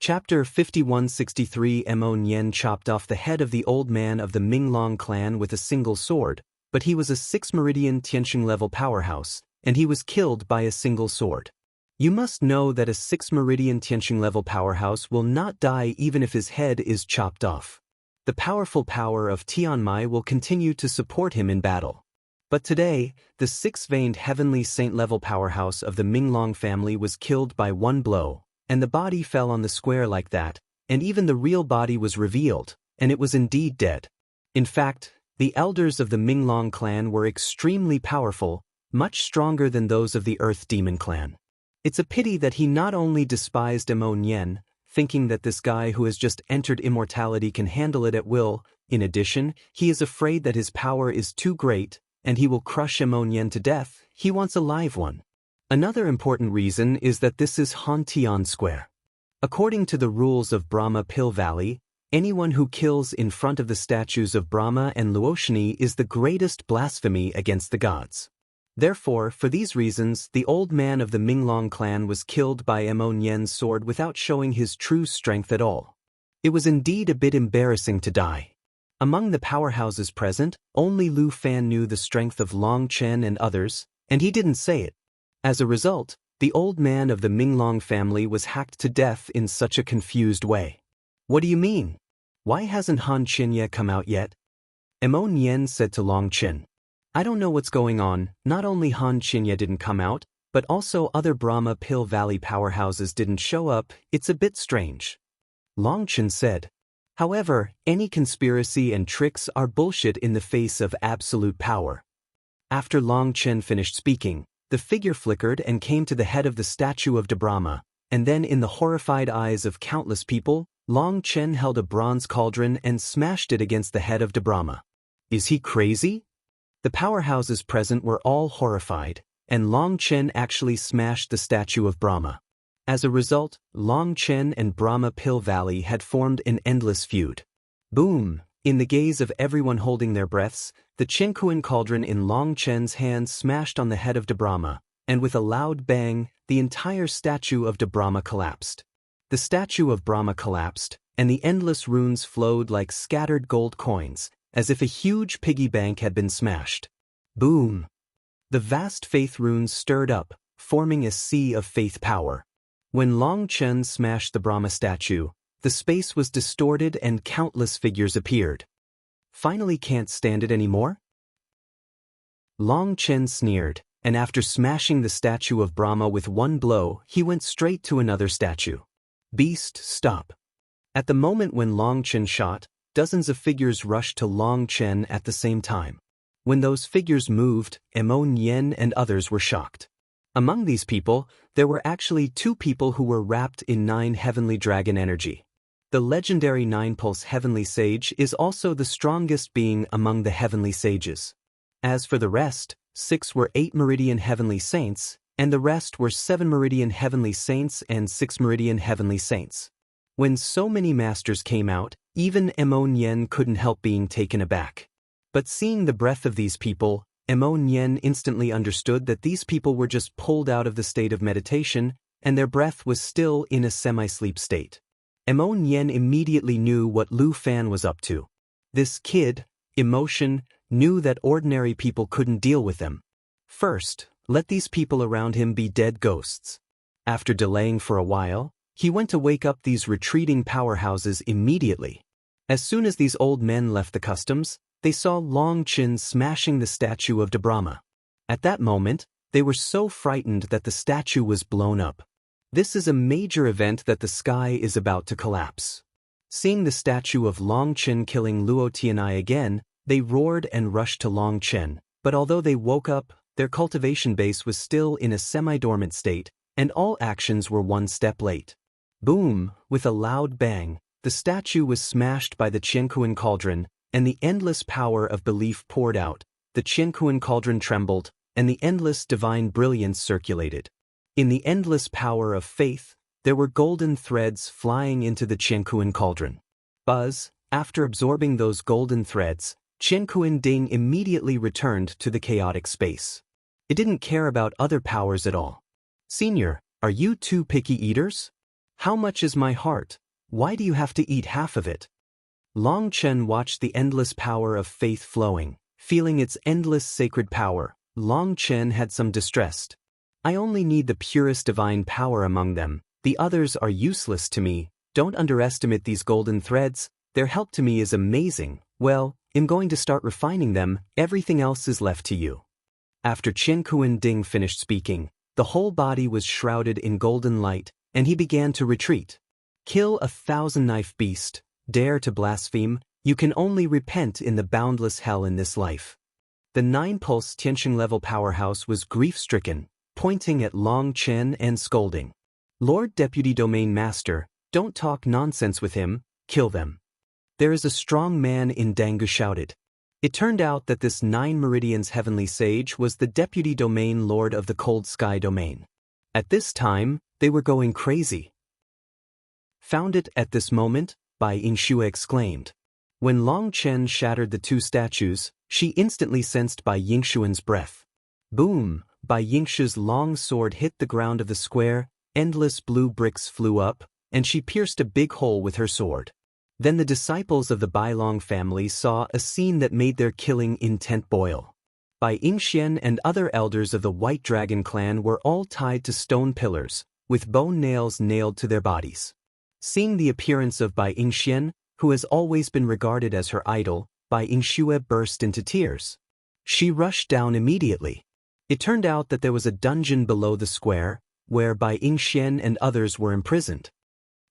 Chapter 5163. Mo Nian chopped off the head of the old man of the Minglong clan with a single sword, but he was a 6 Meridian Tianqing level powerhouse, and he was killed by a single sword. You must know that a 6 Meridian Tianqing level powerhouse will not die even if his head is chopped off. The powerful power of Tianmai will continue to support him in battle. But today, the 6-veined heavenly saint level powerhouse of the Minglong family was killed by one blow, and the body fell on the square like that, and even the real body was revealed, and it was indeed dead. In fact, the elders of the Minglong clan were extremely powerful, much stronger than those of the Earth Demon clan. It's a pity that he not only despised Mo Nian, thinking that this guy who has just entered immortality can handle it at will. In addition, he is afraid that his power is too great, and he will crush Mo Nian to death. He wants a live one. Another important reason is that this is Han Tian Square. According to the rules of Brahma Pill Valley, anyone who kills in front of the statues of Brahma and Luoshani is the greatest blasphemy against the gods. Therefore, for these reasons, the old man of the Minglong clan was killed by Mo Nian's sword without showing his true strength at all. It was indeed a bit embarrassing to die. Among the powerhouses present, only Lu Fan knew the strength of Long Chen and others, and he didn't say it. As a result, the old man of the Minglong family was hacked to death in such a confused way. What do you mean? Why hasn't Han Qinya come out yet? Mo Nian said to Long Chen. I don't know what's going on. Not only Han Qinya didn't come out, but also other Brahma Pill Valley powerhouses didn't show up. It's a bit strange. Long Chen said. However, any conspiracy and tricks are bullshit in the face of absolute power. After Long Chen finished speaking, the figure flickered and came to the head of the statue of Brahma, and then in the horrified eyes of countless people, Long Chen held a bronze cauldron and smashed it against the head of Brahma. Is he crazy? The powerhouses present were all horrified, and Long Chen actually smashed the statue of Brahma. As a result, Long Chen and Brahma Pill Valley had formed an endless feud. Boom! In the gaze of everyone holding their breaths, the Qinkuan cauldron in Long Chen's hand smashed on the head of Brahma, and with a loud bang, the entire statue of Brahma collapsed. The statue of Brahma collapsed, and the endless runes flowed like scattered gold coins, as if a huge piggy bank had been smashed. Boom! The vast faith runes stirred up, forming a sea of faith power. When Long Chen smashed the Brahma statue, the space was distorted and countless figures appeared. Finally can't stand it anymore? Long Chen sneered, and after smashing the statue of Brahma with one blow, he went straight to another statue. Beast, stop. At the moment when Long Chen shot, dozens of figures rushed to Long Chen at the same time. When those figures moved, Mo Nian and others were shocked. Among these people, there were actually 2 people who were wrapped in 9 heavenly dragon energy. The legendary 9-pulse heavenly sage is also the strongest being among the heavenly sages. As for the rest, 6 were 8 meridian heavenly saints, and the rest were 7 meridian heavenly saints and 6 meridian heavenly saints. When so many masters came out, even Mo Nian couldn't help being taken aback. But seeing the breadth of these people, Mo Nian instantly understood that these people were just pulled out of the state of meditation, and their breath was still in a semi-sleep state. Mo Nian immediately knew what Lu Fan was up to. This kid, Emotion, knew that ordinary people couldn't deal with them. First, let these people around him be dead ghosts. After delaying for a while, he went to wake up these retreating powerhouses immediately. As soon as these old men left the customs, they saw Long Chen smashing the statue of Brahma. At that moment, they were so frightened that the statue was blown up. This is a major event that the sky is about to collapse. Seeing the statue of Long Chen killing Luo Tianai again, they roared and rushed to Long Chen, but although they woke up, their cultivation base was still in a semi-dormant state, and all actions were one step late. Boom! With a loud bang, the statue was smashed by the Qinkuan cauldron, and the endless power of belief poured out. The Qinkuan cauldron trembled, and the endless divine brilliance circulated. In the endless power of faith, there were golden threads flying into the Qinkuan cauldron. Buzz, after absorbing those golden threads, Qinkuan Ding immediately returned to the chaotic space. It didn't care about other powers at all. Senior, are you 2 picky eaters? How much is my heart? Why do you have to eat half of it? Long Chen watched the endless power of faith flowing. Feeling its endless sacred power, Long Chen had some distress. I only need the purest divine power among them. The others are useless to me. Don't underestimate these golden threads. Their help to me is amazing. Well, I'm going to start refining them. Everything else is left to you. After Chen Kuan-ding finished speaking, the whole body was shrouded in golden light, and he began to retreat. Kill 1,000-knife beast. Dare to blaspheme. You can only repent in the boundless hell in this life. The 9-pulse Tianqing level powerhouse was grief-stricken, pointing at Long Chen and scolding. Lord Deputy Domain Master, don't talk nonsense with him, kill them. There is a strong man in Dangu shouted. It turned out that this 9 Meridians heavenly sage was the Deputy Domain Lord of the Cold Sky Domain. At this time, they were going crazy. Found it at this moment? Bai Yingxue exclaimed. When Long Chen shattered the 2 statues, she instantly sensed Bai Yingxuan's breath. Boom! Bai Yingxue's long sword hit the ground of the square, endless blue bricks flew up, and she pierced a big hole with her sword. Then the disciples of the Bai Long family saw a scene that made their killing intent boil. Bai Yingxian and other elders of the White Dragon clan were all tied to stone pillars, with bone nails nailed to their bodies. Seeing the appearance of Bai Yingxian, who has always been regarded as her idol, Bai Yingxue burst into tears. She rushed down immediately. It turned out that there was a dungeon below the square, where Bai Yingxian and others were imprisoned.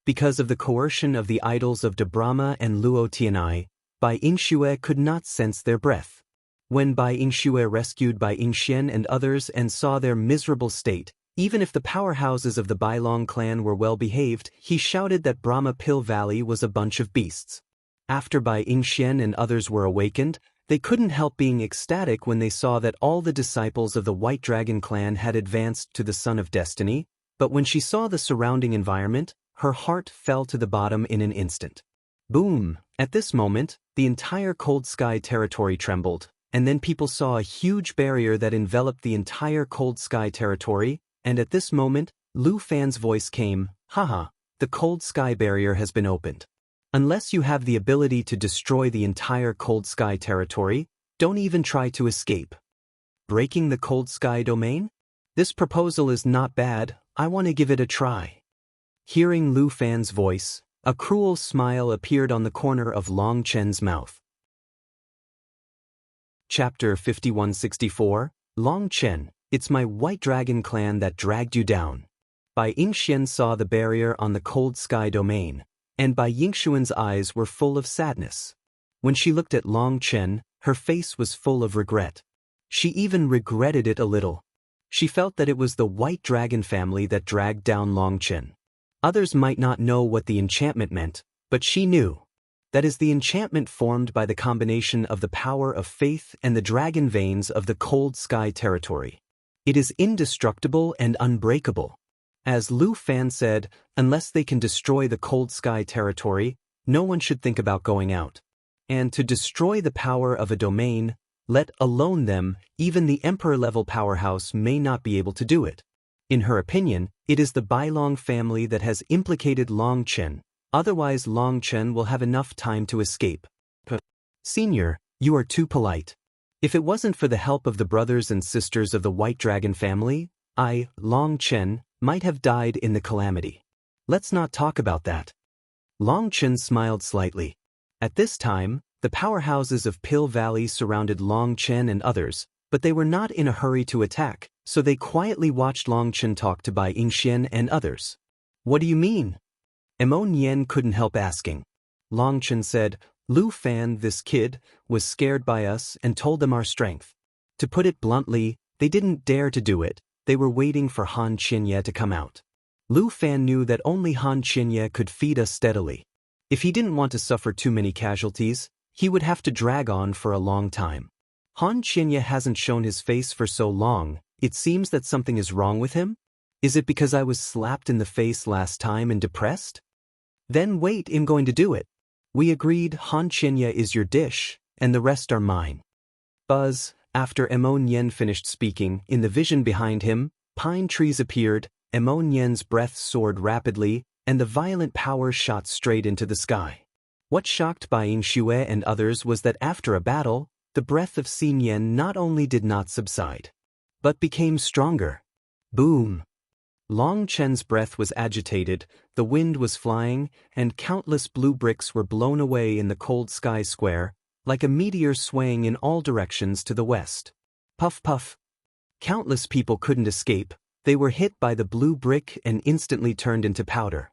Because of the coercion of the idols of De Brahma and Luo Tianai, Bai Yingxue could not sense their breath. When Bai Yingxue rescued Bai Yingxian and others and saw their miserable state, even if the powerhouses of the Bai Long clan were well behaved, he shouted that Brahma Pill Valley was a bunch of beasts. After Bai Yingxian and others were awakened, they couldn't help being ecstatic when they saw that all the disciples of the White Dragon clan had advanced to the Sun of Destiny, but when she saw the surrounding environment, her heart fell to the bottom in an instant. Boom! At this moment, the entire Cold Sky territory trembled, and then people saw a huge barrier that enveloped the entire Cold Sky territory, and at this moment, Lu Fan's voice came, haha, the Cold Sky barrier has been opened. Unless you have the ability to destroy the entire Cold Sky territory, don't even try to escape. Breaking the Cold Sky domain? This proposal is not bad, I want to give it a try. Hearing Lu Fan's voice, a cruel smile appeared on the corner of Long Chen's mouth. Chapter 5164, Long Chen, it's my White Dragon clan that dragged you down. Bai Yingxian saw the barrier on the Cold Sky domain, and Bai Yingxuan's eyes were full of sadness. When she looked at Long Chen, her face was full of regret. She even regretted it a little. She felt that it was the White Dragon family that dragged down Long Chen. Others might not know what the enchantment meant, but she knew. That is the enchantment formed by the combination of the power of faith and the dragon veins of the Cold Sky territory. It is indestructible and unbreakable. As Lu Fan said, unless they can destroy the Cold Sky territory, no one should think about going out. And to destroy the power of a domain, let alone them, even the Emperor-level powerhouse may not be able to do it. In her opinion, it is the Bai Long family that has implicated Long Chen, otherwise Long Chen will have enough time to escape. Senior, you are too polite. If it wasn't for the help of the brothers and sisters of the White Dragon family, I, Long Chen, might have died in the calamity. Let's not talk about that. Long Chen smiled slightly. At this time, the powerhouses of Pill Valley surrounded Long Chen and others, but they were not in a hurry to attack, so they quietly watched Long Chen talk to Bai Yingxian and others. What do you mean? Mo Nian couldn't help asking. Long Chen said, Lu Fan, this kid, was scared by us and told them our strength. To put it bluntly, they didn't dare to do it, they were waiting for Han Qinye to come out. Lu Fan knew that only Han Qinye could feed us steadily. If he didn't want to suffer too many casualties, he would have to drag on for a long time. Han Qinye hasn't shown his face for so long, it seems that something is wrong with him? Is it because I was slapped in the face last time and depressed? Then wait, I'm going to do it. We agreed Han Qinye is your dish, and the rest are mine. Buzz, after Mo Nian finished speaking, in the vision behind him, pine trees appeared, Mo Nian's breath soared rapidly, and the violent power shot straight into the sky. What shocked Bai Yingxue and others was that after a battle, the breath of Xin Yan not only did not subside, but became stronger. Boom! Long Chen's breath was agitated, the wind was flying, and countless blue bricks were blown away in the cold sky square, like a meteor swaying in all directions to the west. Puff puff! Countless people couldn't escape, they were hit by the blue brick and instantly turned into powder.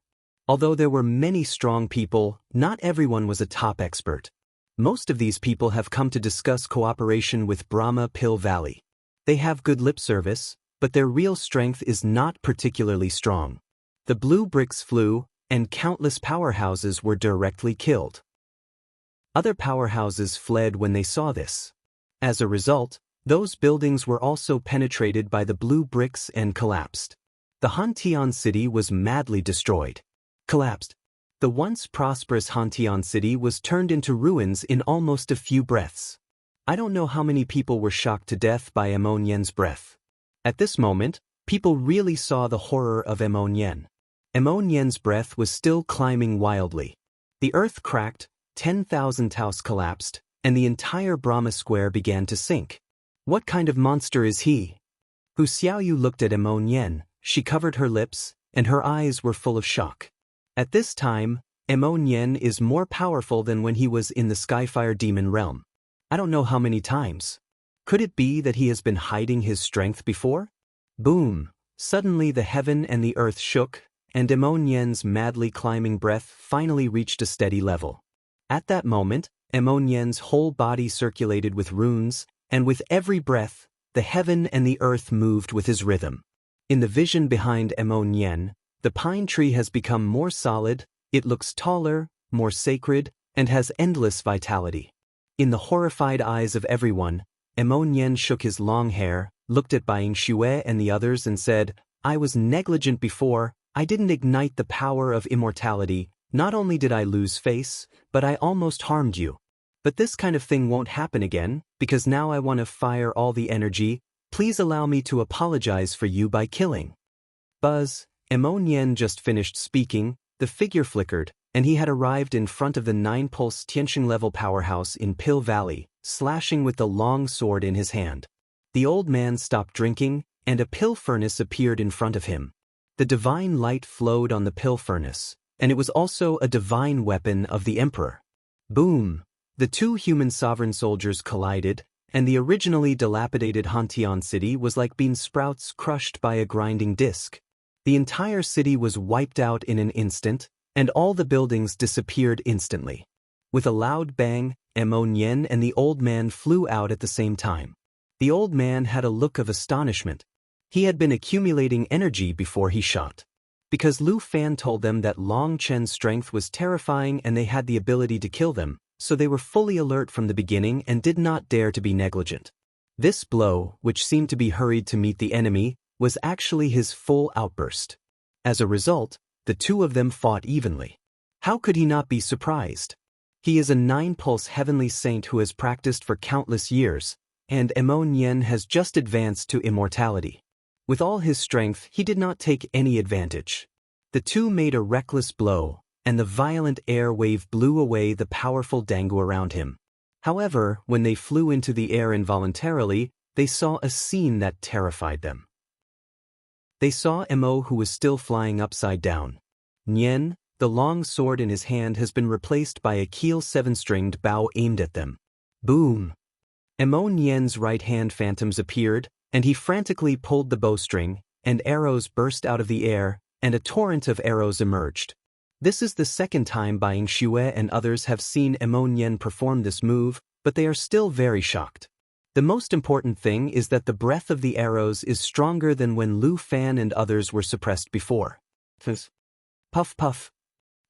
Although there were many strong people, not everyone was a top expert. Most of these people have come to discuss cooperation with Brahma Pill Valley. They have good lip service, but their real strength is not particularly strong. The blue bricks flew, and countless powerhouses were directly killed. Other powerhouses fled when they saw this. As a result, those buildings were also penetrated by the blue bricks and collapsed. The Hantian city was madly destroyed. Collapsed. The once prosperous Hantian city was turned into ruins in almost a few breaths. I don't know how many people were shocked to death by Emon Yen's breath. At this moment, people really saw the horror of Emon Yen. Emon Yen's breath was still climbing wildly. The earth cracked, 10,000 taos collapsed, and the entire Brahma square began to sink. What kind of monster is he? Hu Xiaoyu looked at Emon Yen, she covered her lips, and her eyes were full of shock. At this time, Emon Yen is more powerful than when he was in the Skyfire Demon realm. I don't know how many times. Could it be that he has been hiding his strength before? Boom! Suddenly the heaven and the earth shook, and Emon Yen's madly climbing breath finally reached a steady level. At that moment, Emon Yen's whole body circulated with runes, and with every breath, the heaven and the earth moved with his rhythm. In the vision behind Emon Yen, the pine tree has become more solid, it looks taller, more sacred, and has endless vitality. In the horrified eyes of everyone, Emon Yen shook his long hair, looked at Bai Yingxue and the others and said, "I was negligent before, I didn't ignite the power of immortality, not only did I lose face, but I almost harmed you. But this kind of thing won't happen again, because now I want to fire all the energy, please allow me to apologize for you by killing." Buzz, Emon Yen just finished speaking, the figure flickered, and he had arrived in front of the 9-pulse Tianqing-level powerhouse in Pill Valley, slashing with the long sword in his hand. The old man stopped drinking, and a pill furnace appeared in front of him. The divine light flowed on the pill furnace, and it was also a divine weapon of the emperor. Boom! The two human sovereign soldiers collided, and the originally dilapidated Hantian city was like bean sprouts crushed by a grinding disc. The entire city was wiped out in an instant, and all the buildings disappeared instantly. With a loud bang, Emon Yen and the old man flew out at the same time. The old man had a look of astonishment. He had been accumulating energy before he shot. Because Lu Fan told them that Long Chen's strength was terrifying and they had the ability to kill them, so they were fully alert from the beginning and did not dare to be negligent. This blow, which seemed to be hurried to meet the enemy, was actually his full outburst. As a result, the two of them fought evenly. How could he not be surprised? He is a 9-pulse heavenly saint who has practiced for countless years, and Emon Yen has just advanced to immortality. With all his strength, he did not take any advantage. The two made a reckless blow, and the violent air wave blew away the powerful dangu around him. However, when they flew into the air involuntarily, they saw a scene that terrified them. They saw Emo, who was still flying upside down. Nian, the long sword in his hand, has been replaced by a keel 7-stringed bow aimed at them. Boom! Emo Nian's right hand phantoms appeared, and he frantically pulled the bowstring, and arrows burst out of the air, and a torrent of arrows emerged. This is the second time Bai Yingxue and others have seen Emo Nian perform this move, but they are still very shocked. The most important thing is that the breath of the arrows is stronger than when Lu Fan and others were suppressed before. Puff puff.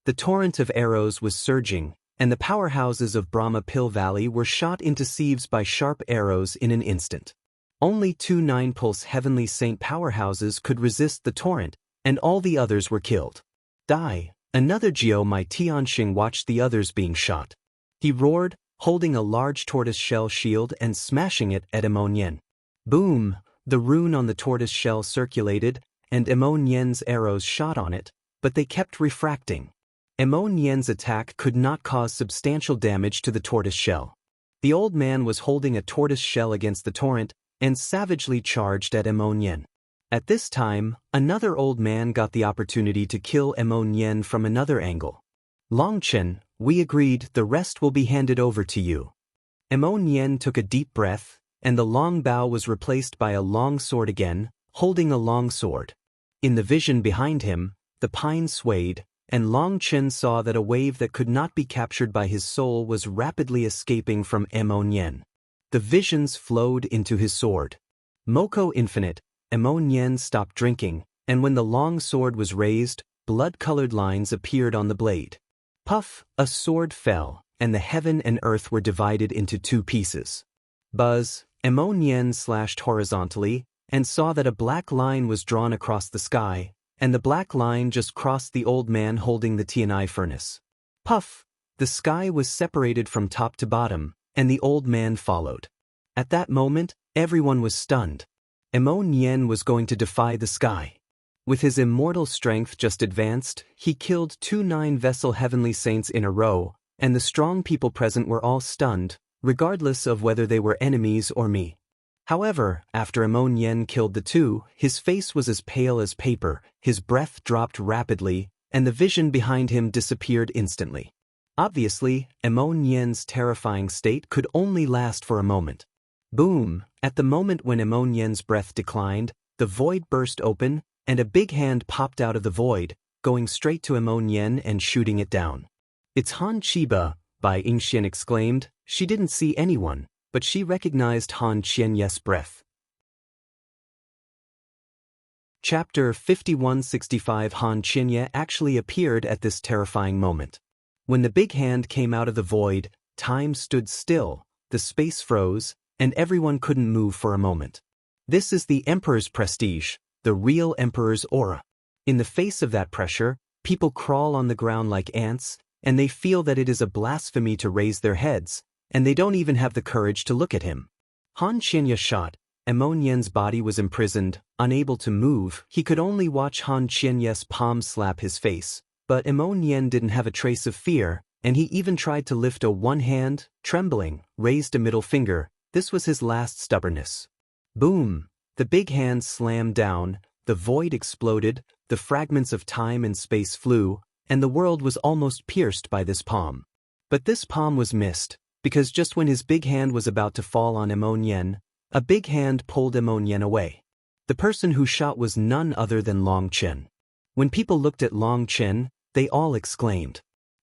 The torrent of arrows was surging, and the powerhouses of Brahma Pill Valley were shot into sieves by sharp arrows in an instant. Only 2 9-pulse heavenly saint powerhouses could resist the torrent, and all the others were killed. Die! Another Jiao Mai Tianxing watched the others being shot. He roared, holding a large tortoise shell shield and smashing it at Emon Yen. Boom! The rune on the tortoise shell circulated, and Emon Yen's arrows shot on it, but they kept refracting. Mo Nian's attack could not cause substantial damage to the tortoise shell. The old man was holding a tortoise shell against the torrent and savagely charged at Mo Nian. At this time, another old man got the opportunity to kill Mo Nian from another angle. Longchen, we agreed, the rest will be handed over to you. Mo Nian took a deep breath, and the long bow was replaced by a long sword again, holding a long sword. In the vision behind him, the pine swayed, and Long Chen saw that a wave that could not be captured by his soul was rapidly escaping from Mo Nian. The visions flowed into his sword. Moko infinite, Mo Nian stopped drinking, and when the long sword was raised, blood-colored lines appeared on the blade. Puff, a sword fell, and the heaven and earth were divided into two pieces. Buzz, Mo Nian slashed horizontally, and saw that a black line was drawn across the sky, and the black line just crossed the old man holding the Tianai furnace. Puff, the sky was separated from top to bottom, and the old man followed. At that moment, everyone was stunned. Mo Nian was going to defy the sky. With his immortal strength just advanced, he killed 2 9-vessel heavenly saints in a row, and the strong people present were all stunned, regardless of whether they were enemies or me. However, after Mo Nian killed the two, his face was as pale as paper, his breath dropped rapidly, and the vision behind him disappeared instantly. Obviously, Mo Nian's terrifying state could only last for a moment. Boom! At the moment when Mo Nian's breath declined, the void burst open, and a big hand popped out of the void, going straight to Mo Nian and shooting it down. "It's Han Chiba," Bai Yingxian exclaimed. She didn't see anyone, but she recognized Han Qianye's breath. Chapter 5165. Han Qianye actually appeared at this terrifying moment. When the big hand came out of the void, time stood still, the space froze, and everyone couldn't move for a moment. This is the Emperor's prestige, the real Emperor's aura. In the face of that pressure, people crawl on the ground like ants, and they feel that it is a blasphemy to raise their heads, and they don't even have the courage to look at him. Han Qianye shot. Mo Nian's body was imprisoned, unable to move. He could only watch Han Qianye's palm slap his face, but Mo Nian didn't have a trace of fear, and he even tried to lift a one hand, trembling, raised a middle finger. This was his last stubbornness. Boom! The big hand slammed down, the void exploded, the fragments of time and space flew, and the world was almost pierced by this palm. But this palm was missed, because just when his big hand was about to fall on Mo Nian, a big hand pulled Mo Nian away. The person who shot was none other than Long Chen. When people looked at Long Chen, they all exclaimed.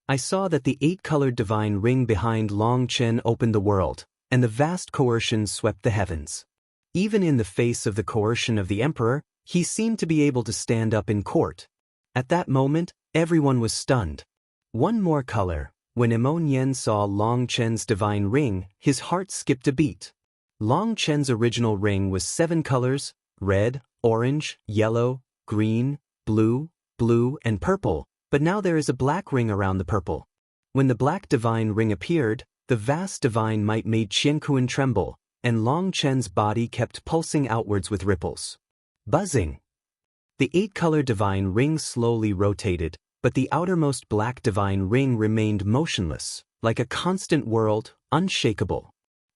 I saw that the 8-colored divine ring behind Long Chen opened the world, and the vast coercion swept the heavens. Even in the face of the coercion of the Emperor, he seemed to be able to stand up in court. At that moment, everyone was stunned. One more color. When Mo Nian saw Long Chen's divine ring, his heart skipped a beat. Long Chen's original ring was 7 colors: red, orange, yellow, green, blue, and purple, but now there is a black ring around the purple. When the black divine ring appeared, the vast divine might made Qiankuan tremble, and Long Chen's body kept pulsing outwards with ripples. Buzzing. The 8-color divine ring slowly rotated, but the outermost black divine ring remained motionless, like a constant world, unshakable.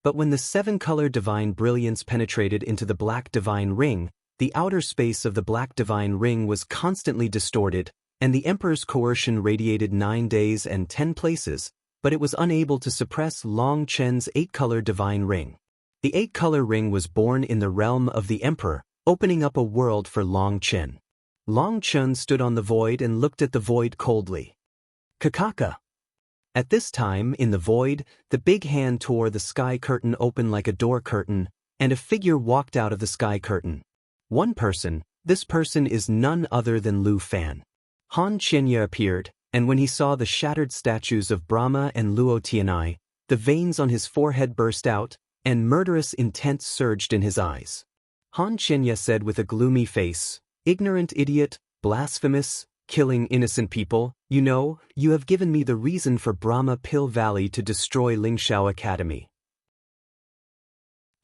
But when the 7-color divine brilliance penetrated into the black divine ring, the outer space of the black divine ring was constantly distorted, and the Emperor's coercion radiated 9 days and 10 places, but it was unable to suppress Long Chen's 8-color divine ring. The 8-color ring was born in the realm of the Emperor, opening up a world for Long Chen. Long Chen stood on the void and looked at the void coldly. Kakaka. At this time, in the void, the big hand tore the sky curtain open like a door curtain, and a figure walked out of the sky curtain. One person, this person is none other than Lu Fan. Han Qianye appeared, and when he saw the shattered statues of Brahma and Luo Tianai, the veins on his forehead burst out, and murderous intent surged in his eyes. Han Qianye said with a gloomy face, "Ignorant idiot, blasphemous, killing innocent people, you have given me the reason for Brahma Pill Valley to destroy Lingshao Academy."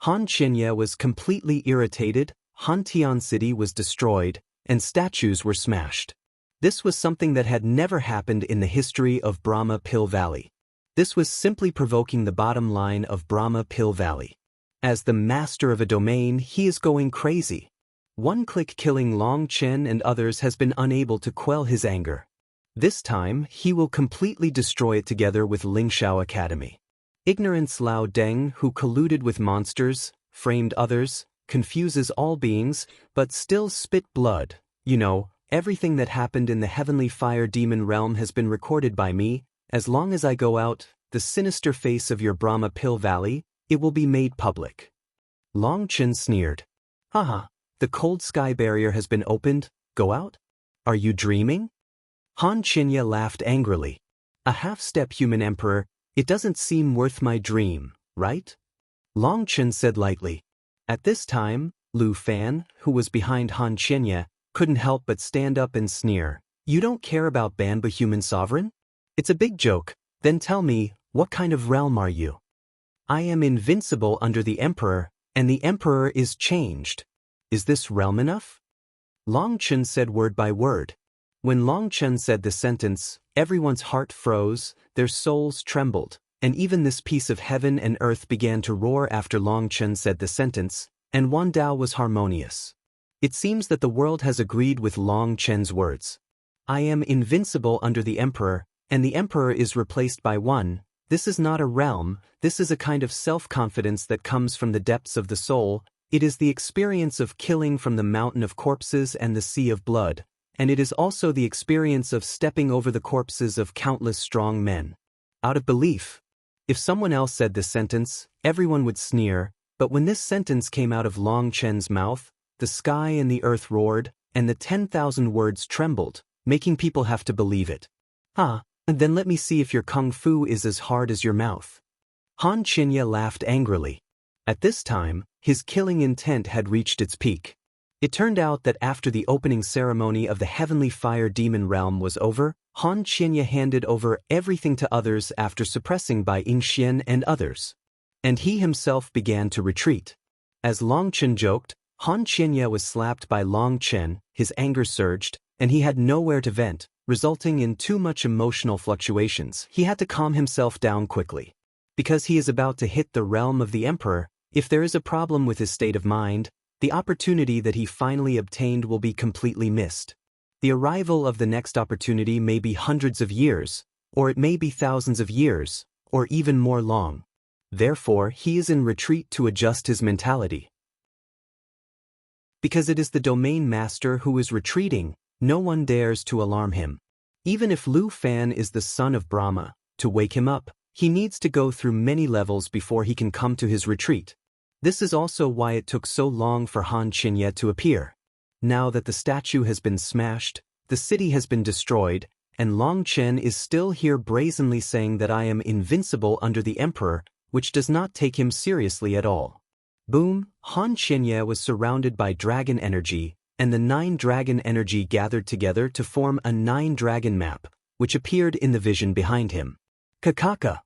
Han Qianye was completely irritated. Hantian City was destroyed, and statues were smashed. This was something that had never happened in the history of Brahma Pill Valley. This was simply provoking the bottom line of Brahma Pill Valley. As the master of a domain, he is going crazy. One-click killing Long Chen and others has been unable to quell his anger. This time, he will completely destroy it together with Lingshao Academy. Ignorance Lao Deng, who colluded with monsters, framed others, confuses all beings, but still spit blood. You know, everything that happened in the heavenly fire demon realm has been recorded by me. As long as I go out, the sinister face of your Brahma Pill Valley, it will be made public. Long Chen sneered. Haha, the cold sky barrier has been opened, go out? Are you dreaming? Han Qinya laughed angrily. A half-step human emperor, it doesn't seem worth my dream, right? Long Chen said lightly. At this time, Lu Fan, who was behind Han Qinya, couldn't help but stand up and sneer. You don't care about Banba human sovereign? It's a big joke. Then tell me, what kind of realm are you? I am invincible under the emperor, and the emperor is changed. Is this realm enough? Long Chen said word by word. When Long Chen said the sentence, everyone's heart froze, their souls trembled, and even this piece of heaven and earth began to roar after Long Chen said the sentence, and Wan Dao was harmonious. It seems that the world has agreed with Long Chen's words. I am invincible under the emperor, and the emperor is replaced by one. This is not a realm, this is a kind of self-confidence that comes from the depths of the soul. It is the experience of killing from the mountain of corpses and the sea of blood, and it is also the experience of stepping over the corpses of countless strong men. Out of belief. If someone else said this sentence, everyone would sneer, but when this sentence came out of Long Chen's mouth, the sky and the earth roared, and the 10,000 words trembled, making people have to believe it. And then let me see if your kung fu is as hard as your mouth. Han Qinya laughed angrily. At this time, his killing intent had reached its peak. It turned out that after the opening ceremony of the heavenly fire demon realm was over, Han Qinya handed over everything to others after suppressing by Yingxian and others. And he himself began to retreat. As Long Chen joked, Han Qinya was slapped by Long Chen, his anger surged, and he had nowhere to vent, resulting in too much emotional fluctuations. He had to calm himself down quickly. Because he is about to hit the realm of the emperor, if there is a problem with his state of mind, the opportunity that he finally obtained will be completely missed. The arrival of the next opportunity may be hundreds of years, or it may be thousands of years, or even more long. Therefore, he is in retreat to adjust his mentality. Because it is the domain master who is retreating, no one dares to alarm him. Even if Lu Fan is the son of Brahma, to wake him up, he needs to go through many levels before he can come to his retreat. This is also why it took so long for Han Qinya to appear. Now that the statue has been smashed, the city has been destroyed, and Long Chen is still here brazenly saying that I am invincible under the emperor, which does not take him seriously at all. Boom, Han Qinya was surrounded by dragon energy, and the 9 dragon energy gathered together to form a 9 dragon map, which appeared in the vision behind him. Kakaka.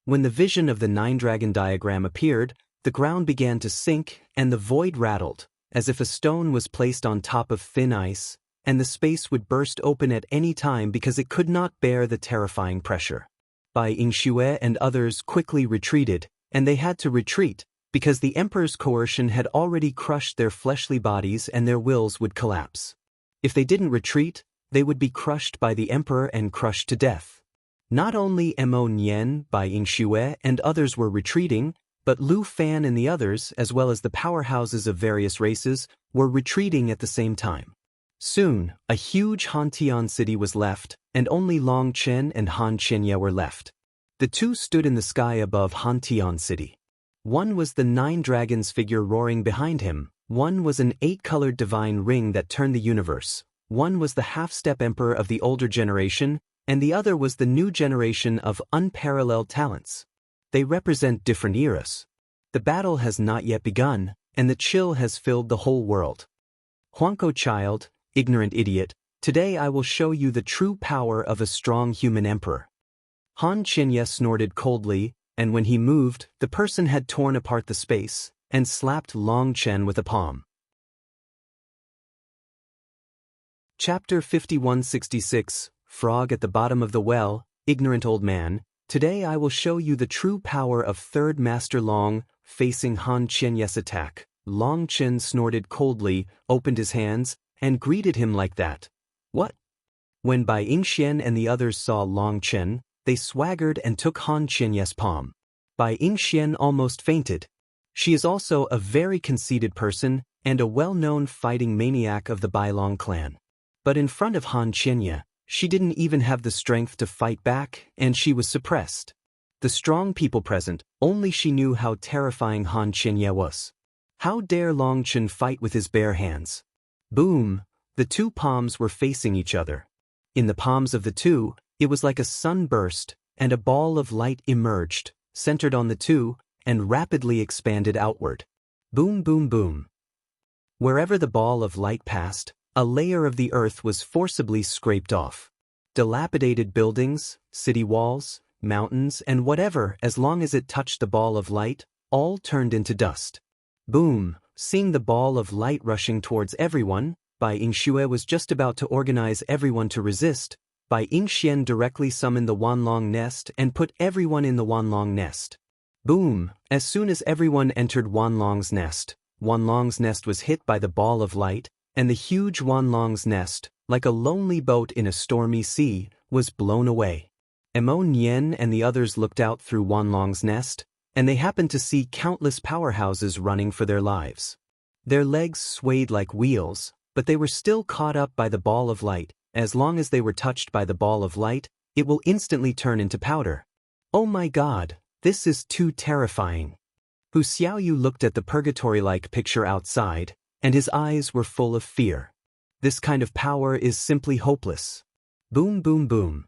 When the vision of the 9 dragon diagram appeared, the ground began to sink, and the void rattled, as if a stone was placed on top of thin ice, and the space would burst open at any time because it could not bear the terrifying pressure. Bai Yingxue and others quickly retreated, and they had to retreat, because the emperor's coercion had already crushed their fleshly bodies and their wills would collapse. If they didn't retreat, they would be crushed by the emperor and crushed to death. Not only Mo Nian, Bai Yingxue, and others were retreating, but Lu Fan and the others, as well as the powerhouses of various races, were retreating at the same time. Soon, a huge Hantian city was left, and only Long Chen and Han Qinya were left. The two stood in the sky above Hantian city. One was the 9 dragons figure roaring behind him, one was an 8-colored divine ring that turned the universe, one was the half-step emperor of the older generation, and the other was the new generation of unparalleled talents. They represent different eras. The battle has not yet begun, and the chill has filled the whole world. Huanko child, ignorant idiot, today I will show you the true power of a strong human emperor. Han Qinya snorted coldly, and when he moved, the person had torn apart the space, and slapped Long Chen with a palm. Chapter 5166, Frog at the Bottom of the Well, Ignorant Old Man. Today I will show you the true power of Third Master Long, facing Han Qianye's attack. Long Chen snorted coldly, opened his hands, and greeted him like that. What? When Bai Yingxian and the others saw Long Chen, they swaggered and took Han Qianye's palm. Bai Yingxian almost fainted. She is also a very conceited person and a well-known fighting maniac of the Bailong clan. But in front of Han Qianye, she didn't even have the strength to fight back, and she was suppressed. The strong people present, only she knew how terrifying Han Qianye was. How dare Long Chen fight with his bare hands? Boom! The two palms were facing each other. In the palms of the two, it was like a sun burst, and a ball of light emerged, centered on the two, and rapidly expanded outward. Boom, boom, boom. Wherever the ball of light passed, a layer of the earth was forcibly scraped off. Dilapidated buildings, city walls, mountains, and whatever, as long as it touched the ball of light, all turned into dust. Boom! Seeing the ball of light rushing towards everyone, Bai Yingxue was just about to organize everyone to resist. Bai Yingxian directly summoned the Wanlong nest and put everyone in the Wanlong nest. Boom! As soon as everyone entered Wanlong's nest was hit by the ball of light, and the huge Wanlong's nest, like a lonely boat in a stormy sea, was blown away. Emon Yen and the others looked out through Wanlong's nest, and they happened to see countless powerhouses running for their lives. Their legs swayed like wheels, but they were still caught up by the ball of light. As long as they were touched by the ball of light, it will instantly turn into powder. Oh my God, this is too terrifying. Hu Xiaoyu looked at the purgatory-like picture outside, and his eyes were full of fear. This kind of power is simply hopeless. Boom, boom, boom.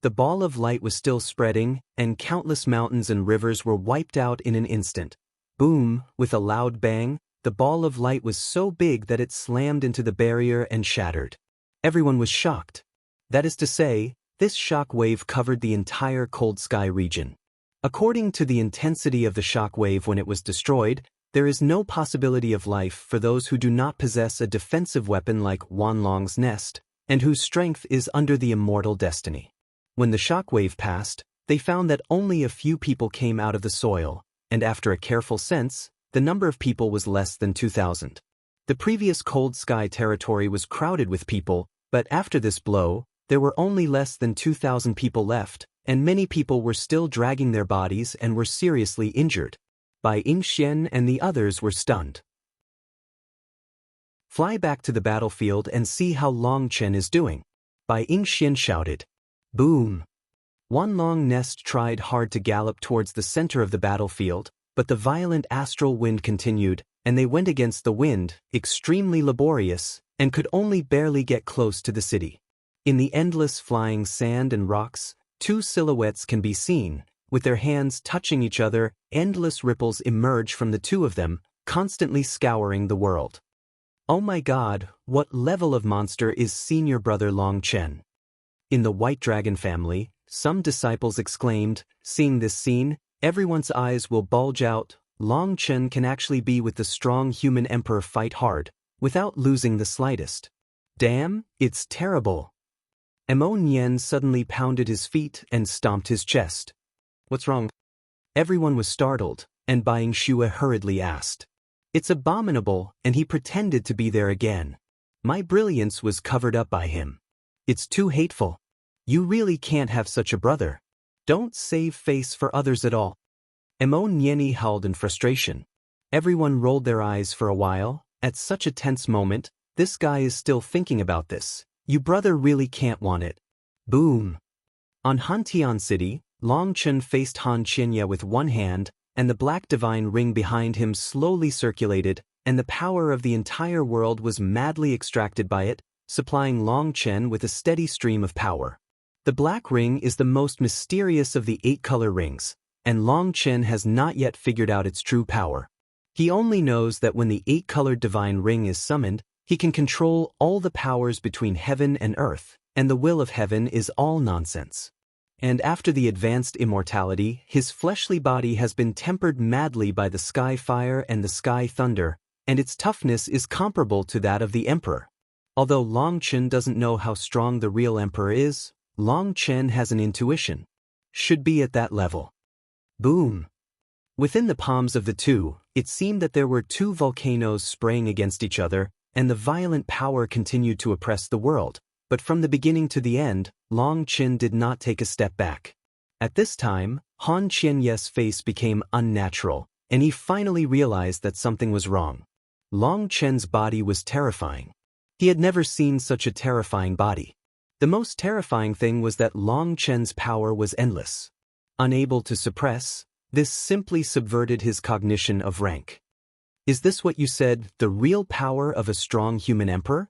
The ball of light was still spreading, and countless mountains and rivers were wiped out in an instant. Boom, with a loud bang, the ball of light was so big that it slammed into the barrier and shattered. Everyone was shocked. That is to say, this shock wave covered the entire Cold Sky region. According to the intensity of the shock wave when it was destroyed, there is no possibility of life for those who do not possess a defensive weapon like Wanlong's nest, and whose strength is under the immortal destiny. When the shock wave passed, they found that only a few people came out of the soil, and after a careful sense, the number of people was less than 2,000. The previous Cold Sky territory was crowded with people, but after this blow, there were only less than 2,000 people left, and many people were still dragging their bodies and were seriously injured. Bai Yingxian and the others were stunned. Fly back to the battlefield and see how Long Chen is doing. Bai Yingxian shouted. Boom! Wanlong nest tried hard to gallop towards the center of the battlefield, but the violent astral wind continued, and they went against the wind, extremely laborious, and could only barely get close to the city. In the endless flying sand and rocks, two silhouettes can be seen. With their hands touching each other, endless ripples emerge from the two of them, constantly scouring the world. Oh my God, what level of monster is senior brother Long Chen? In the White Dragon family, some disciples exclaimed, seeing this scene, everyone's eyes will bulge out. Long Chen can actually be with the strong human emperor fight hard, without losing the slightest. Damn, it's terrible. Emon Yen suddenly pounded his feet and stomped his chest. What's wrong? Everyone was startled, and Bai Yingxue hurriedly asked. It's abominable, and he pretended to be there again. My brilliance was covered up by him. It's too hateful. You really can't have such a brother. Don't save face for others at all. Emon Yenny howled in frustration. Everyone rolled their eyes for a while. At such a tense moment, this guy is still thinking about this. You brother really can't want it. Boom. On Hantian City, Long Chen faced Han Qianye with one hand, and the black divine ring behind him slowly circulated, and the power of the entire world was madly extracted by it, supplying Long Chen with a steady stream of power. The black ring is the most mysterious of the 8 color rings, and Long Chen has not yet figured out its true power. He only knows that when the 8-colored divine ring is summoned, he can control all the powers between heaven and earth, and the will of heaven is all nonsense. And after the advanced immortality, his fleshly body has been tempered madly by the sky fire and the sky thunder, and its toughness is comparable to that of the emperor. Although Long Chen doesn't know how strong the real emperor is, Long Chen has an intuition. Should be at that level. Boom! Within the palms of the two, it seemed that there were two volcanoes spraying against each other, and the violent power continued to oppress the world. But from the beginning to the end, Long Chen did not take a step back. At this time, Han Qianye's face became unnatural, and he finally realized that something was wrong. Long Chen's body was terrifying. He had never seen such a terrifying body. The most terrifying thing was that Long Chen's power was endless. Unable to suppress, this simply subverted his cognition of rank. Is this what you said, the real power of a strong human emperor?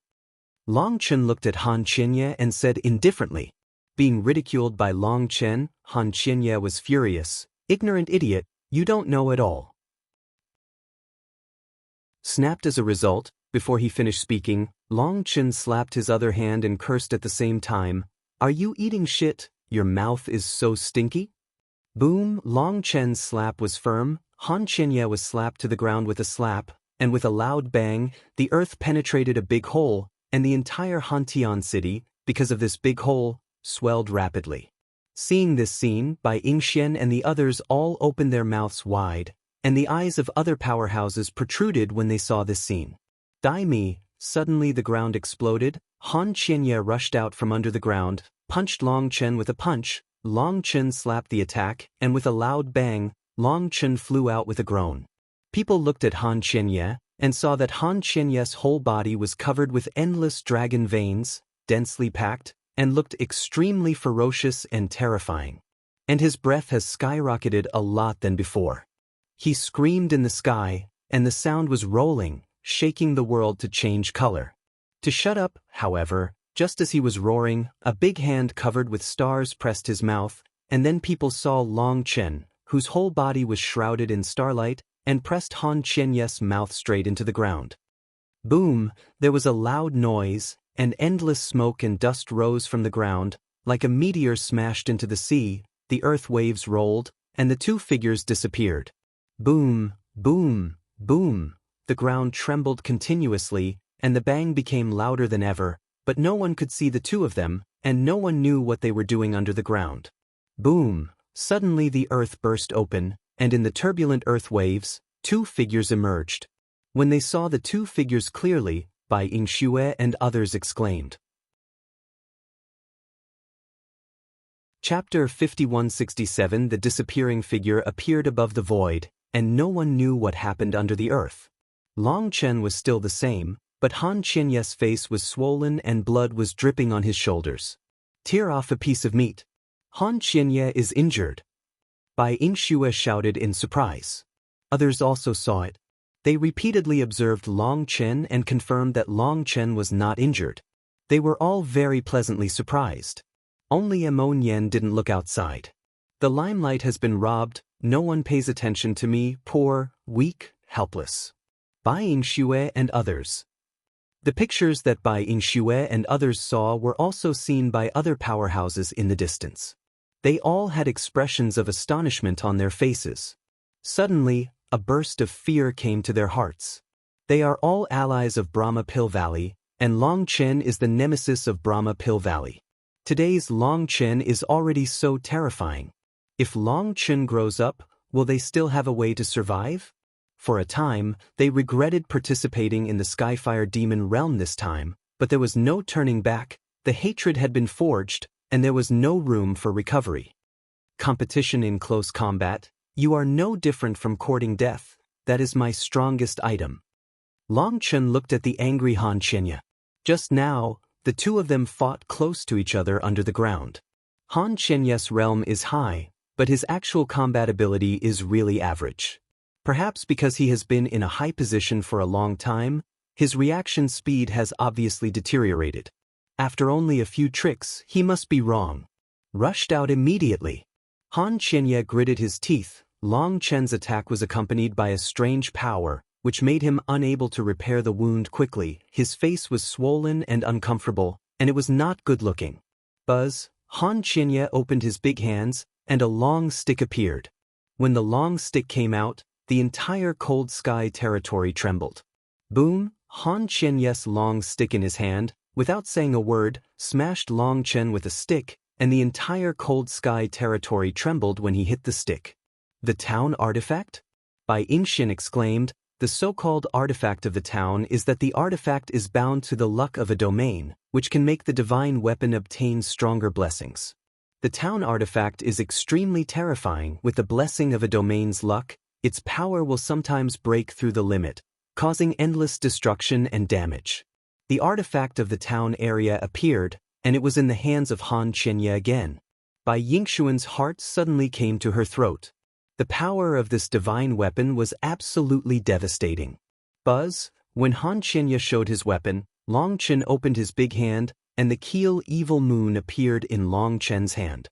Long Chen looked at Han Qianye and said indifferently. Being ridiculed by Long Chen, Han Qianye was furious. Ignorant idiot, you don't know it all. Snapped as a result, before he finished speaking, Long Chen slapped his other hand and cursed at the same time. Are you eating shit? Your mouth is so stinky? Boom! Long Chen's slap was firm. Han Qianye was slapped to the ground with a slap, and with a loud bang, the earth penetrated a big hole, and the entire Hantian city, because of this big hole, swelled rapidly. Seeing this scene, Bai Yingxian and the others all opened their mouths wide, and the eyes of other powerhouses protruded when they saw this scene. Daimi, suddenly the ground exploded. Han Qianye rushed out from under the ground, punched Long Chen with a punch. Long Chen slapped the attack, and with a loud bang, Long Chen flew out with a groan. People looked at Han Qianye and saw that Han Qianye's whole body was covered with endless dragon veins, densely packed, and looked extremely ferocious and terrifying. And his breath has skyrocketed a lot than before. He screamed in the sky, and the sound was rolling, shaking the world to change color. To shut up, however, just as he was roaring, a big hand covered with stars pressed his mouth, and then people saw Long Chen, whose whole body was shrouded in starlight, and pressed Han Qianye's mouth straight into the ground. Boom! There was a loud noise, and endless smoke and dust rose from the ground, like a meteor smashed into the sea. The earth waves rolled, and the two figures disappeared. Boom! Boom! Boom! The ground trembled continuously, and the bang became louder than ever, but no one could see the two of them, and no one knew what they were doing under the ground. Boom! Suddenly the earth burst open, and in the turbulent earth waves, two figures emerged. When they saw the two figures clearly, Bai Yingxue and others exclaimed. Chapter 5167. The disappearing figure appeared above the void, and no one knew what happened under the earth. Long Chen was still the same, but Han Qianye's face was swollen and blood was dripping on his shoulders. Tear off a piece of meat. Han Qianye is injured. Bai Yingxue shouted in surprise. Others also saw it. They repeatedly observed Long Chen and confirmed that Long Chen was not injured. They were all very pleasantly surprised. Only Emon Yen didn't look outside. The limelight has been robbed, no one pays attention to me, poor, weak, helpless. Bai Yingxue and others. The pictures that Bai Yingxue and others saw were also seen by other powerhouses in the distance. They all had expressions of astonishment on their faces. Suddenly, a burst of fear came to their hearts. They are all allies of Brahma Pill Valley, and Long Chen is the nemesis of Brahma Pill Valley. Today's Long Chen is already so terrifying. If Long Chen grows up, will they still have a way to survive? For a time, they regretted participating in the Skyfire Demon realm this time, but there was no turning back, the hatred had been forged, and there was no room for recovery. Competition in close combat, you are no different from courting death, that is my strongest item. Long Chen looked at the angry Han Qianye. Just now, the two of them fought close to each other under the ground. Han Qianye's realm is high, but his actual combat ability is really average. Perhaps because he has been in a high position for a long time, his reaction speed has obviously deteriorated. After only a few tricks, he must be wrong. Rushed out immediately. Han Qianye gritted his teeth. Long Chen's attack was accompanied by a strange power, which made him unable to repair the wound quickly. His face was swollen and uncomfortable, and it was not good-looking. Buzz, Han Qianye opened his big hands, and a long stick appeared. When the long stick came out, the entire cold sky territory trembled. Boom! Han Chen's long stick in his hand, without saying a word, smashed Long Chen with a stick, and the entire Cold Sky territory trembled when he hit the stick. The town artifact? Bai Yingxin exclaimed, the so-called artifact of the town is that the artifact is bound to the luck of a domain, which can make the divine weapon obtain stronger blessings. The town artifact is extremely terrifying. With the blessing of a domain's luck, its power will sometimes break through the limit, causing endless destruction and damage. The artifact of the town area appeared, and it was in the hands of Han Chenye again. Bai Yingxuan's heart suddenly came to her throat. The power of this divine weapon was absolutely devastating. Buzz, when Han Chenye showed his weapon, Long Chen opened his big hand, and the Keel Evil Moon appeared in Long Chen's hand.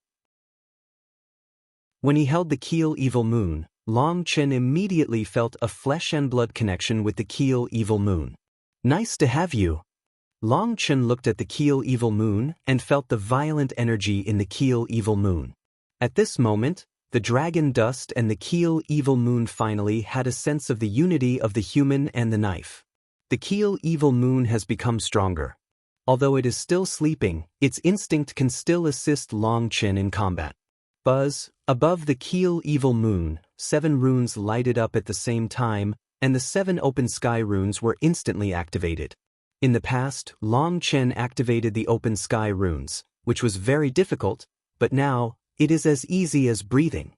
When he held the Keel Evil Moon, Long Chen immediately felt a flesh and blood connection with the Keel Evil Moon. Nice to have you. Long Chen looked at the Keel Evil Moon and felt the violent energy in the Keel Evil Moon. At this moment, the dragon dust and the Keel Evil Moon finally had a sense of the unity of the human and the knife. The Keel Evil Moon has become stronger. Although it is still sleeping, its instinct can still assist Long Chen in combat. Buzz, above the Keel Evil Moon, 7 runes lighted up at the same time, and the 7 open sky runes were instantly activated. In the past, Long Chen activated the open sky runes, which was very difficult, but now, it is as easy as breathing.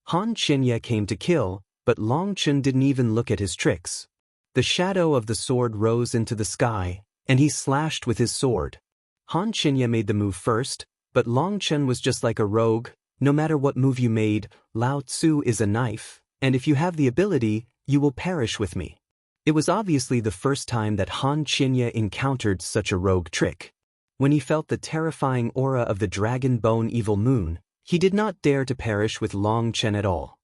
Han Chenye came to kill, but Long Chen didn't even look at his tricks. The shadow of the sword rose into the sky, and he slashed with his sword. Han Chenye made the move first, but Long Chen was just like a rogue. No matter what move you made, Lao Tzu is a knife, and if you have the ability, you will perish with me. It was obviously the first time that Han Chenye encountered such a rogue trick. When he felt the terrifying aura of the Dragon Bone Evil Moon, he did not dare to perish with Long Chen at all.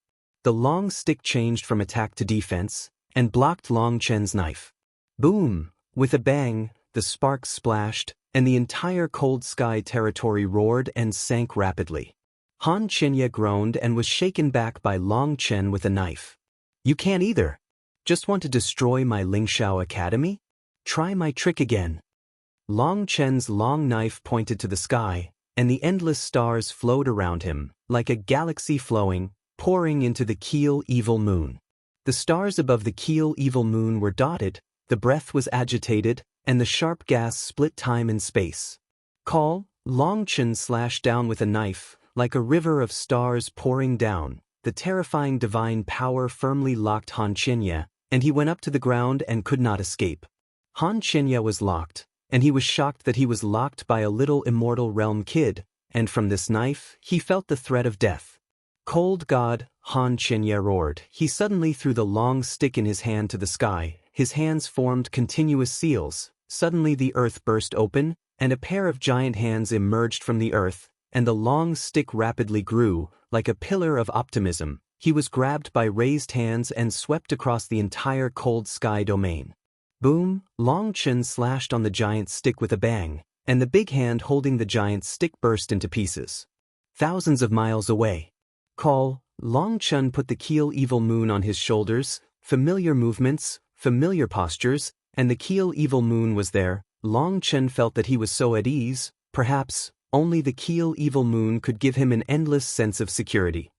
The long stick changed from attack to defense, and blocked Long Chen's knife. Boom! With a bang, the sparks splashed, and the entire Cold Sky territory roared and sank rapidly. Han Chenye groaned and was shaken back by Long Chen with a knife. You can't either. Just want to destroy my Lingxiao Academy? Try my trick again. Long Chen's long knife pointed to the sky, and the endless stars flowed around him, like a galaxy flowing, pouring into the Keel Evil Moon. The stars above the Keel Evil Moon were dotted, the breath was agitated, and the sharp gas split time and space. Call, Long Chen slashed down with a knife, like a river of stars pouring down. The terrifying divine power firmly locked Han Chenye, and he went up to the ground and could not escape. Han Chenye was locked, and he was shocked that he was locked by a little immortal realm kid, and from this knife, he felt the threat of death. Cold God, Han Chenye roared. He suddenly threw the long stick in his hand to the sky. His hands formed continuous seals. Suddenly the earth burst open, and a pair of giant hands emerged from the earth, and the long stick rapidly grew, like a pillar of optimism. He was grabbed by raised hands and swept across the entire Cold Sky domain. Boom! Long Chen slashed on the giant stick with a bang, and the big hand holding the giant stick burst into pieces. Thousands of miles away. Call, Long Chen put the Keel Evil Moon on his shoulders, familiar movements, familiar postures, and the Keel Evil Moon was there. Long Chen felt that he was so at ease, perhaps, only the Keel Evil Moon could give him an endless sense of security.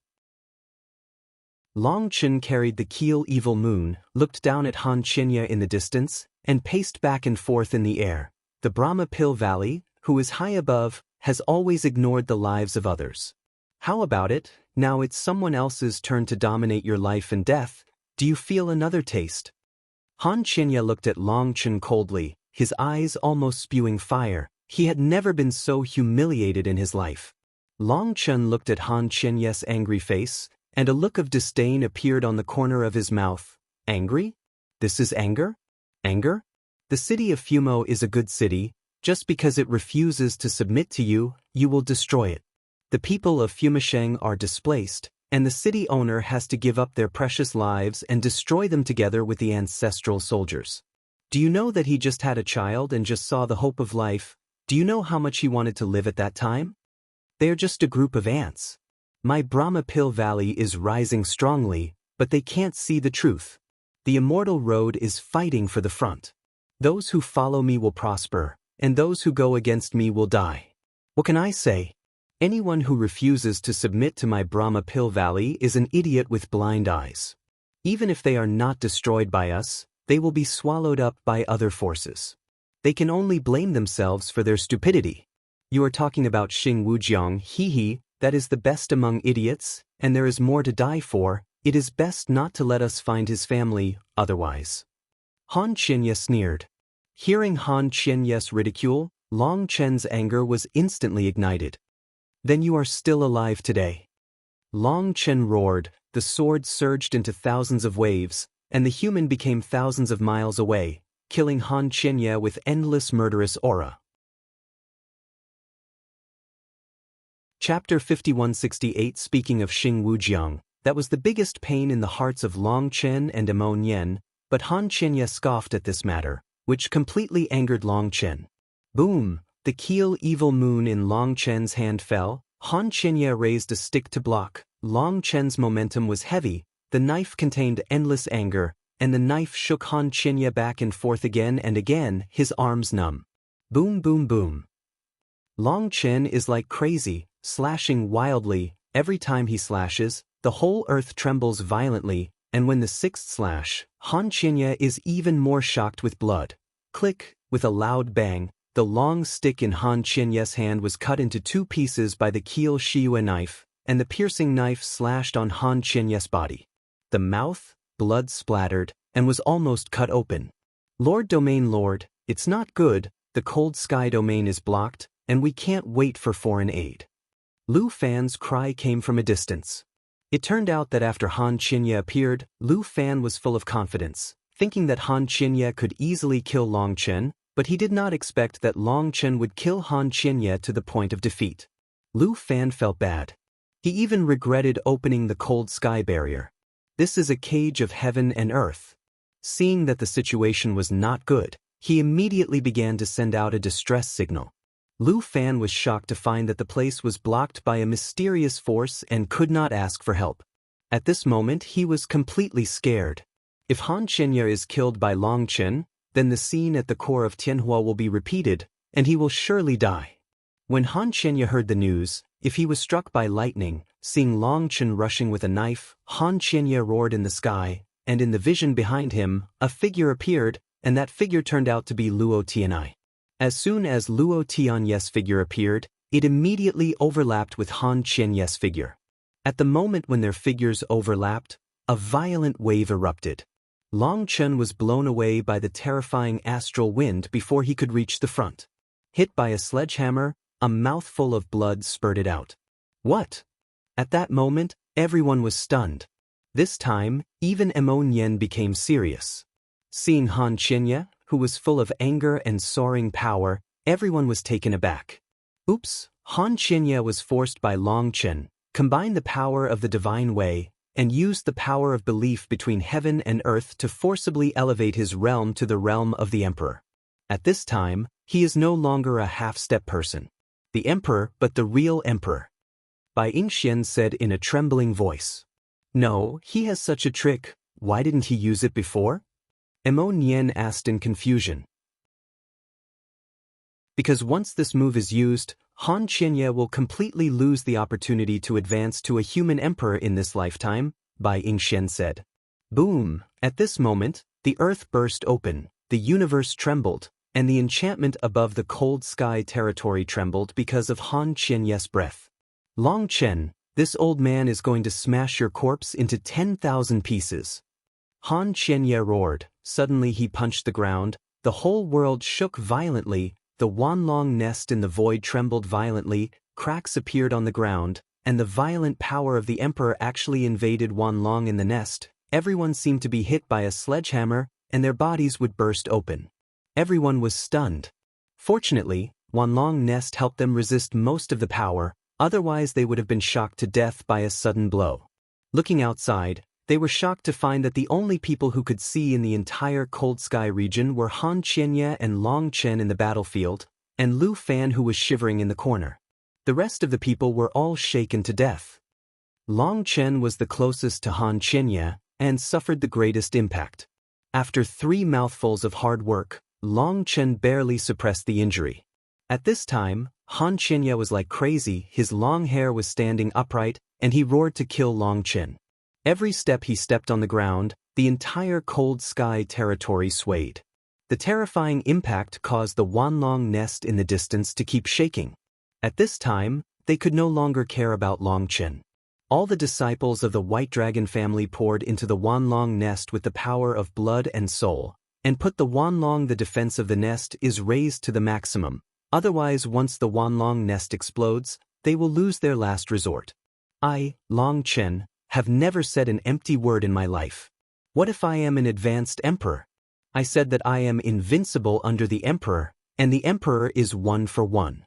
Long Chen carried the Keel Evil Moon, looked down at Han Chenye in the distance, and paced back and forth in the air. The Brahma Pill Valley, who is high above, has always ignored the lives of others. How about it? Now it's someone else's turn to dominate your life and death. Do you feel another taste? Han Chenye looked at Long Chen coldly, his eyes almost spewing fire. He had never been so humiliated in his life. Long Chen looked at Han Chenye's angry face, and a look of disdain appeared on the corner of his mouth. Angry? This is anger? Anger? The city of Fumo is a good city. Just because it refuses to submit to you, you will destroy it. The people of Fumasheng are displaced, and the city owner has to give up their precious lives and destroy them together with the ancestral soldiers. Do you know that he just had a child and just saw the hope of life? Do you know how much he wanted to live at that time? They are just a group of ants. My Brahma Pill Valley is rising strongly, but they can't see the truth. The immortal road is fighting for the front. Those who follow me will prosper, and those who go against me will die. What can I say? Anyone who refuses to submit to my Brahma Pill Valley is an idiot with blind eyes. Even if they are not destroyed by us, they will be swallowed up by other forces. They can only blame themselves for their stupidity. You are talking about Xing Wujiang, hee, that is the best among idiots, and there is more to die for. It is best not to let us find his family, otherwise. Han Qianye sneered. Hearing Han Qianye's ridicule, Long Chen's anger was instantly ignited. Then you are still alive today. Long Chen roared, the sword surged into thousands of waves, and the human became thousands of miles away, killing Han Qianye with endless murderous aura. Chapter 5168. Speaking of Xing Wujiang, that was the biggest pain in the hearts of Long Chen and Emo Nian, but Han Qianye scoffed at this matter, which completely angered Long Chen. Boom! The keel evil moon in Long Chen's hand fell. Han Qianye raised a stick to block. Long Chen's momentum was heavy, the knife contained endless anger, and the knife shook Han Qianye back and forth again and again, his arms numb. Boom boom boom. Long Chen is like crazy, slashing wildly. Every time he slashes, the whole earth trembles violently, and when the sixth slash, Han Qianye is even more shocked with blood. Click, with a loud bang, the long stick in Han Qianye's hand was cut into two pieces by the Kiel Shiyue knife, and the piercing knife slashed on Han Qianye's body. The mouth, blood splattered, and was almost cut open. Lord Domain Lord, it's not good, the Cold Sky Domain is blocked, and we can't wait for foreign aid. Lu Fan's cry came from a distance. It turned out that after Han Qianye appeared, Lu Fan was full of confidence, thinking that Han Qianye could easily kill Long Chen, but he did not expect that Long Chen would kill Han Qianye to the point of defeat. Lu Fan felt bad. He even regretted opening the cold sky barrier. This is a cage of heaven and earth. Seeing that the situation was not good, he immediately began to send out a distress signal. Lu Fan was shocked to find that the place was blocked by a mysterious force and could not ask for help. At this moment he was completely scared. If Han Qianye is killed by Long Chen, then the scene at the core of Tianhua will be repeated, and he will surely die. When Han Qianye heard the news, if he was struck by lightning, seeing Long Chen rushing with a knife, Han Qianye roared in the sky, and in the vision behind him, a figure appeared, and that figure turned out to be Luo Tianai. As soon as Luo Tianye's figure appeared, it immediately overlapped with Han Qianye's figure. At the moment when their figures overlapped, a violent wave erupted. Long Chen was blown away by the terrifying astral wind before he could reach the front. Hit by a sledgehammer, a mouthful of blood spurted out. What? At that moment, everyone was stunned. This time, even Emo Nian became serious. Seeing Han Qianye, who was full of anger and soaring power, everyone was taken aback. Oops, Han Qianye was forced by Long Chen, combined the power of the divine way, and used the power of belief between heaven and earth to forcibly elevate his realm to the realm of the emperor. At this time, he is no longer a half-step person. The emperor, but the real emperor. Bai Yingxian said in a trembling voice. No, he has such a trick, why didn't he use it before? Emo Nian asked in confusion. Because once this move is used, Han Qianye will completely lose the opportunity to advance to a human emperor in this lifetime, Bai Yingxian said. Boom! At this moment, the earth burst open, the universe trembled, and the enchantment above the cold sky territory trembled because of Han Qianye's breath. Long Chen, this old man is going to smash your corpse into 10,000 pieces. Han Qianye roared. Suddenly he punched the ground, the whole world shook violently, the Wanlong nest in the void trembled violently, cracks appeared on the ground, and the violent power of the emperor actually invaded Wanlong in the nest. Everyone seemed to be hit by a sledgehammer, and their bodies would burst open. Everyone was stunned. Fortunately, Wanlong nest helped them resist most of the power, otherwise they would have been shocked to death by a sudden blow. Looking outside, they were shocked to find that the only people who could see in the entire Cold Sky region were Han Qianye and Long Chen in the battlefield, and Lu Fan who was shivering in the corner. The rest of the people were all shaken to death. Long Chen was the closest to Han Qianye, and suffered the greatest impact. After 3 mouthfuls of hard work, Long Chen barely suppressed the injury. At this time, Han Qinya was like crazy, his long hair was standing upright, and he roared to kill Long Chen. Every step he stepped on the ground, the entire cold sky territory swayed. The terrifying impact caused the Wanlong nest in the distance to keep shaking. At this time, they could no longer care about Long Chen. All the disciples of the White Dragon family poured into the Wanlong nest with the power of blood and soul, and put the Wanlong. The defense of the nest is raised to the maximum. Otherwise, once the Wanlong nest explodes, they will lose their last resort. I, Long Chen, have never said an empty word in my life. What if I am an advanced emperor? I said that I am invincible under the emperor, and the emperor is 1 for 1.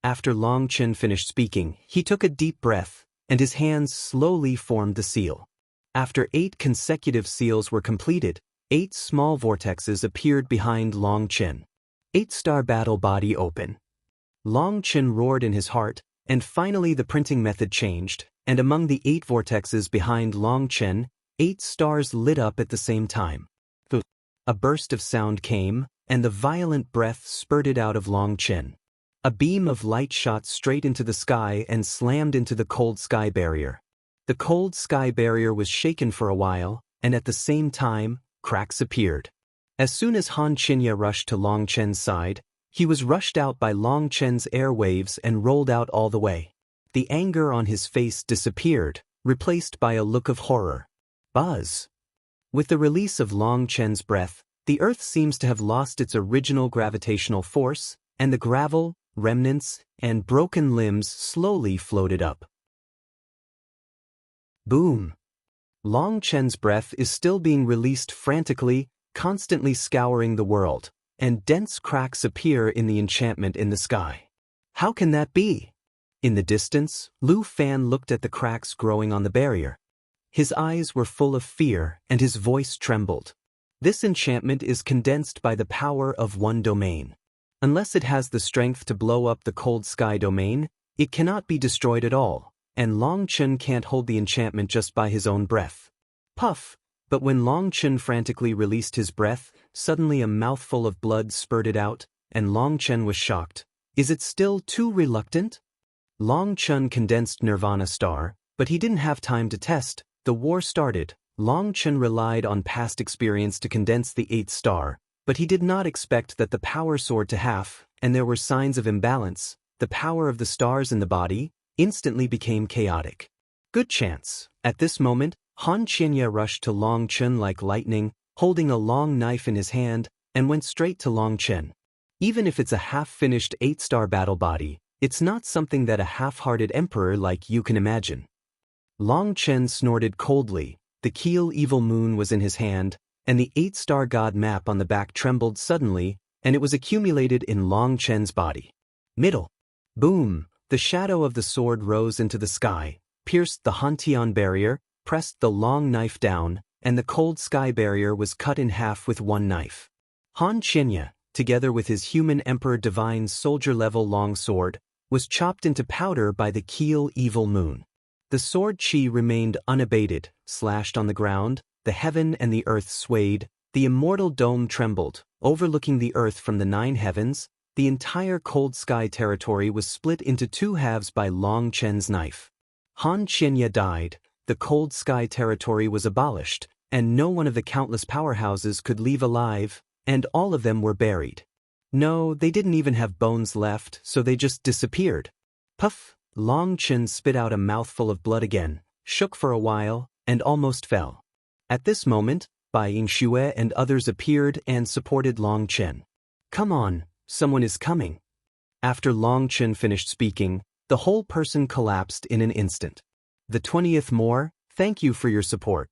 After Long Chen finished speaking, he took a deep breath, and his hands slowly formed the seal. After 8 consecutive seals were completed, 8 small vortexes appeared behind Long Chen. 8-star battle body open. Long Chen roared in his heart, and finally the printing method changed, and among the 8 vortexes behind Long Chen, 8 stars lit up at the same time. A burst of sound came, and the violent breath spurted out of Long Chen. A beam of light shot straight into the sky and slammed into the cold sky barrier. The cold sky barrier was shaken for a while, and at the same time, cracks appeared. As soon as Han Qinya rushed to Long Chen's side, he was rushed out by Long Chen's airwaves and rolled out all the way. The anger on his face disappeared, replaced by a look of horror. Buzz. With the release of Long Chen's breath, the earth seems to have lost its original gravitational force, and the gravel, remnants, and broken limbs slowly floated up. Boom! Long Chen's breath is still being released frantically, constantly scouring the world, and dense cracks appear in the enchantment in the sky. How can that be? In the distance, Lu Fan looked at the cracks growing on the barrier. His eyes were full of fear, and his voice trembled. This enchantment is condensed by the power of one domain. Unless it has the strength to blow up the cold sky domain, it cannot be destroyed at all, and Long Chen can't hold the enchantment just by his own breath. Puff! But when Long Chen frantically released his breath, suddenly a mouthful of blood spurted out, and Long Chen was shocked. Is it still too reluctant? Long Chen condensed Nirvana Star, but he didn't have time to test. The war started. Long Chen relied on past experience to condense the 8th star, but he did not expect that the power soared to half, and there were signs of imbalance. The power of the stars in the body instantly became chaotic. Good chance. At this moment, Han Qinya rushed to Long Chen like lightning, holding a long knife in his hand, and went straight to Long Chen. Even if it's a half-finished 8-star battle body, it's not something that a half-hearted emperor like you can imagine. Long Chen snorted coldly, the Keel Evil Moon was in his hand, and the 8-star god map on the back trembled suddenly, and it was accumulated in Long Chen's body. Middle. Boom! The shadow of the sword rose into the sky, pierced the Hantian barrier, pressed the long knife down, and the cold sky barrier was cut in half with one knife. Han Qinya, together with his human Emperor Divine soldier-level long sword, was chopped into powder by the Keel Evil Moon. The sword chi remained unabated, slashed on the ground, the heaven and the earth swayed, the immortal dome trembled, overlooking the earth from the 9 heavens, the entire cold sky territory was split into 2 halves by Long Chen's knife. Han Qinya died, the cold sky territory was abolished, and no one of the countless powerhouses could leave alive, and all of them were buried. No, they didn't even have bones left, so they just disappeared. Puff! Long Chen spit out a mouthful of blood again, shook for a while, and almost fell. At this moment, Bai Yingxue and others appeared and supported Long Chen. Come on, someone is coming. After Long Chen finished speaking, the whole person collapsed in an instant. The 20th more, thank you for your support.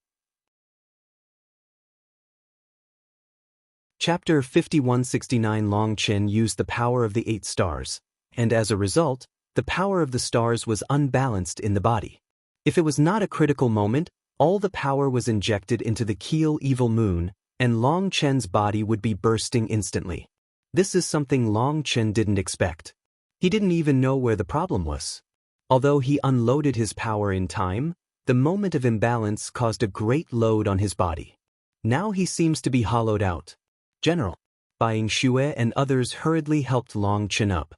Chapter 5169. Long Chen used the power of the 8 stars, and as a result, the power of the stars was unbalanced in the body. If it was not a critical moment, all the power was injected into the Keel Evil Moon, and Long Chen's body would be bursting instantly. This is something Long Chen didn't expect. He didn't even know where the problem was. Although he unloaded his power in time, the moment of imbalance caused a great load on his body. Now he seems to be hollowed out. General. Bai Xue and others hurriedly helped Long Chen up.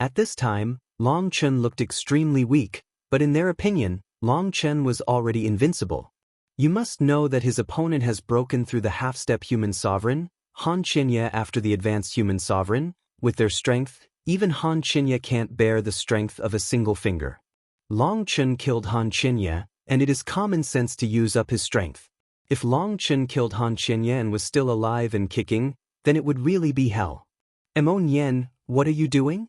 At this time, Long Chen looked extremely weak, but in their opinion, Long Chen was already invincible. You must know that his opponent has broken through the half-step human sovereign, Han Qianye after the advanced human sovereign. With their strength, even Han Qianye can't bear the strength of a single finger. Long Chen killed Han Qianye, and it is common sense to use up his strength. If Long Chen killed Han Qianye and was still alive and kicking, then it would really be hell. Mo Nian, what are you doing?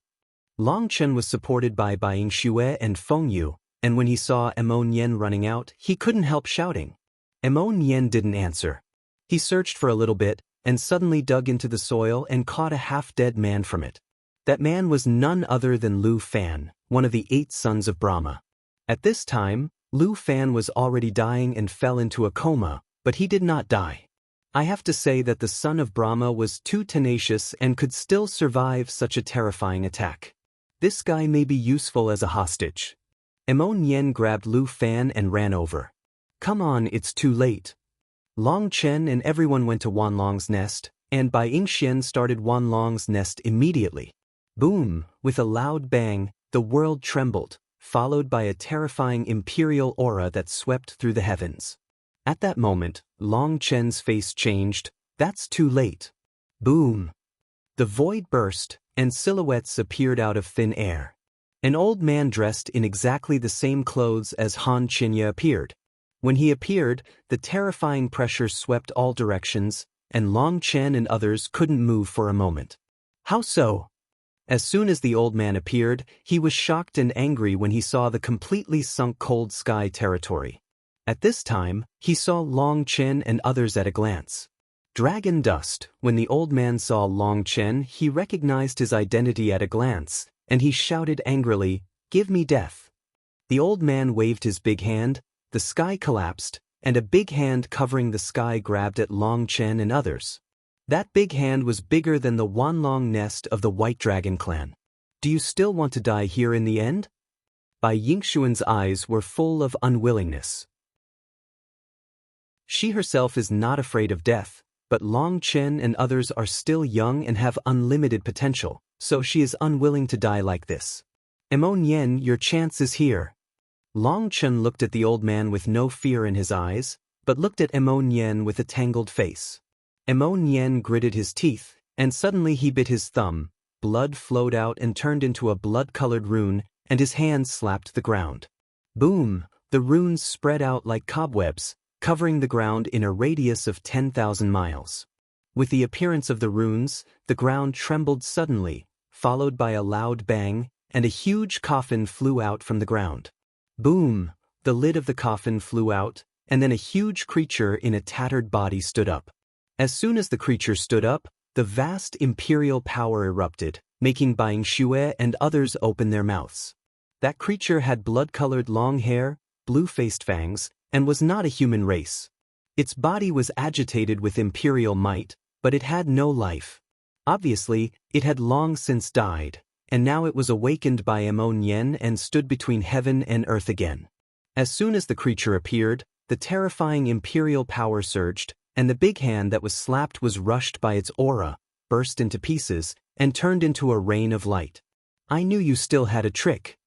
Long Chen was supported by Bai Xue and Feng Yu, and when he saw Mo Nian running out, he couldn't help shouting. Mo Nian didn't answer. He searched for a little bit, and suddenly dug into the soil and caught a half-dead man from it. That man was none other than Lu Fan, one of the 8 sons of Brahma. At this time, Lu Fan was already dying and fell into a coma, but he did not die. I have to say that the son of Brahma was too tenacious and could still survive such a terrifying attack. This guy may be useful as a hostage. Mo Nian grabbed Lu Fan and ran over. Come on, it's too late. Long Chen and everyone went to Wanlong's nest, and Bai Yingxian started Wanlong's nest immediately. Boom! With a loud bang, the world trembled, followed by a terrifying imperial aura that swept through the heavens. At that moment, Long Chen's face changed. That's too late. Boom! The void burst, and silhouettes appeared out of thin air. An old man dressed in exactly the same clothes as Han Qianye appeared. When he appeared, the terrifying pressure swept all directions, and Long Chen and others couldn't move for a moment. How so? As soon as the old man appeared, he was shocked and angry when he saw the completely sunk cold sky territory. At this time, he saw Long Chen and others at a glance. Dragon dust. When the old man saw Long Chen, he recognized his identity at a glance, and he shouted angrily, "Give me death." The old man waved his big hand, the sky collapsed, and a big hand covering the sky grabbed at Long Chen and others. That big hand was bigger than the Wanlong nest of the White Dragon clan. Do you still want to die here in the end? Bai Yingxuan's eyes were full of unwillingness. She herself is not afraid of death, but Long Chen and others are still young and have unlimited potential, so she is unwilling to die like this. Mo Nian, your chance is here. Long Chen looked at the old man with no fear in his eyes, but looked at Mo Nian with a tangled face. Mo Nian gritted his teeth, and suddenly he bit his thumb. Blood flowed out and turned into a blood-colored rune, and his hand slapped the ground. Boom! The runes spread out like cobwebs, covering the ground in a radius of 10,000 miles. With the appearance of the runes, the ground trembled suddenly, followed by a loud bang, and a huge coffin flew out from the ground. Boom! The lid of the coffin flew out, and then a huge creature in a tattered body stood up. As soon as the creature stood up, the vast imperial power erupted, making Bai Xue and others open their mouths. That creature had blood-colored long hair, blue-faced fangs, and was not a human race. Its body was agitated with imperial might, but it had no life. Obviously, it had long since died, and now it was awakened by Mo Nian and stood between heaven and earth again. As soon as the creature appeared, the terrifying imperial power surged, and the big hand that was slapped was rushed by its aura, burst into pieces, and turned into a rain of light. I knew you still had a trick.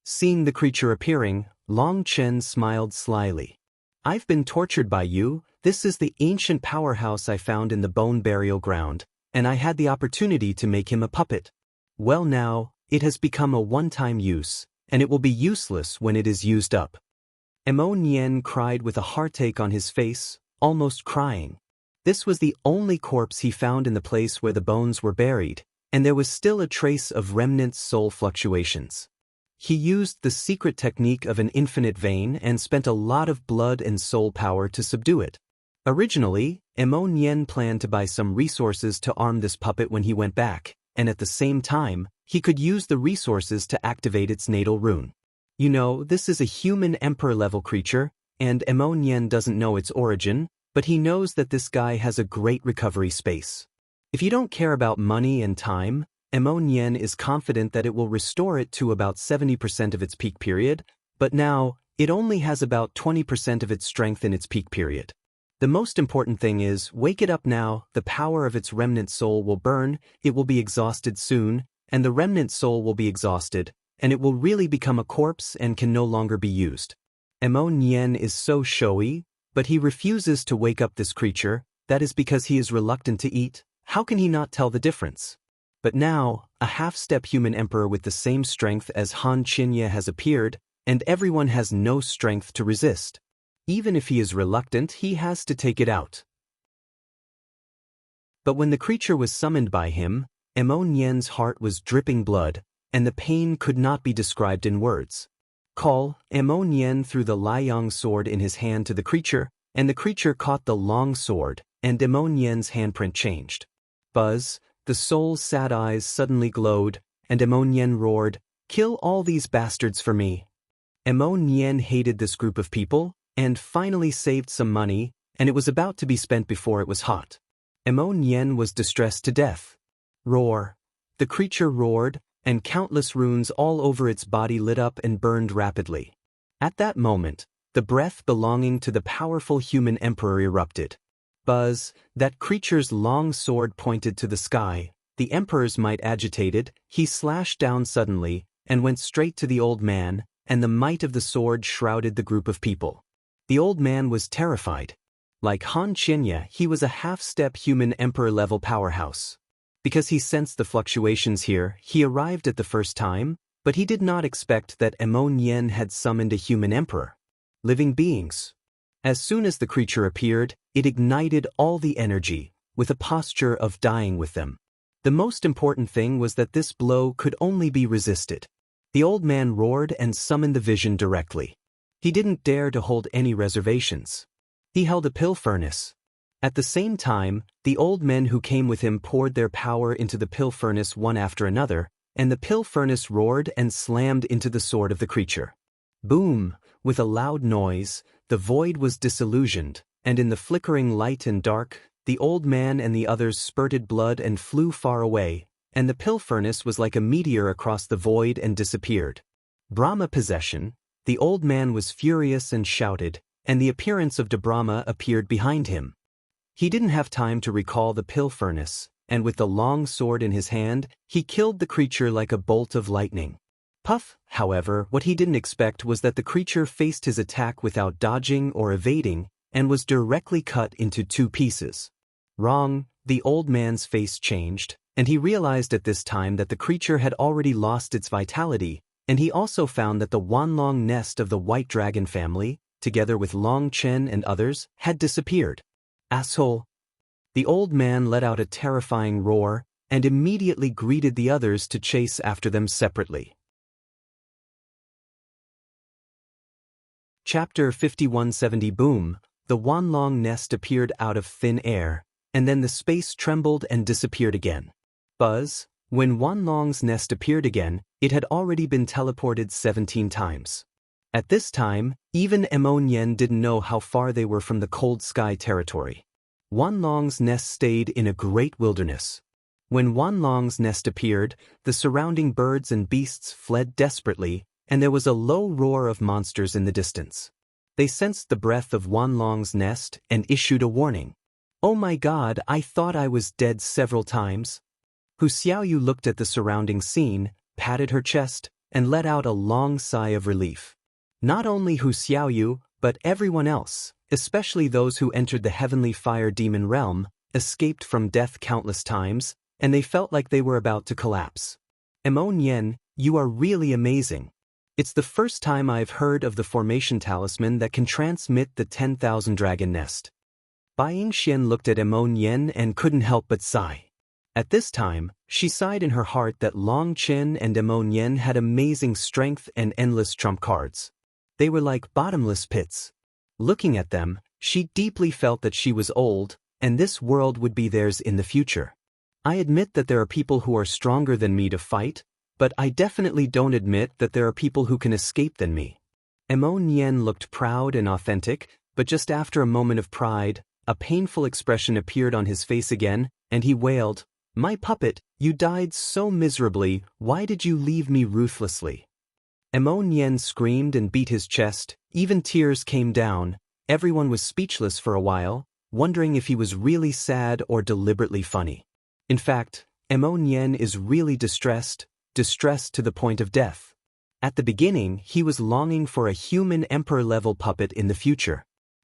Seeing the creature appearing, Long Chen smiled slyly. I've been tortured by you. This is the ancient powerhouse I found in the bone burial ground, and I had the opportunity to make him a puppet. Well now, it has become a one-time use, and it will be useless when it is used up. Mo Nian cried with a heartache on his face, almost crying. This was the only corpse he found in the place where the bones were buried, and there was still a trace of remnant soul fluctuations. He used the secret technique of an infinite vein and spent a lot of blood and soul power to subdue it. Originally, Mo Nian planned to buy some resources to arm this puppet when he went back, and at the same time, he could use the resources to activate its natal rune. You know, this is a human emperor-level creature, and Mo Nian doesn't know its origin, but he knows that this guy has a great recovery space. If you don't care about money and time, Mo Nian is confident that it will restore it to about 70% of its peak period, but now, it only has about 20% of its strength in its peak period. The most important thing is, wake it up now, the power of its remnant soul will burn, it will be exhausted soon, and the remnant soul will be exhausted, and it will really become a corpse and can no longer be used. Emon Yen is so showy, but he refuses to wake up this creature. That is because he is reluctant to eat. How can he not tell the difference? But now, a half-step human emperor with the same strength as Han Qinye has appeared, and everyone has no strength to resist. Even if he is reluctant, he has to take it out. But when the creature was summoned by him, Emon Yen's heart was dripping blood, and the pain could not be described in words. Call, Emon Yen threw the Liang sword in his hand to the creature, and the creature caught the long sword, and Emon Yen's handprint changed. Buzz, the soul's sad eyes suddenly glowed, and Emon Yen roared, "Kill all these bastards for me." Emon Yen hated this group of people, and finally saved some money, and it was about to be spent before it was hot. Emon Yen was distressed to death. Roar. The creature roared, and countless runes all over its body lit up and burned rapidly. At that moment, the breath belonging to the powerful human emperor erupted. Buzz, that creature's long sword pointed to the sky. The emperor's might agitated, he slashed down suddenly, and went straight to the old man, and the might of the sword shrouded the group of people. The old man was terrified. Like Han Qinye, he was a half-step human emperor-level powerhouse. Because he sensed the fluctuations here, he arrived at the first time, but he did not expect that Emon Yen had summoned a human emperor. Living beings. As soon as the creature appeared, it ignited all the energy, with a posture of dying with them. The most important thing was that this blow could only be resisted. The old man roared and summoned the vision directly. He didn't dare to hold any reservations. He held a pill furnace. At the same time, the old men who came with him poured their power into the pill furnace one after another, and the pill furnace roared and slammed into the sword of the creature. Boom! With a loud noise, the void was disillusioned, and in the flickering light and dark, the old man and the others spurted blood and flew far away, and the pill furnace was like a meteor across the void and disappeared. Brahma possession. The old man was furious and shouted, and the appearance of De Brahma appeared behind him. He didn't have time to recall the pill furnace, and with the long sword in his hand, he killed the creature like a bolt of lightning. Puff, however, what he didn't expect was that the creature faced his attack without dodging or evading, and was directly cut into two pieces. Wrong, the old man's face changed, and he realized at this time that the creature had already lost its vitality, and he also found that the Wanlong nest of the White Dragon family, together with Long Chen and others, had disappeared. Asshole! The old man let out a terrifying roar, and immediately greeted the others to chase after them separately. Chapter 5170 Boom! The Wanlong nest appeared out of thin air, and then the space trembled and disappeared again. Buzz! When Wanlong's nest appeared again, it had already been teleported 17 times. At this time, even Emon Yen didn't know how far they were from the cold sky territory. Wanlong's nest stayed in a great wilderness. When Wanlong's nest appeared, the surrounding birds and beasts fled desperately, and there was a low roar of monsters in the distance. They sensed the breath of Wanlong's nest and issued a warning. "Oh my God, I thought I was dead several times." Hu Xiaoyu looked at the surrounding scene, patted her chest, and let out a long sigh of relief. Not only Hu Xiaoyu, but everyone else, especially those who entered the heavenly fire demon realm, escaped from death countless times, and they felt like they were about to collapse. Emon Yen, you are really amazing. It's the first time I've heard of the formation talisman that can transmit the 10,000 dragon nest. Bai Yingxian looked at Emon Yen and couldn't help but sigh. At this time, she sighed in her heart that Long Chen and Emon Yen had amazing strength and endless trump cards. They were like bottomless pits. Looking at them, she deeply felt that she was old, and this world would be theirs in the future. I admit that there are people who are stronger than me to fight, but I definitely don't admit that there are people who can escape than me. Emon Yen looked proud and authentic, but just after a moment of pride, a painful expression appeared on his face again, and he wailed, "My puppet, you died so miserably, why did you leave me ruthlessly?" Emon Yen screamed and beat his chest, even tears came down, everyone was speechless for a while, wondering if he was really sad or deliberately funny. In fact, Mo Nian is really distressed to the point of death. At the beginning, he was longing for a human emperor-level puppet in the future.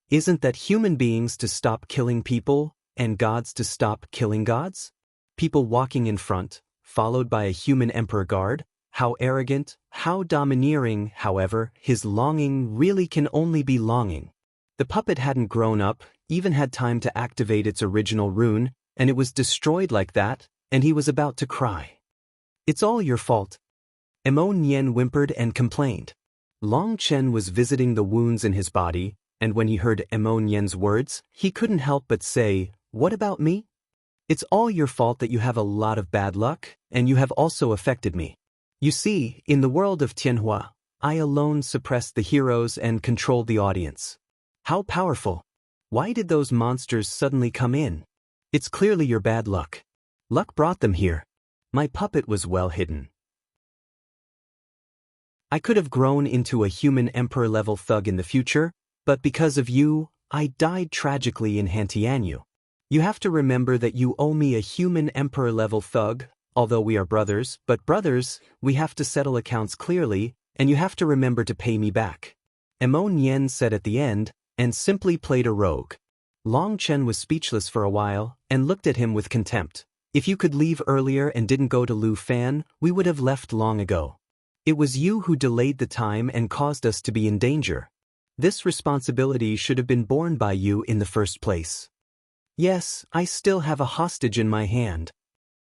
Isn't that human beings to stop killing people, and gods to stop killing gods? People walking in front, followed by a human emperor guard. How arrogant, how domineering. However, his longing really can only be longing. The puppet hadn't grown up, even had time to activate its original rune, and it was destroyed like that, and he was about to cry. It's all your fault. Mo Nian whimpered and complained. Long Chen was visiting the wounds in his body, and when he heard Mo Nian's words, he couldn't help but say, "What about me? It's all your fault that you have a lot of bad luck, and you have also affected me. You see, in the world of Tianhua, I alone suppressed the heroes and controlled the audience. How powerful! Why did those monsters suddenly come in? It's clearly your bad luck. Luck brought them here. My puppet was well hidden. I could have grown into a human emperor-level thug in the future, but because of you, I died tragically in Hantianyu. You have to remember that you owe me a human emperor-level thug, although we are brothers, but brothers, we have to settle accounts clearly, and you have to remember to pay me back." Mo Nian said at the end, and simply played a rogue. Long Chen was speechless for a while, and looked at him with contempt. "If you could leave earlier and didn't go to Lu Fan, we would have left long ago. It was you who delayed the time and caused us to be in danger. This responsibility should have been borne by you in the first place." "Yes, I still have a hostage in my hand."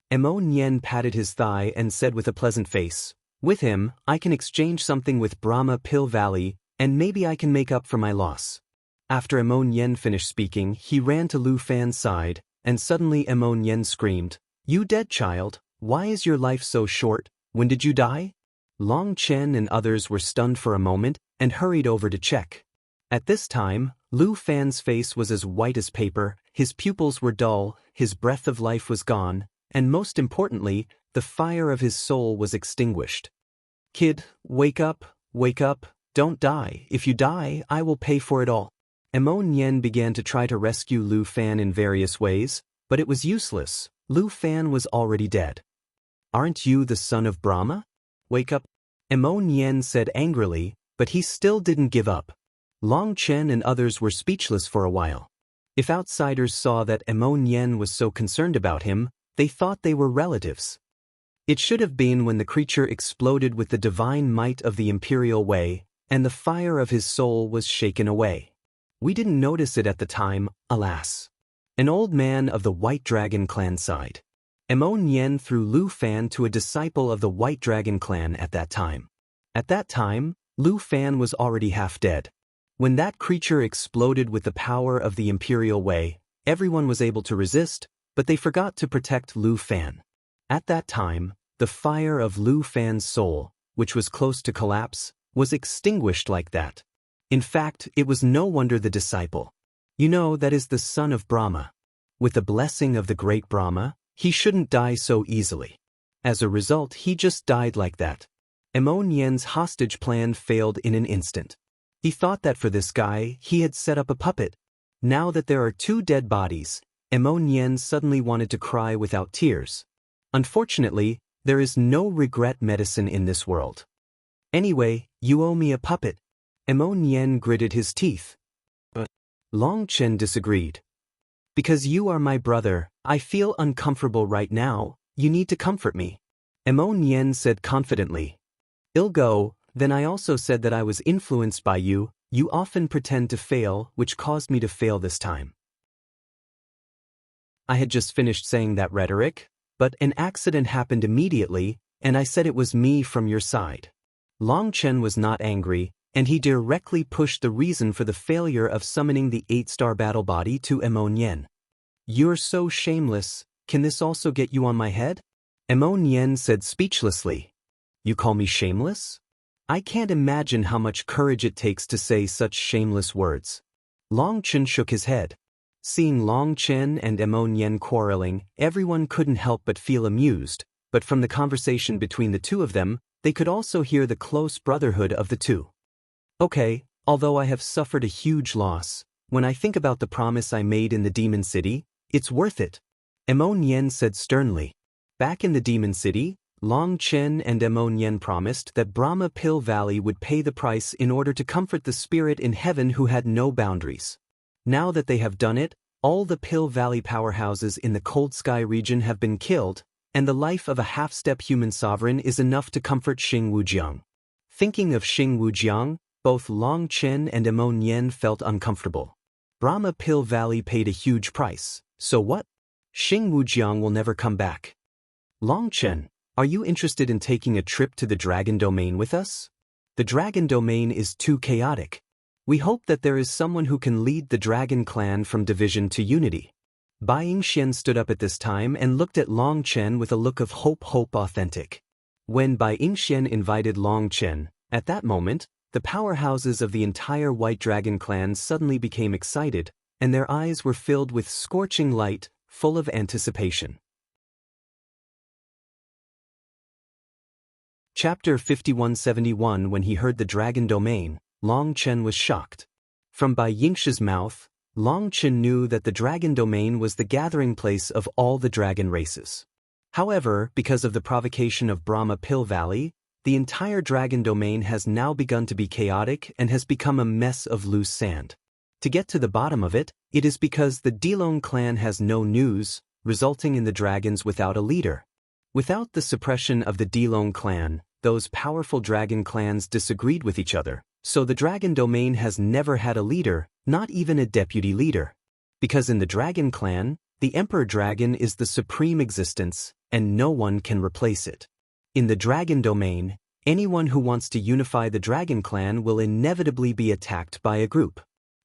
Mo Nian patted his thigh and said with a pleasant face, "With him, I can exchange something with Brahma Pill Valley, and maybe I can make up for my loss." After Mo Nian finished speaking, he ran to Lu Fan's side, and suddenly Mo Nian screamed, "You dead child, why is your life so short? When did you die?" Long Chen and others were stunned for a moment, and hurried over to check. At this time, Lu Fan's face was as white as paper, his pupils were dull, his breath of life was gone, and most importantly, the fire of his soul was extinguished. "Kid, wake up, don't die. If you die, I will pay for it all." Mo Nian began to try to rescue Lu Fan in various ways, but it was useless. Lu Fan was already dead. "Aren't you the son of Brahma? Wake up." Mo Nian said angrily, but he still didn't give up. Long Chen and others were speechless for a while. If outsiders saw that Mo Nian was so concerned about him, they thought they were relatives. It should have been when the creature exploded with the divine might of the imperial way, and the fire of his soul was shaken away. We didn't notice it at the time, alas. An old man of the White Dragon clan sighed. Mo Nian threw Lu Fan to a disciple of the White Dragon clan at that time. At that time, Lu Fan was already half dead. When that creature exploded with the power of the imperial way, everyone was able to resist, but they forgot to protect Lu Fan. At that time, the fire of Lu Fan's soul, which was close to collapse, was extinguished like that. In fact, it was no wonder the disciple. You know, that is the son of Brahma. With the blessing of the great Brahma, he shouldn't die so easily. As a result, he just died like that. Mo Nian's hostage plan failed in an instant. He thought that for this guy, he had set up a puppet. Now that there are two dead bodies, Mo Nian suddenly wanted to cry without tears. Unfortunately, there is no regret medicine in this world. "Anyway, you owe me a puppet." Mo Nian gritted his teeth. But Long Chen disagreed. "Because you are my brother, I feel uncomfortable right now, you need to comfort me." Mo Nian said confidently. "I'll go, then I also said that I was influenced by you, you often pretend to fail, which caused me to fail this time." I had just finished saying that rhetoric, but an accident happened immediately, and I said it was me from your side. Long Chen was not angry, and he directly pushed the reason for the failure of summoning the 8-star battle body to Mo Nian. "You're so shameless, can this also get you on my head?" Mo Nian said speechlessly. "You call me shameless? I can't imagine how much courage it takes to say such shameless words." Long Chen shook his head. Seeing Long Chen and Mo Nian quarreling, everyone couldn't help but feel amused, but from the conversation between the two of them, they could also hear the close brotherhood of the two. "Okay, although I have suffered a huge loss, When I think about the promise I made in the Demon City, it's worth it. Mo Nian said sternly. Back in the Demon City, Long Chen and Mo Nian promised that Brahma Pill Valley would pay the price in order to comfort the spirit in heaven who had no boundaries. Now that they have done it, all the Pill Valley powerhouses in the Cold Sky region have been killed, and the life of a half-step human sovereign is enough to comfort Xing Wujiang. Thinking of Xing Wujiang, both Long Chen and Mo Nian felt uncomfortable. Brahma Pill Valley paid a huge price, so what? Xing Wujiang will never come back. Long Chen, are you interested in taking a trip to the Dragon Domain with us? The Dragon Domain is too chaotic. We hope that there is someone who can lead the Dragon Clan from division to unity. Bai Yingxian stood up at this time and looked at Long Chen with a look of hope authentic. When Bai Yingxian invited Long Chen, at that moment, the powerhouses of the entire White Dragon Clan suddenly became excited, and their eyes were filled with scorching light, full of anticipation. Chapter 5171. When he heard the Dragon Domain, Long Chen was shocked. From Bai Yingxi's mouth, Long Chen knew that the Dragon Domain was the gathering place of all the dragon races. However, because of the provocation of Brahma Pill Valley, the entire Dragon Domain has now begun to be chaotic and has become a mess of loose sand. To get to the bottom of it, it is because the Dilong clan has no news, resulting in the dragons without a leader. Without the suppression of the Dilong clan, those powerful dragon clans disagreed with each other, so the Dragon Domain has never had a leader, not even a deputy leader. Because in the Dragon Clan, the Emperor Dragon is the supreme existence, and no one can replace it. In the Dragon Domain, anyone who wants to unify the Dragon Clan will inevitably be attacked by a group.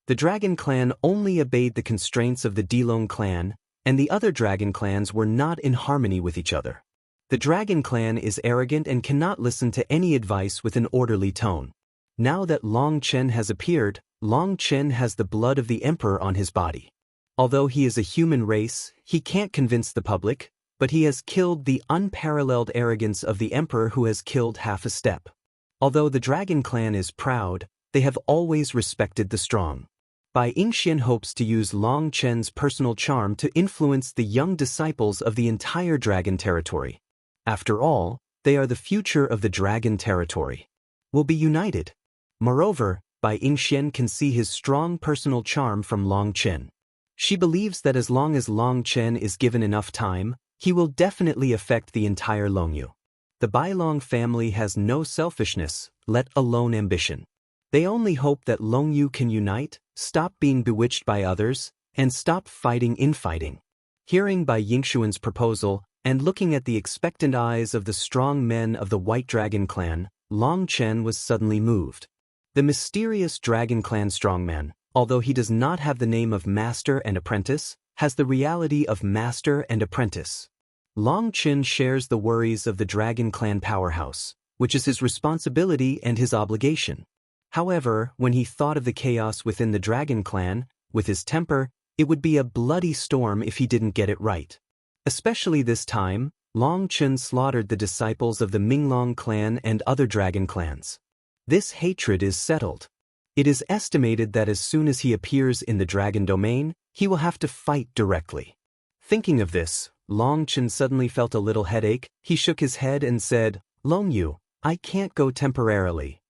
The Dragon Clan only obeyed the constraints of the Dilong clan, and the other Dragon clans were not in harmony with each other. The Dragon Clan is arrogant and cannot listen to any advice with an orderly tone. Now that Long Chen has appeared, Long Chen has the blood of the Emperor on his body. Although he is a human race, he can't convince the public, but he has killed the unparalleled arrogance of the Emperor who has killed half a step. Although the Dragon Clan is proud, they have always respected the strong. Bai Yingxian hopes to use Long Chen's personal charm to influence the young disciples of the entire Dragon territory. After all, they are the future of the Dragon territory. Will be united. Moreover, Bai Yingxian can see his strong personal charm from Long Chen. She believes that as long as Long Chen is given enough time, he will definitely affect the entire Longyu. The Bailong family has no selfishness, let alone ambition. They only hope that Longyu can unite, stop being bewitched by others, and stop fighting infighting. Hearing Bai Yingxian's proposal, and looking at the expectant eyes of the strong men of the White Dragon Clan, Long Chen was suddenly moved. The mysterious Dragon Clan strongman, although he does not have the name of Master and Apprentice, has the reality of Master and Apprentice. Long Chen shares the worries of the Dragon Clan powerhouse, which is his responsibility and his obligation. However, when he thought of the chaos within the Dragon Clan, with his temper, it would be a bloody storm if he didn't get it right. Especially this time, Long Chen slaughtered the disciples of the Minglong clan and other dragon clans. This hatred is settled. It is estimated that as soon as he appears in the Dragon Domain, he will have to fight directly. Thinking of this, Long Chen suddenly felt a little headache. He shook his head and said, "Longyu, I can't go temporarily."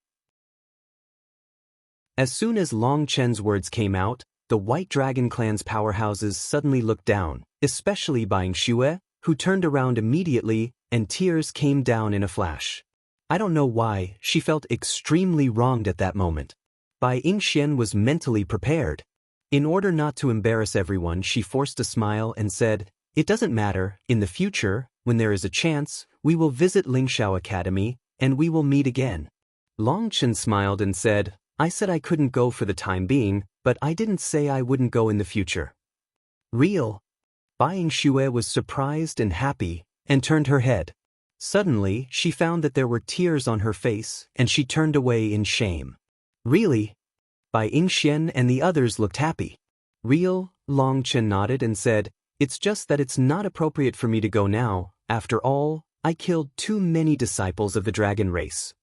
As soon as Long Chen's words came out, the White Dragon Clan's powerhouses suddenly looked down, especially Bai Yingxue, who turned around immediately, and tears came down in a flash. I don't know why, she felt extremely wronged at that moment. Bai Yingxian was mentally prepared. In order not to embarrass everyone, she forced a smile and said, "It doesn't matter, in the future, when there is a chance, we will visit Lingshao Academy, and we will meet again." Long Chen smiled and said, "I said I couldn't go for the time being, but I didn't say I wouldn't go in the future." Real? Bai Yingxue was surprised and happy, and turned her head. Suddenly, she found that there were tears on her face, and she turned away in shame. Really? Bai Yingxian and the others looked happy. Real? Long Chen nodded and said, "It's just that it's not appropriate for me to go now. After all, I killed too many disciples of the dragon race."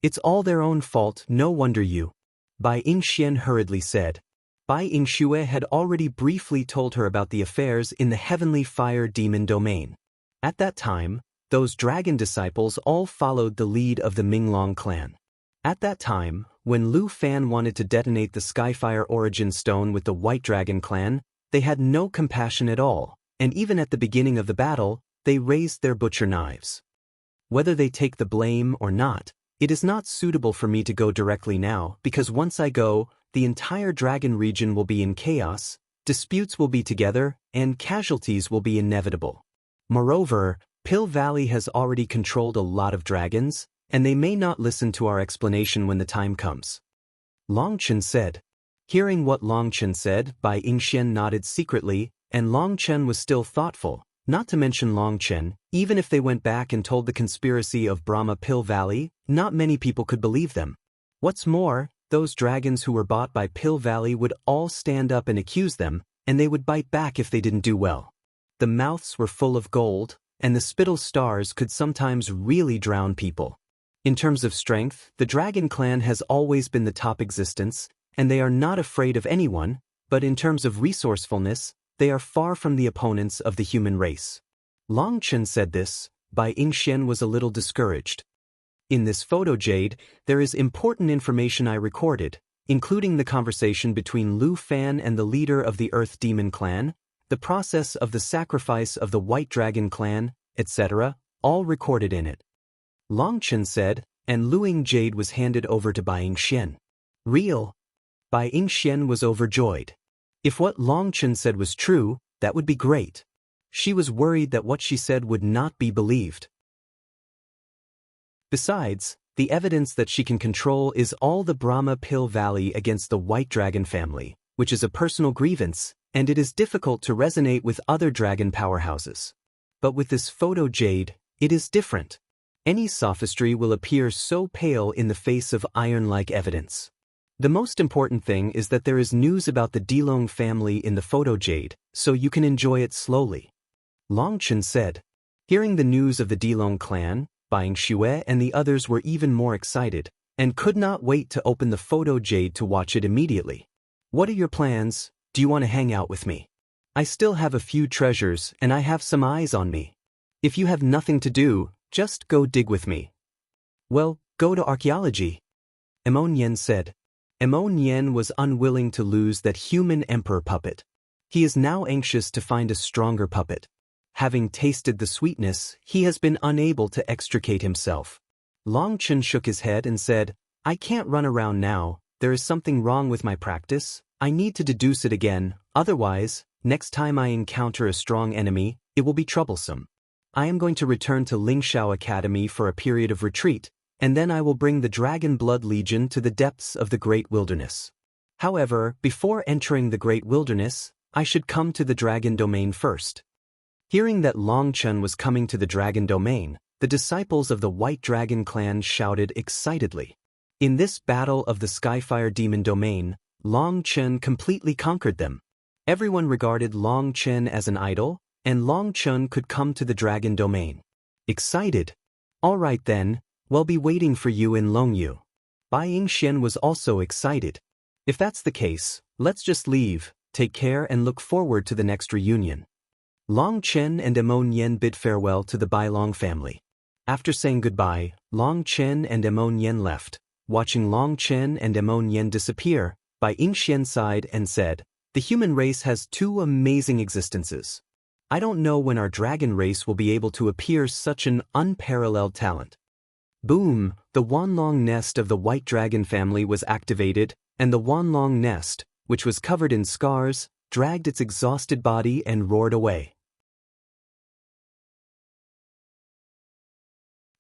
"It's all their own fault, no wonder you," Bai Yingxian hurriedly said. Bai Yingxue had already briefly told her about the affairs in the heavenly fire demon domain. At that time, those dragon disciples all followed the lead of the Minglong clan. At that time, when Lu Fan wanted to detonate the Skyfire origin stone with the White Dragon clan, they had no compassion at all, and even at the beginning of the battle, they raised their butcher knives. Whether they take the blame or not, it is not suitable for me to go directly now, because once I go, the entire dragon region will be in chaos, disputes will be together, and casualties will be inevitable. Moreover, Pill Valley has already controlled a lot of dragons, and they may not listen to our explanation when the time comes. Long Chen said. Hearing what Long Chen said, Bai Yingxian nodded secretly, and Long Chen was still thoughtful. Not to mention Long Chen, even if they went back and told the conspiracy of Brahma Pill Valley, not many people could believe them. What's more, those dragons who were bought by Pill Valley would all stand up and accuse them, and they would bite back if they didn't do well. The mouths were full of gold, and the spittle stars could sometimes really drown people. In terms of strength, the Dragon Clan has always been the top existence, and they are not afraid of anyone, but in terms of resourcefulness, they are far from the opponents of the human race. Long Chen said this. Bai Yingxian was a little discouraged. In this photo jade, there is important information I recorded, including the conversation between Lu Fan and the leader of the Earth Demon Clan, the process of the sacrifice of the White Dragon Clan, etc., all recorded in it. Long Chen said, and Luing Jade was handed over to Bai Yingxian. Real? Bai Yingxian was overjoyed. If what Long Chen said was true, that would be great. She was worried that what she said would not be believed. Besides, the evidence that she can control is all the Brahma Pill Valley against the White Dragon family, which is a personal grievance, and it is difficult to resonate with other dragon powerhouses. But with this photo jade, it is different. Any sophistry will appear so pale in the face of iron-like evidence. The most important thing is that there is news about the Dilong family in the photo jade, so you can enjoy it slowly. Long Chen said. Hearing the news of the Dilong clan, Bai Yingxue and the others were even more excited, and could not wait to open the photo jade to watch it immediately. What are your plans? Do you want to hang out with me? I still have a few treasures and I have some eyes on me. If you have nothing to do, just go dig with me. Well, go to archaeology. Emon Yen said. Emon Yen was unwilling to lose that human emperor puppet. He is now anxious to find a stronger puppet. Having tasted the sweetness, he has been unable to extricate himself. Long Chen shook his head and said, I can't run around now, there is something wrong with my practice, I need to deduce it again, otherwise, next time I encounter a strong enemy, it will be troublesome. I am going to return to Lingshao Academy for a period of retreat, and then I will bring the Dragon Blood Legion to the depths of the Great Wilderness. However, before entering the Great Wilderness, I should come to the Dragon Domain first. Hearing that Long Chen was coming to the Dragon Domain, the disciples of the White Dragon Clan shouted excitedly. In this battle of the Skyfire Demon Domain, Long Chen completely conquered them. Everyone regarded Long Chen as an idol, and Long Chen could come to the Dragon Domain. Excited? All right then, we'll be waiting for you in Longyu. Bai Yingxian was also excited. If that's the case, let's just leave, take care and look forward to the next reunion. Long Chen and Emon Yen bid farewell to the Bai Long family. After saying goodbye, Long Chen and Emon Yen left. Watching Long Chen and Emon Yen disappear, Bai Yingxian sighed and said, the human race has two amazing existences. I don't know when our dragon race will be able to appear such an unparalleled talent. Boom, the Wanlong nest of the White Dragon family was activated, and the Wanlong nest, which was covered in scars, dragged its exhausted body and roared away.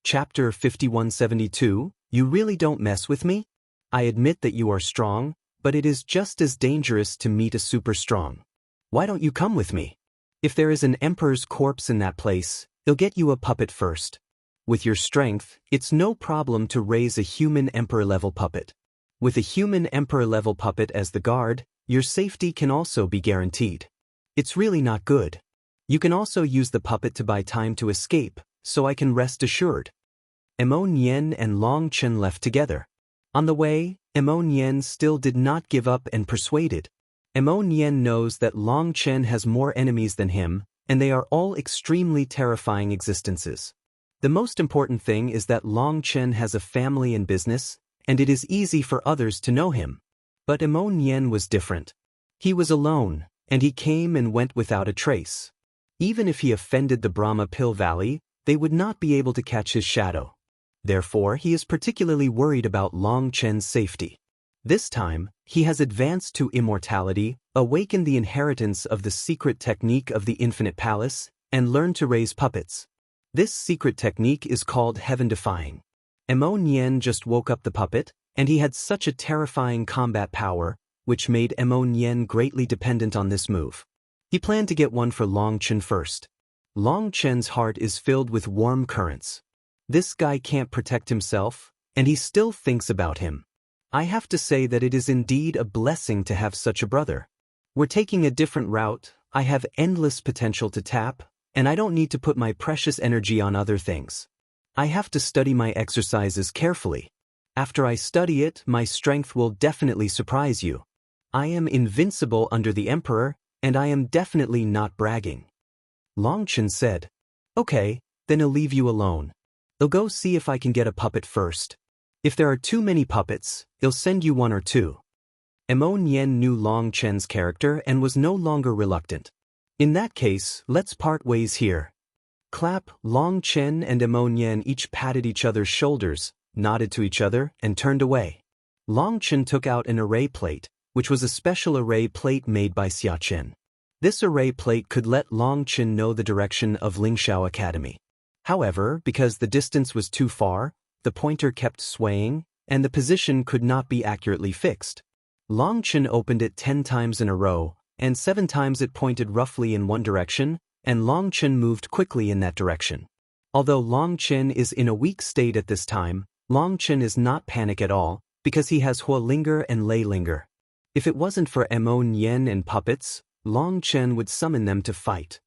Chapter 5172, You really don't mess with me? I admit that you are strong, but it is just as dangerous to meet a super strong. Why don't you come with me? If there is an emperor's corpse in that place, he'll get you a puppet first. With your strength, it's no problem to raise a human emperor-level puppet. With a human emperor-level puppet as the guard, your safety can also be guaranteed. It's really not good. You can also use the puppet to buy time to escape, so I can rest assured. Emon Yen and Long Chen left together. On the way, Emon Yen still did not give up and persuaded. Mo Nian knows that Long Chen has more enemies than him, and they are all extremely terrifying existences. The most important thing is that Long Chen has a family and business, and it is easy for others to know him. But Mo Nian was different. He was alone, and he came and went without a trace. Even if he offended the Brahma Pill Valley, they would not be able to catch his shadow. Therefore, he is particularly worried about Long Chen's safety. This time, he has advanced to immortality, awakened the inheritance of the secret technique of the Infinite Palace, and learned to raise puppets. This secret technique is called heaven-defying. Mo Nian just woke up the puppet, and he had such a terrifying combat power, which made Mo Nian greatly dependent on this move. He planned to get one for Long Chen first. Long Chen's heart is filled with warm currents. This guy can't protect himself, and he still thinks about him. I have to say that it is indeed a blessing to have such a brother. We're taking a different route, I have endless potential to tap, and I don't need to put my precious energy on other things. I have to study my exercises carefully. After I study it, my strength will definitely surprise you. I am invincible under the Emperor, and I am definitely not bragging. Long Chen said, "Okay, then I'll leave you alone. I'll go see if I can get a puppet first. If there are too many puppets, I'll send you one or two." Mo Nian knew Long Chen's character and was no longer reluctant. "In that case, let's part ways here." Clap. Long Chen and Mo Nian each patted each other's shoulders, nodded to each other, and turned away. Long Chen took out an array plate, which was a special array plate made by Xia Chen. This array plate could let Long Chen know the direction of Lingshao Academy. However, because the distance was too far, the pointer kept swaying, and the position could not be accurately fixed. Long Chen opened it 10 times in a row, and 7 times it pointed roughly in one direction, and Long Chen moved quickly in that direction. Although Long Chen is in a weak state at this time, Long Chen is not panic at all, because he has Huolinger and Lei Linger. If it wasn't for Mo Nian and puppets, Long Chen would summon them to fight.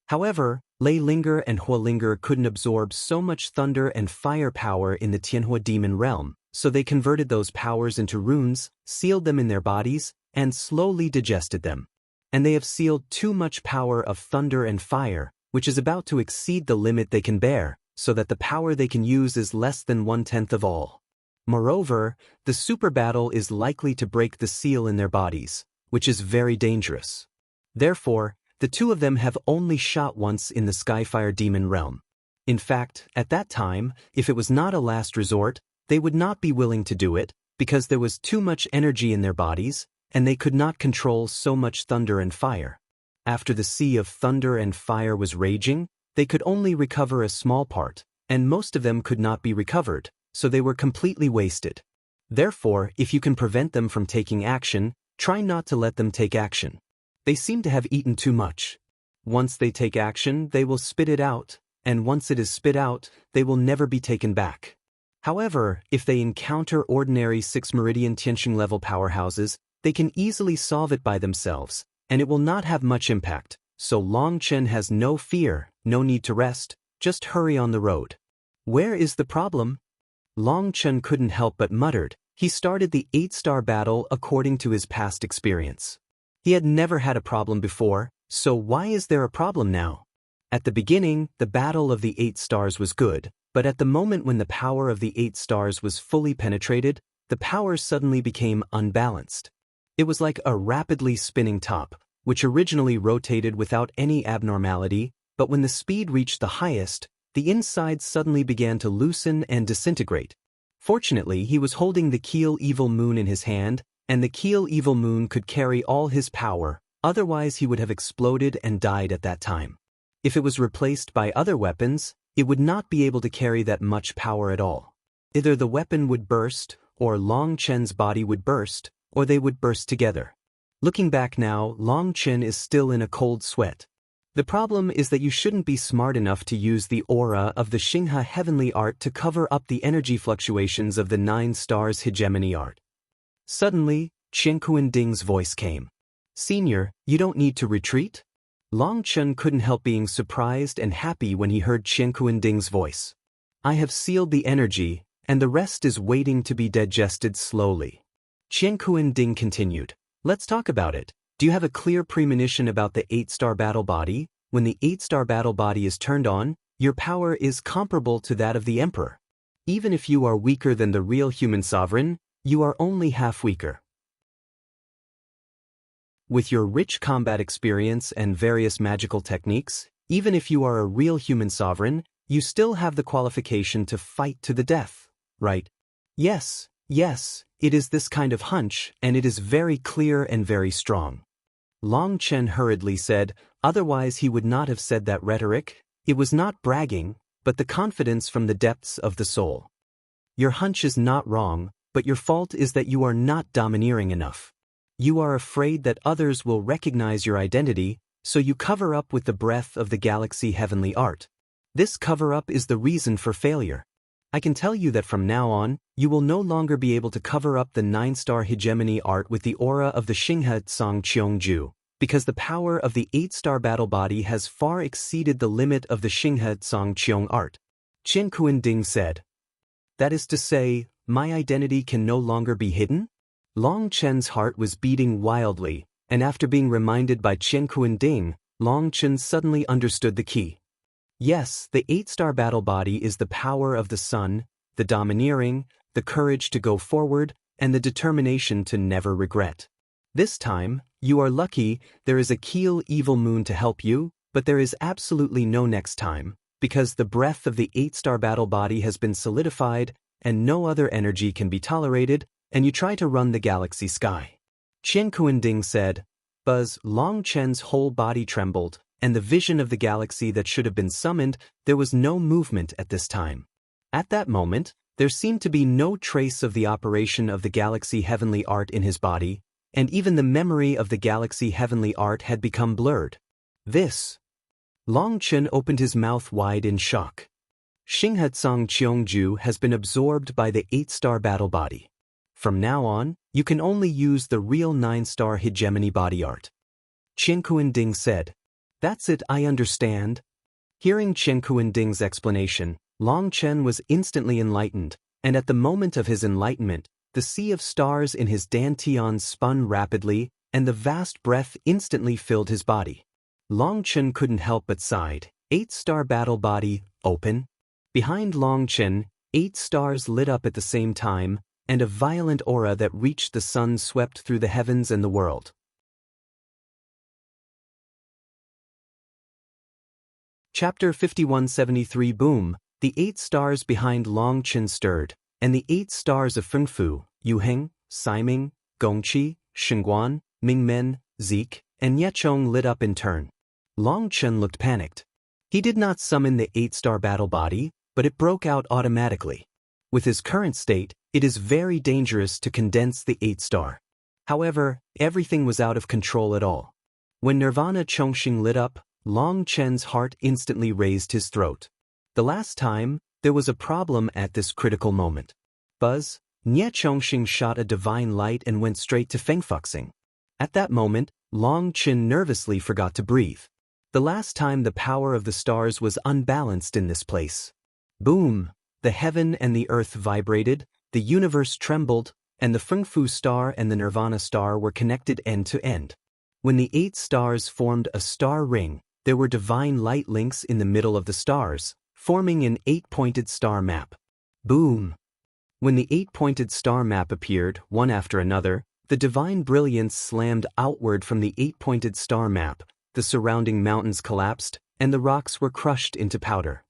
However, Lei Linger and Huolinger couldn't absorb so much thunder and fire power in the Tianhua demon realm, so they converted those powers into runes, sealed them in their bodies, and slowly digested them. And they have sealed too much power of thunder and fire, which is about to exceed the limit they can bear, so that the power they can use is less than 1/10 of all. Moreover, the super battle is likely to break the seal in their bodies, which is very dangerous. Therefore, the two of them have only shot once in the Skyfire demon realm. In fact, at that time, if it was not a last resort, they would not be willing to do it, because there was too much energy in their bodies, and they could not control so much thunder and fire. After the sea of thunder and fire was raging, they could only recover a small part, and most of them could not be recovered, so they were completely wasted. Therefore, if you can prevent them from taking action, try not to let them take action. They seem to have eaten too much. Once they take action, they will spit it out, and once it is spit out, they will never be taken back. However, if they encounter ordinary 6 Meridian Tianxing level powerhouses, they can easily solve it by themselves, and it will not have much impact, so Long Chen has no fear, no need to rest, just hurry on the road. Where is the problem? Long Chen couldn't help but muttered. He started the 8-star battle according to his past experience. He had never had a problem before, so why is there a problem now? At the beginning, the battle of the 8 stars was good, but at the moment when the power of the 8 stars was fully penetrated, the power suddenly became unbalanced. It was like a rapidly spinning top, which originally rotated without any abnormality, but when the speed reached the highest, the inside suddenly began to loosen and disintegrate. Fortunately, he was holding the Keel Evil Moon in his hand, and the Keel Evil Moon could carry all his power, otherwise he would have exploded and died at that time. If it was replaced by other weapons, it would not be able to carry that much power at all. Either the weapon would burst, or Long Chen's body would burst, or they would burst together. Looking back now, Long Chen is still in a cold sweat. The problem is that you shouldn't be smart enough to use the aura of the Xinghe heavenly art to cover up the energy fluctuations of the 9 stars hegemony art. Suddenly, Qian Kuanding's voice came. "Senior, you don't need to retreat?" Long Chen couldn't help being surprised and happy when he heard Qian Kuanding's voice. "I have sealed the energy, and the rest is waiting to be digested slowly." Qian Kuan Ding continued. Let's talk about it. Do you have a clear premonition about the 8-star battle body? When the 8-star battle body is turned on, your power is comparable to that of the Emperor. Even if you are weaker than the real human sovereign, you are only half weaker. With your rich combat experience and various magical techniques, even if you are a real human sovereign, you still have the qualification to fight to the death, right? Yes, it is this kind of hunch, and it is very clear and very strong. Long Chen hurriedly said, otherwise he would not have said that rhetoric. It was not bragging, but the confidence from the depths of the soul. Your hunch is not wrong, but your fault is that you are not domineering enough. You are afraid that others will recognize your identity, so you cover up with the breath of the galaxy heavenly art. This cover-up is the reason for failure. I can tell you that from now on, you will no longer be able to cover up the 9-star hegemony art with the aura of the Xinghe Tsang Qiongju, because the power of the 8-star battle body has far exceeded the limit of the Xinghe Tsang Qiong art. Qian Kuan Ding said. That is to say, my identity can no longer be hidden? Long Chen's heart was beating wildly, and after being reminded by Qian Kuan Ding, Long Chen suddenly understood the key. Yes, the 8-star battle body is the power of the sun, the domineering, the courage to go forward, and the determination to never regret. This time, you are lucky, there is a Keel evil moon to help you, but there is absolutely no next time, because the breath of the 8-star battle body has been solidified, and no other energy can be tolerated, and you try to run the galaxy sky. Qian Kuan Ding said. Buzz Long Chen's whole body trembled, and the vision of the galaxy that should have been summoned, there was no movement at this time. At that moment, there seemed to be no trace of the operation of the galaxy heavenly art in his body, and even the memory of the galaxy heavenly art had become blurred. This. Long Chen opened his mouth wide in shock. Xinghe Tsang Qiongju has been absorbed by the 8-star battle body. From now on, you can only use the real 9-star hegemony body art. Qian Kuan Ding said. That's it, I understand. Hearing Qian Kuan Ding's explanation, Long Chen was instantly enlightened, and at the moment of his enlightenment, the sea of stars in his dantian spun rapidly, and the vast breath instantly filled his body. Long Chen couldn't help but sighed. 8-star battle body, open. Behind Long Chen, 8 stars lit up at the same time, and a violent aura that reached the sun swept through the heavens and the world. Chapter 5173 Boom, the 8 stars behind Long Chen stirred, and the 8 stars of Fengfu, Yuheng, Siming, Gongqi, Shengguan, Mingmen, Zeke, and Yechong lit up in turn. Long Chen looked panicked. He did not summon the 8-star battle body, but it broke out automatically. With his current state, it is very dangerous to condense the 8-star. However, everything was out of control at all. When Nirvana Chongqing lit up, Long Chen's heart instantly raised his throat. The last time, there was a problem at this critical moment. Buzz, Nye Chongqing shot a divine light and went straight to Fengfuxing. At that moment, Long Chen nervously forgot to breathe. The last time the power of the stars was unbalanced in this place. Boom! The heaven and the earth vibrated, the universe trembled, and the Fengfu star and the Nirvana star were connected end to end. When the 8 stars formed a star ring, there were divine light links in the middle of the stars, forming an 8-pointed star map. Boom! When the 8-pointed star map appeared, one after another, the divine brilliance slammed outward from the 8-pointed star map, the surrounding mountains collapsed, and the rocks were crushed into powder.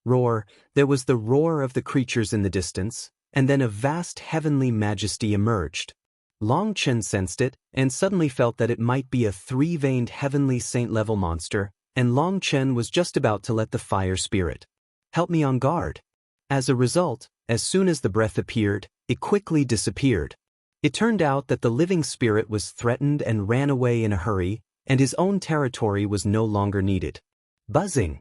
Roar, there was the roar of the creatures in the distance, and then a vast heavenly majesty emerged. Long Chen sensed it, and suddenly felt that it might be a 3-veined heavenly saint-level monster, and Long Chen was just about to let the fire spirit help me on guard. As a result, as soon as the breath appeared, it quickly disappeared. It turned out that the living spirit was threatened and ran away in a hurry, and his own territory was no longer needed. Buzzing.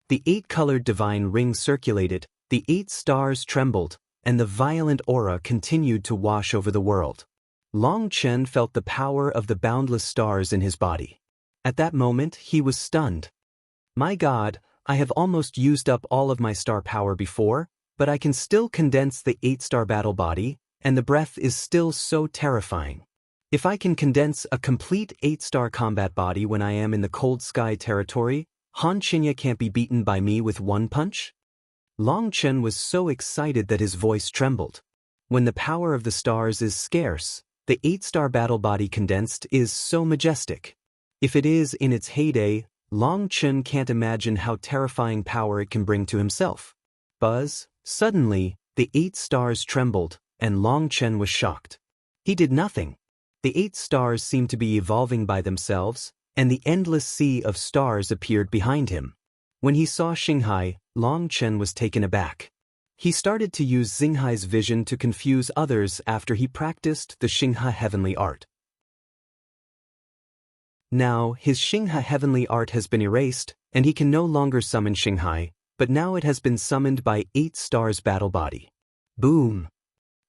The 8-colored divine ring circulated, the 8 stars trembled, and the violent aura continued to wash over the world. Long Chen felt the power of the boundless stars in his body. At that moment, he was stunned. My God, I have almost used up all of my star power before, but I can still condense the 8-star battle body, and the breath is still so terrifying. If I can condense a complete 8-star combat body when I am in the cold sky territory, Han Qinya can't be beaten by me with one punch? Long Chen was so excited that his voice trembled. When the power of the stars is scarce, the 8-star battle body condensed is so majestic. If it is in its heyday, Long Chen can't imagine how terrifying power it can bring to himself. Buzz, suddenly, the 8 stars trembled, and Long Chen was shocked. He did nothing. The 8 stars seemed to be evolving by themselves, and the endless sea of stars appeared behind him. When he saw Xinghai, Long Chen was taken aback. He started to use Xinghai's vision to confuse others after he practiced the Xinghai heavenly art. Now, his Xinghai heavenly art has been erased, and he can no longer summon Xinghai, but now it has been summoned by 8 stars battle body. Boom!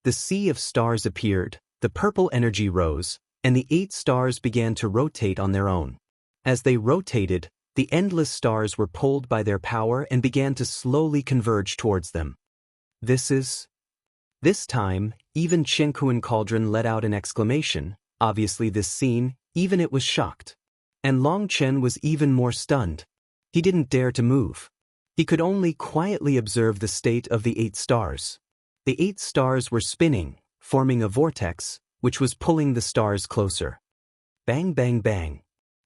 The sea of stars appeared, the purple energy rose, and the 8 stars began to rotate on their own. As they rotated, the endless stars were pulled by their power and began to slowly converge towards them. This time, even Qiankuan Cauldron let out an exclamation. Obviously this scene, even it was shocked. And Long Chen was even more stunned. He didn't dare to move. He could only quietly observe the state of the 8 stars. The 8 stars were spinning, forming a vortex, which was pulling the stars closer. Bang bang bang.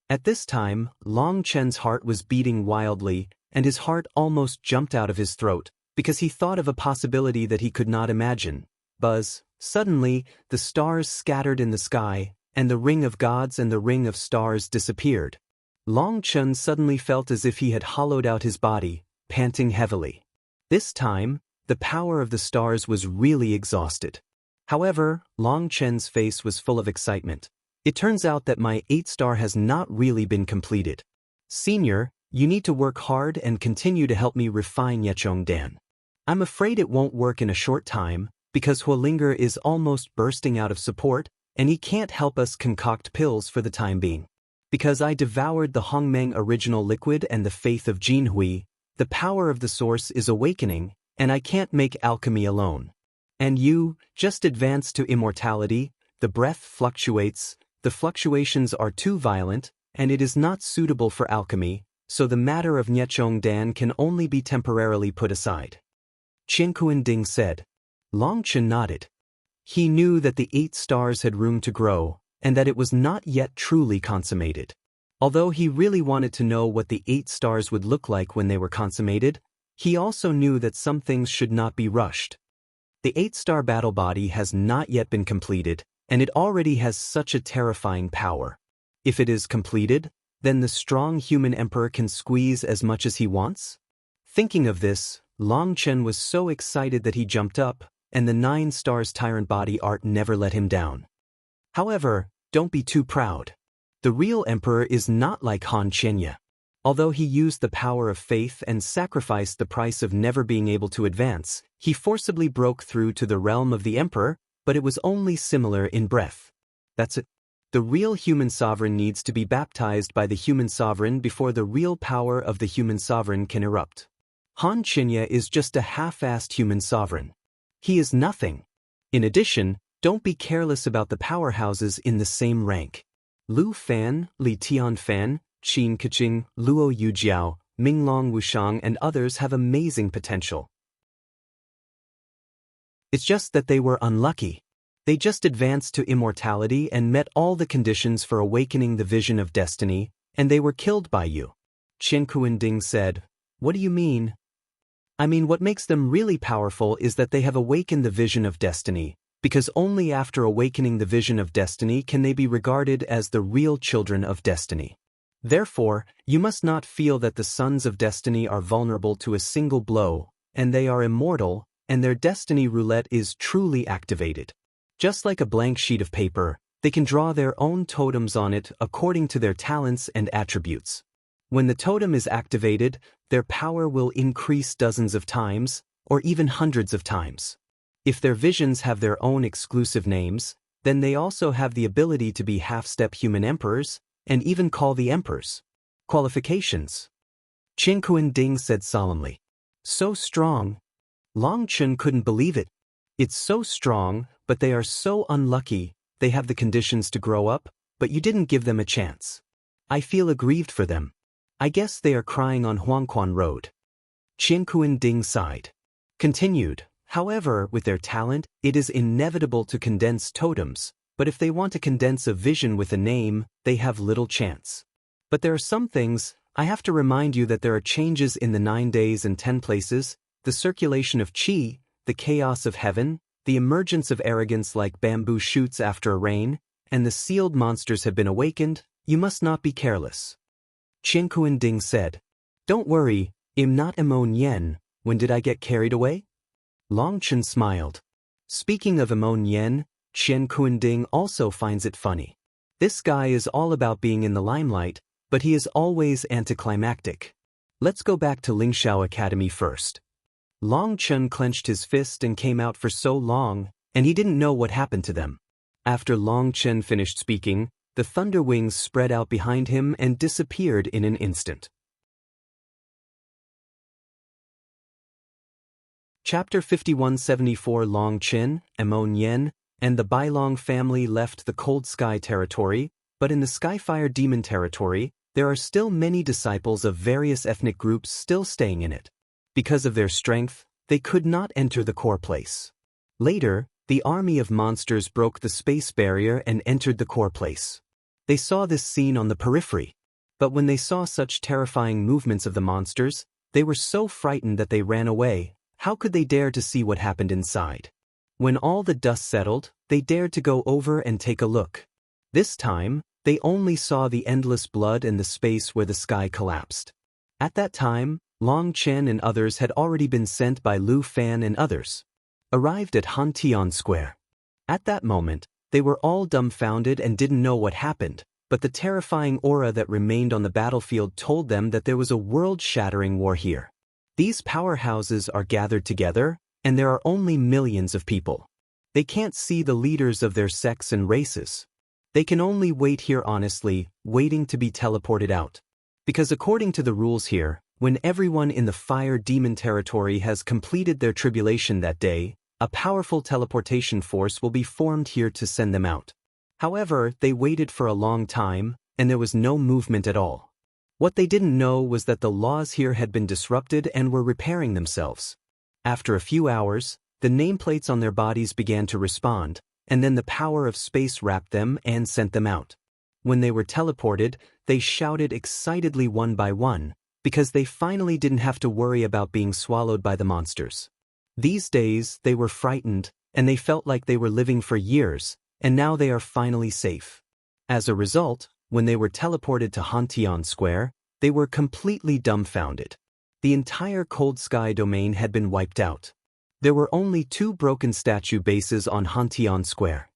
At this time, Long Chen's heart was beating wildly, and his heart almost jumped out of his throat, because he thought of a possibility that he could not imagine. Buzz, suddenly, the stars scattered in the sky, and the ring of gods and the ring of stars disappeared. Long Chen suddenly felt as if he had hollowed out his body, panting heavily. This time, the power of the stars was really exhausted. However, Long Chen's face was full of excitement. It turns out that my 8-star has not really been completed. Senior, you need to work hard and continue to help me refine Yechong Dan. I'm afraid it won't work in a short time, because Huolinger is almost bursting out of support, and he can't help us concoct pills for the time being. Because I devoured the Hongmeng original liquid and the faith of Jinhui, the power of the source is awakening, and I can't make alchemy alone. And you, just advance to immortality, the breath fluctuates, the fluctuations are too violent, and it is not suitable for alchemy, so the matter of Niechong Dan can only be temporarily put aside. Qiankuan Ding said. Long Chen nodded. He knew that the 8 stars had room to grow, and that it was not yet truly consummated. Although he really wanted to know what the 8 stars would look like when they were consummated, he also knew that some things should not be rushed. The 8-star battle body has not yet been completed, and it already has such a terrifying power. If it is completed, then the strong human emperor can squeeze as much as he wants? Thinking of this, Long Chen was so excited that he jumped up, and the 9 stars tyrant body art never let him down. However, don't be too proud. The real emperor is not like Han Qinya. Although he used the power of faith and sacrificed the price of never being able to advance, he forcibly broke through to the realm of the emperor, but it was only similar in breadth. That's it. The real human sovereign needs to be baptized by the human sovereign before the real power of the human sovereign can erupt. Han Qinya is just a half-assed human sovereign. He is nothing. In addition, don't be careless about the powerhouses in the same rank. Lu Fan, Li Tianfan, Qin Keqing, Luo Yujiao, Minglong Wushang and others have amazing potential. It's just that they were unlucky. They just advanced to immortality and met all the conditions for awakening the vision of destiny, and they were killed by you. Qiankuan Ding said, What do you mean? I mean, what makes them really powerful is that they have awakened the vision of destiny, because only after awakening the vision of destiny can they be regarded as the real children of destiny. Therefore, you must not feel that the sons of destiny are vulnerable to a single blow, and they are immortal, and their destiny roulette is truly activated. Just like a blank sheet of paper, they can draw their own totems on it according to their talents and attributes. When the totem is activated, their power will increase dozens of times, or even hundreds of times. If their visions have their own exclusive names, then they also have the ability to be half-step human emperors, and even call the emperors. Qualifications. Qiankuan Ding said solemnly. So strong. Long Chen couldn't believe it. It's so strong, but they are so unlucky. They have the conditions to grow up, but you didn't give them a chance. I feel aggrieved for them. I guess they are crying on Huangquan Road. Qianquan Ding sighed. Continued, however, with their talent, it is inevitable to condense totems, but if they want to condense a vision with a name, they have little chance. But there are some things. I have to remind you that there are changes in the 9 days and 10 places, the circulation of qi, the chaos of heaven, the emergence of arrogance like bamboo shoots after a rain, and the sealed monsters have been awakened. You must not be careless. Qianquan Ding said. Don't worry, I'm not Emon Yen. When did I get carried away? Long Chen smiled. Speaking of Emon Yen, Qianquan Ding also finds it funny. This guy is all about being in the limelight, but he is always anticlimactic. Let's go back to Lingxiao Academy first. Long Chen clenched his fist and came out for so long, and he didn't know what happened to them. After Long Chen finished speaking, the thunder wings spread out behind him and disappeared in an instant. Chapter 5174 Long Chen, Emon Yen, and the Bailong family left the Cold Sky territory, but in the Skyfire Demon territory, there are still many disciples of various ethnic groups still staying in it. Because of their strength, they could not enter the core place. Later, the army of monsters broke the space barrier and entered the core place. They saw this scene on the periphery. But when they saw such terrifying movements of the monsters, they were so frightened that they ran away. How could they dare to see what happened inside? When all the dust settled, they dared to go over and take a look. This time, they only saw the endless blood and the space where the sky collapsed. At that time, Long Chen and others had already been sent by Lu Fan and others. Arrived at Hantian Square. At that moment, they were all dumbfounded and didn't know what happened, but the terrifying aura that remained on the battlefield told them that there was a world-shattering war here. These powerhouses are gathered together, and there are only millions of people. They can't see the leaders of their sects and races. They can only wait here honestly, waiting to be teleported out. Because according to the rules here, when everyone in the Fire Demon territory has completed their tribulation that day, a powerful teleportation force will be formed here to send them out. However, they waited for a long time, and there was no movement at all. What they didn't know was that the laws here had been disrupted and were repairing themselves. After a few hours, the nameplates on their bodies began to respond, and then the power of space wrapped them and sent them out. When they were teleported, they shouted excitedly one by one, because they finally didn't have to worry about being swallowed by the monsters. These days, they were frightened, and they felt like they were living for years, and now they are finally safe. As a result, when they were teleported to Hantian Square, they were completely dumbfounded. The entire Cold Sky domain had been wiped out. There were only 2 broken statue bases on Hantian Square.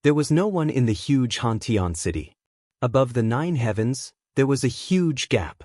There was no one in the huge Hantian city. Above the 9 heavens, there was a huge gap.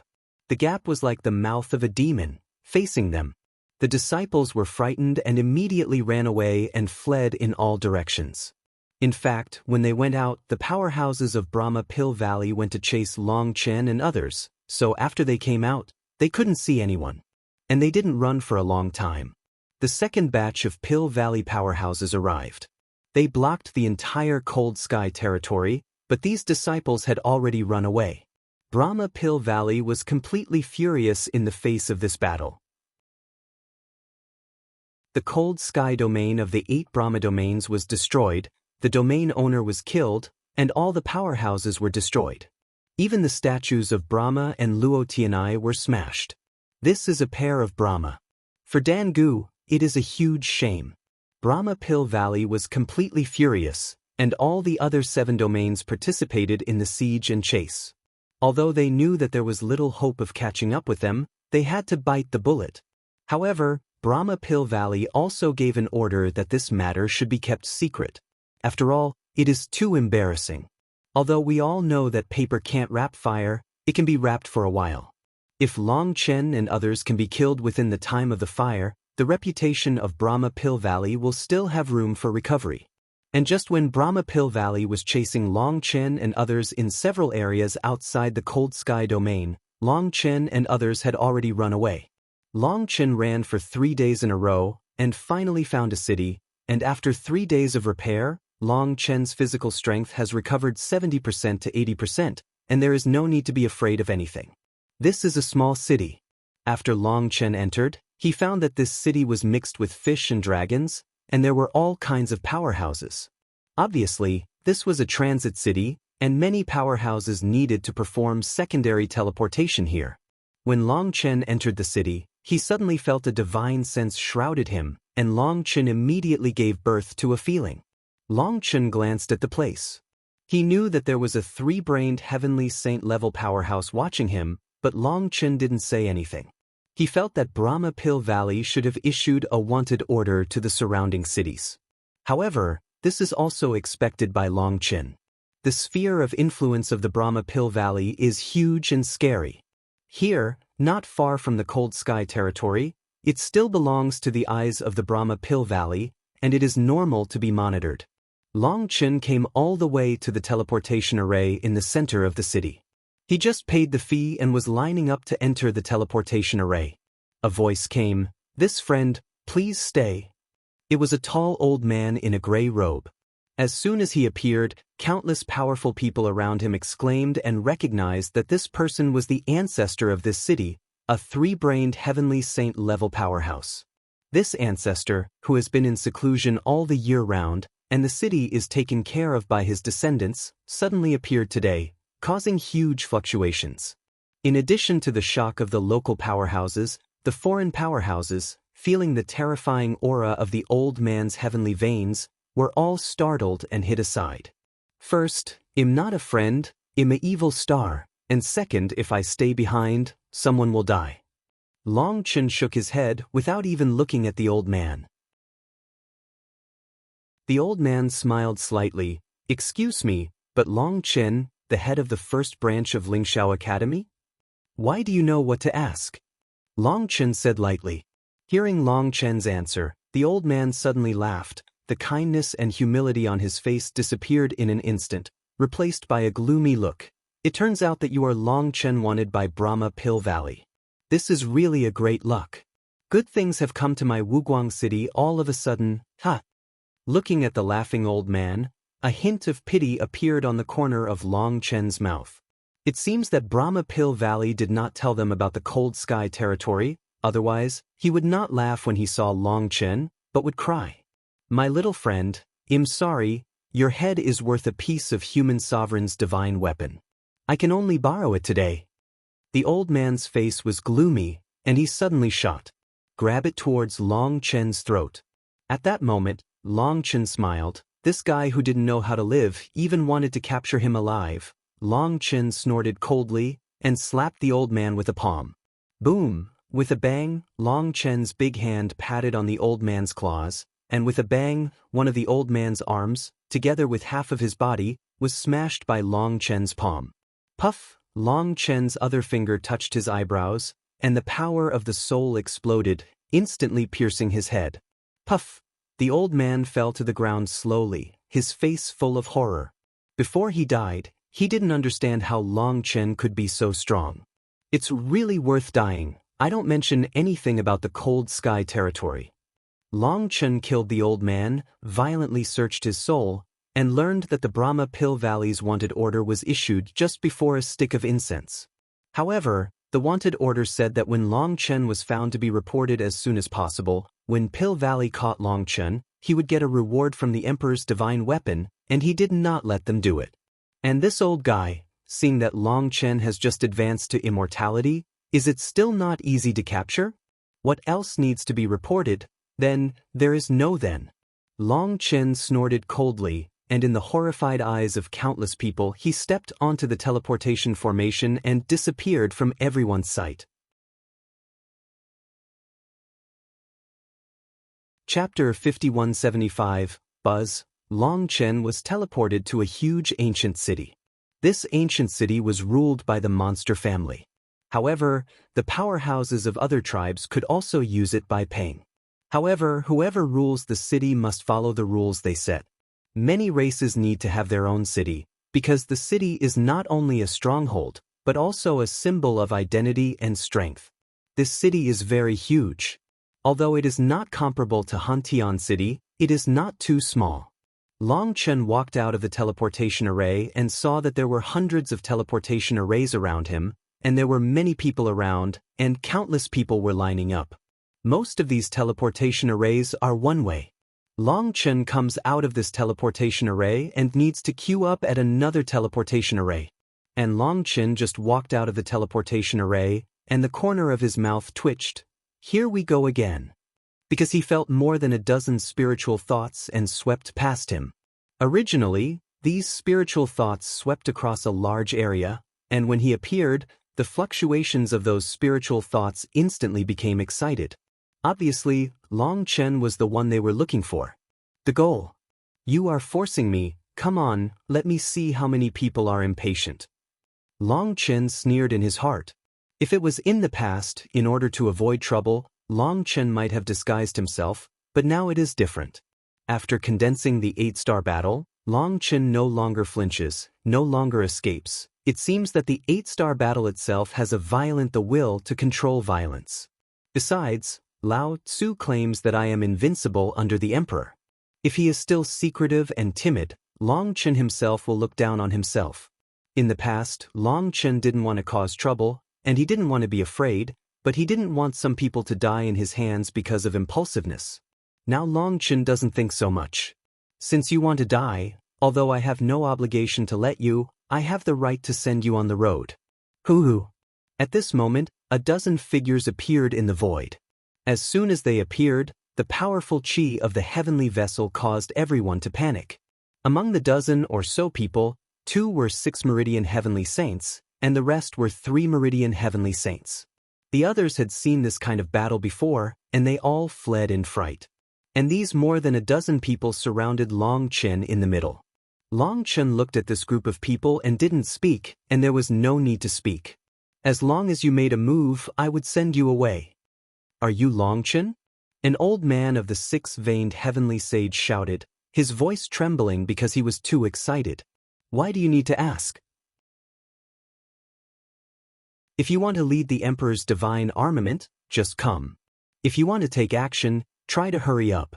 The gap was like the mouth of a demon, facing them. The disciples were frightened and immediately ran away and fled in all directions. In fact, when they went out, the powerhouses of Brahma Pill Valley went to chase Long Chen and others, so after they came out, they couldn't see anyone. And they didn't run for a long time. The second batch of Pill Valley powerhouses arrived. They blocked the entire Cold Sky territory, but these disciples had already run away. Brahma Pill Valley was completely furious in the face of this battle. The Cold Sky domain of the 8 Brahma domains was destroyed, the domain owner was killed, and all the powerhouses were destroyed. Even the statues of Brahma and Luo Tianai were smashed. This is a pair of Brahma. For Dan Gu, it is a huge shame. Brahma Pill Valley was completely furious, and all the other 7 domains participated in the siege and chase. Although they knew that there was little hope of catching up with them, they had to bite the bullet. However, Brahma Pill Valley also gave an order that this matter should be kept secret. After all, it is too embarrassing. Although we all know that paper can't wrap fire, it can be wrapped for a while. If Long Chen and others can be killed within the time of the fire, the reputation of Brahma Pill Valley will still have room for recovery. And just when Brahma Pill Valley was chasing Long Chen and others in several areas outside the Cold Sky domain, Long Chen and others had already run away. Long Chen ran for 3 days in a row, and finally found a city, and after 3 days of repair, Long Chen's physical strength has recovered 70% to 80%, and there is no need to be afraid of anything. This is a small city. After Long Chen entered, he found that this city was mixed with fish and dragons, and there were all kinds of powerhouses. Obviously, this was a transit city, and many powerhouses needed to perform secondary teleportation here. When Long Chen entered the city, he suddenly felt a divine sense shrouded him, and Long Chen immediately gave birth to a feeling. Long Chen glanced at the place. He knew that there was a 3-brained heavenly saint-level powerhouse watching him, but Long Chen didn't say anything. He felt that Brahma Pill Valley should have issued a wanted order to the surrounding cities. However, this is also expected by Long Chen. The sphere of influence of the Brahma Pill Valley is huge and scary. Here, not far from the Cold Sky territory, it still belongs to the eyes of the Brahma Pill Valley, and it is normal to be monitored. Long Chen came all the way to the teleportation array in the center of the city. He just paid the fee and was lining up to enter the teleportation array. A voice came, "This friend, please stay." It was a tall old man in a gray robe. As soon as he appeared, countless powerful people around him exclaimed and recognized that this person was the ancestor of this city, a 3-brained heavenly saint-level powerhouse. This ancestor, who has been in seclusion all the year round, and the city is taken care of by his descendants, suddenly appeared today, causing huge fluctuations. In addition to the shock of the local powerhouses, the foreign powerhouses, feeling the terrifying aura of the old man's heavenly veins, were all startled and hid aside. First, I'm not a friend, I'm a evil star, and second, if I stay behind, someone will die. Long Chen shook his head without even looking at the old man. The old man smiled slightly. "Excuse me, but Long Chen, the head of the first branch of Lingxiao Academy? Why do you know what to ask?" Long Chen said lightly. Hearing Long Chen's answer, the old man suddenly laughed. The kindness and humility on his face disappeared in an instant, replaced by a gloomy look. "It turns out that you are Long Chen, wanted by Brahma Pill Valley. This is really a great luck. Good things have come to my Wuguang city all of a sudden, ha!" Looking at the laughing old man, a hint of pity appeared on the corner of Long Chen's mouth. It seems that Brahma Pill Valley did not tell them about the Cold Sky territory, otherwise, he would not laugh when he saw Long Chen, but would cry. "My little friend, I'm sorry, your head is worth a piece of human sovereign's divine weapon. I can only borrow it today." The old man's face was gloomy, and he suddenly shot. "Grab it towards Long Chen's throat." At that moment, Long Chen smiled. This guy who didn't know how to live even wanted to capture him alive. Long Chen snorted coldly and slapped the old man with a palm. Boom! With a bang, Long Chen's big hand patted on the old man's claws, and with a bang, one of the old man's arms, together with half of his body, was smashed by Long Chen's palm. Puff! Long Chen's other finger touched his eyebrows, and the power of the soul exploded, instantly piercing his head. Puff! The old man fell to the ground slowly, his face full of horror. Before he died, he didn't understand how Long Chen could be so strong. "It's really worth dying. I don't mention anything about the Cold Sky territory." Long Chen killed the old man, violently searched his soul, and learned that the Brahma Pill Valley's wanted order was issued just before a stick of incense. However, the wanted order said that when Long Chen was found to be reported as soon as possible, when Pill Valley caught Long Chen, he would get a reward from the Emperor's divine weapon, and he did not let them do it. And this old guy, seeing that Long Chen has just advanced to immortality, is it still not easy to capture? What else needs to be reported? Then, there is no then. Long Chen snorted coldly, and in the horrified eyes of countless people he stepped onto the teleportation formation and disappeared from everyone's sight. Chapter 5175, Buzz. Long Chen was teleported to a huge ancient city. This ancient city was ruled by the monster family. However, the powerhouses of other tribes could also use it by paying. However, whoever rules the city must follow the rules they set. Many races need to have their own city, because the city is not only a stronghold, but also a symbol of identity and strength. This city is very huge. Although it is not comparable to Hantian City, It is not too small. Long Chen walked out of the teleportation array and saw that there were hundreds of teleportation arrays around him, and there were many people around, and countless people were lining up. Most of these teleportation arrays are one-way. Long Chen comes out of this teleportation array and needs to queue up at another teleportation array. And Long Chen just walked out of the teleportation array, and the corner of his mouth twitched. Here we go again. Because he felt more than a dozen spiritual thoughts and swept past him. Originally, these spiritual thoughts swept across a large area, and when he appeared, the fluctuations of those spiritual thoughts instantly became excited. Obviously, Long Chen was the one they were looking for. The goal. You are forcing me, come on, let me see how many people are impatient. Long Chen sneered in his heart. If it was in the past, in order to avoid trouble, Long Chen might have disguised himself, but now it is different. After condensing the 8-star battle, Long Chen no longer flinches, no longer escapes. It seems that the 8-star battle itself has a violent the will to control violence. Besides, Lao Tzu claims that I am invincible under the emperor. If he is still secretive and timid, Long Chen himself will look down on himself. In the past, Long Chen didn't want to cause trouble, and he didn't want to be afraid, but he didn't want some people to die in his hands because of impulsiveness. Now Long Chen doesn't think so much. Since you want to die, although I have no obligation to let you, I have the right to send you on the road. Hoo-hoo. At this moment, a dozen figures appeared in the void. As soon as they appeared, the powerful chi of the heavenly vessel caused everyone to panic. Among the dozen or so people, 2 were 6 meridian heavenly saints, and the rest were 3 meridian heavenly saints. The others had seen this kind of battle before, and they all fled in fright. And these more than a dozen people surrounded Long Chen in the middle. Long Chen looked at this group of people and didn't speak, and there was no need to speak. As long as you made a move, I would send you away. Are you Long Chen? An old man of the 6-veined heavenly sage shouted, his voice trembling because he was too excited. Why do you need to ask? If you want to lead the Emperor's divine armament, just come. If you want to take action, try to hurry up.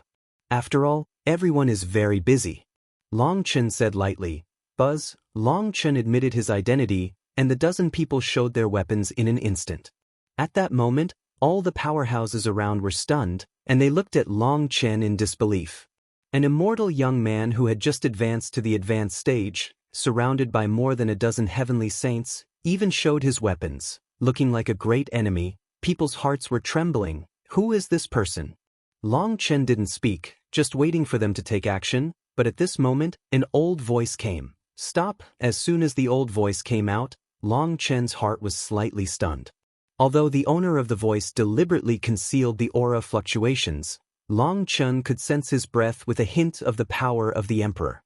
After all, everyone is very busy. Long Chen said lightly. Buzz, Long Chen admitted his identity, and the dozen people showed their weapons in an instant. At that moment, all the powerhouses around were stunned, and they looked at Long Chen in disbelief. An immortal young man who had just advanced to the advanced stage, surrounded by more than a dozen heavenly saints, even showed his weapons, looking like a great enemy. People's hearts were trembling. Who is this person? Long Chen didn't speak, just waiting for them to take action, but at this moment, an old voice came. Stop! As soon as the old voice came out, Long Chen's heart was slightly stunned. Although the owner of the voice deliberately concealed the aura fluctuations, Long Chen could sense his breath with a hint of the power of the emperor.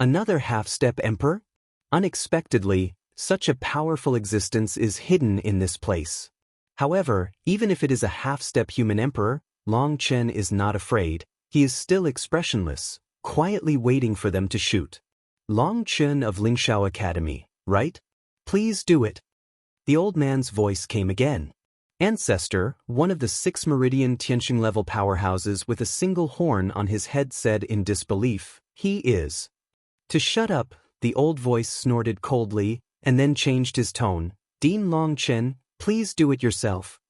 Another half-step emperor? Unexpectedly, such a powerful existence is hidden in this place. However, even if it is a half-step human emperor, Long Chen is not afraid. He is still expressionless, quietly waiting for them to shoot. Long Chen of Lingshao Academy, right? Please do it. The old man's voice came again. Ancestor, one of the 6 meridian Tianqing level powerhouses with a single horn on his head, said in disbelief, he is. To shut up, the old voice snorted coldly, and then changed his tone. Dean Long Chen, please do it yourself.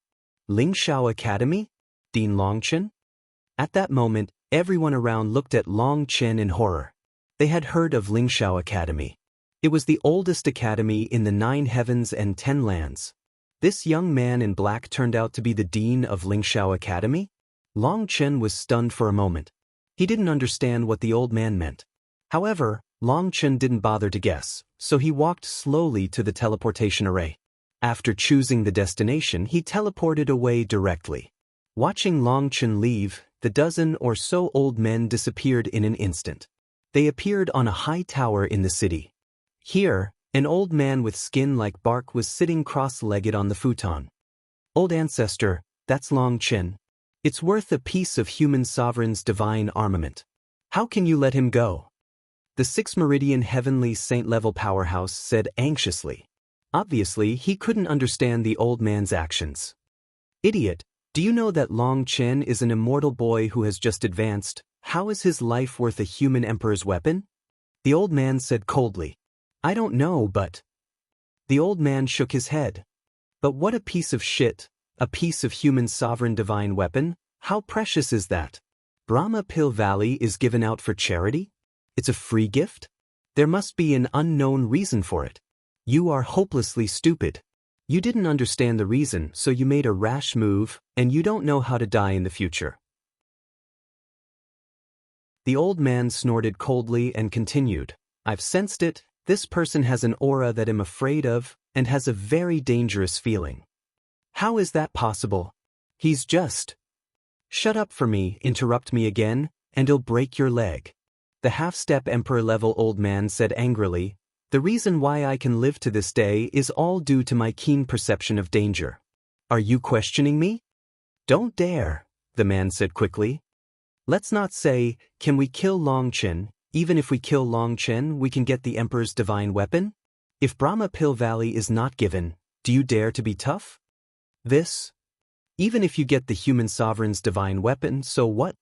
Lingshao Academy? Dean Long Chen? At that moment, everyone around looked at Long Chen in horror. They had heard of Lingshao Academy. It was the oldest academy in the 9 heavens and 10 lands. This young man in black turned out to be the dean of Lingshao Academy? Long Chen was stunned for a moment. He didn't understand what the old man meant. However, Long Chen didn't bother to guess, so he walked slowly to the teleportation array. After choosing the destination, he teleported away directly. Watching Long Chen leave, the dozen or so old men disappeared in an instant. They appeared on a high tower in the city. Here, an old man with skin like bark was sitting cross-legged on the futon. Old ancestor, that's Long Chen. It's worth a piece of human sovereign's divine armament. How can you let him go? The 6 meridian heavenly saint-level powerhouse said anxiously. Obviously, he couldn't understand the old man's actions. Idiot, do you know that Long Chen is an immortal boy who has just advanced? How is his life worth a human emperor's weapon? The old man said coldly. I don't know, but... The old man shook his head. But what a piece of shit, a piece of human sovereign divine weapon? How precious is that? Brahma Pill Valley is given out for charity? It's a free gift? There must be an unknown reason for it. You are hopelessly stupid. You didn't understand the reason, so you made a rash move, and you don't know how to die in the future. The old man snorted coldly and continued. I've sensed it. This person has an aura that I'm afraid of, and has a very dangerous feeling. How is that possible? He's just... Shut up for me, interrupt me again, and I'll break your leg. The half-step emperor-level old man said angrily, the reason why I can live to this day is all due to my keen perception of danger. Are you questioning me? Don't dare, the man said quickly. Let's not say, can we kill Longchen? Even if we kill Longchen, we can get the emperor's divine weapon? If Brahma Pill Valley is not given, do you dare to be tough? This? Even if you get the human sovereign's divine weapon, so what?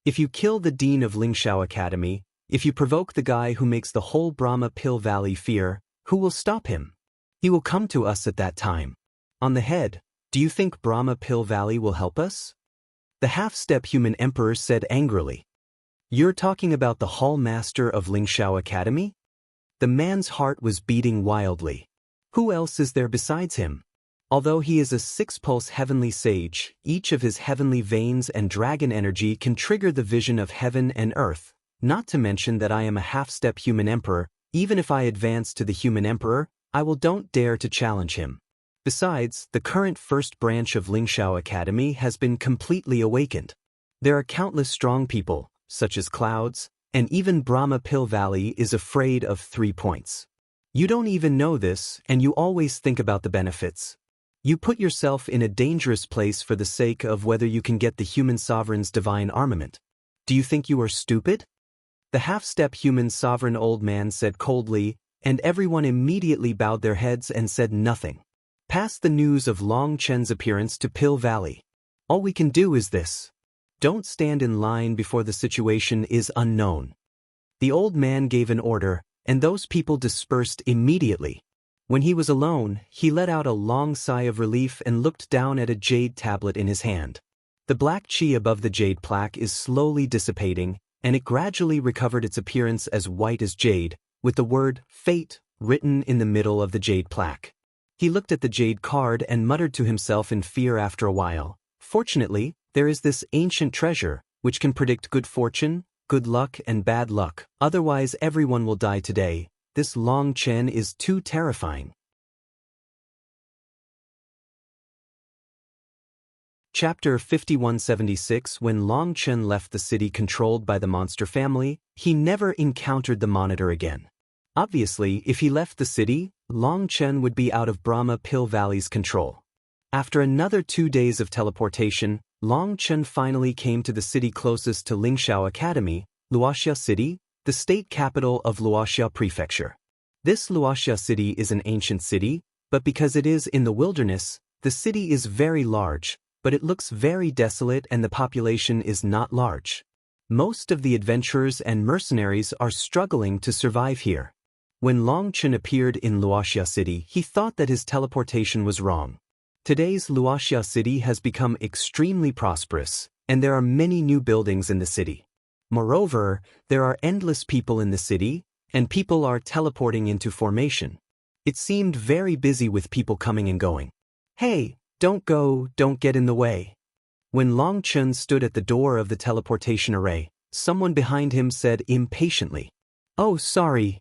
If you kill the dean of Lingshao Academy, if you provoke the guy who makes the whole Brahma Pill Valley fear, who will stop him? He will come to us at that time. On the head, do you think Brahma Pill Valley will help us? The half-step human emperor said angrily. You're talking about the hall master of Lingshao Academy? The man's heart was beating wildly. Who else is there besides him? Although he is a six-pulse heavenly sage, each of his heavenly veins and dragon energy can trigger the vision of heaven and earth, not to mention that I am a half-step human emperor. Even if I advance to the human emperor, I will don't dare to challenge him. Besides, the current first branch of Lingshao Academy has been completely awakened. There are countless strong people, such as clouds, and even Brahma Pill Valley is afraid of 3 points. You don't even know this, and you always think about the benefits. You put yourself in a dangerous place for the sake of whether you can get the human sovereign's divine armament. Do you think you are stupid? The half-step human sovereign old man said coldly, and everyone immediately bowed their heads and said nothing. Pass the news of Long Chen's appearance to Pill Valley. All we can do is this. Don't stand in line before the situation is unknown. The old man gave an order, and those people dispersed immediately. When he was alone, he let out a long sigh of relief and looked down at a jade tablet in his hand. The black chi above the jade plaque is slowly dissipating, and it gradually recovered its appearance as white as jade, with the word Fate written in the middle of the jade plaque. He looked at the jade card and muttered to himself in fear after a while. Fortunately, there is this ancient treasure, which can predict good fortune, good luck and bad luck. Otherwise everyone will die today. This Long Chen is too terrifying. Chapter 5176. When Long Chen left the city controlled by the monster family, he never encountered the monitor again. Obviously, if he left the city, Long Chen would be out of Brahma Pill Valley's control. After another 2 days of teleportation, Long Chen finally came to the city closest to Lingshao Academy, Luoxia City, the state capital of Luoxia Prefecture. This Luoxia City is an ancient city, but because it is in the wilderness, the city is very large, but it looks very desolate and the population is not large. Most of the adventurers and mercenaries are struggling to survive here. When Long Chen appeared in Luoxia City, he thought that his teleportation was wrong. Today's Luoxia City has become extremely prosperous, and there are many new buildings in the city. Moreover, there are endless people in the city, and people are teleporting into formation. It seemed very busy with people coming and going. Hey, don't go, don't get in the way. When Long Chen stood at the door of the teleportation array, someone behind him said impatiently, "Oh, sorry."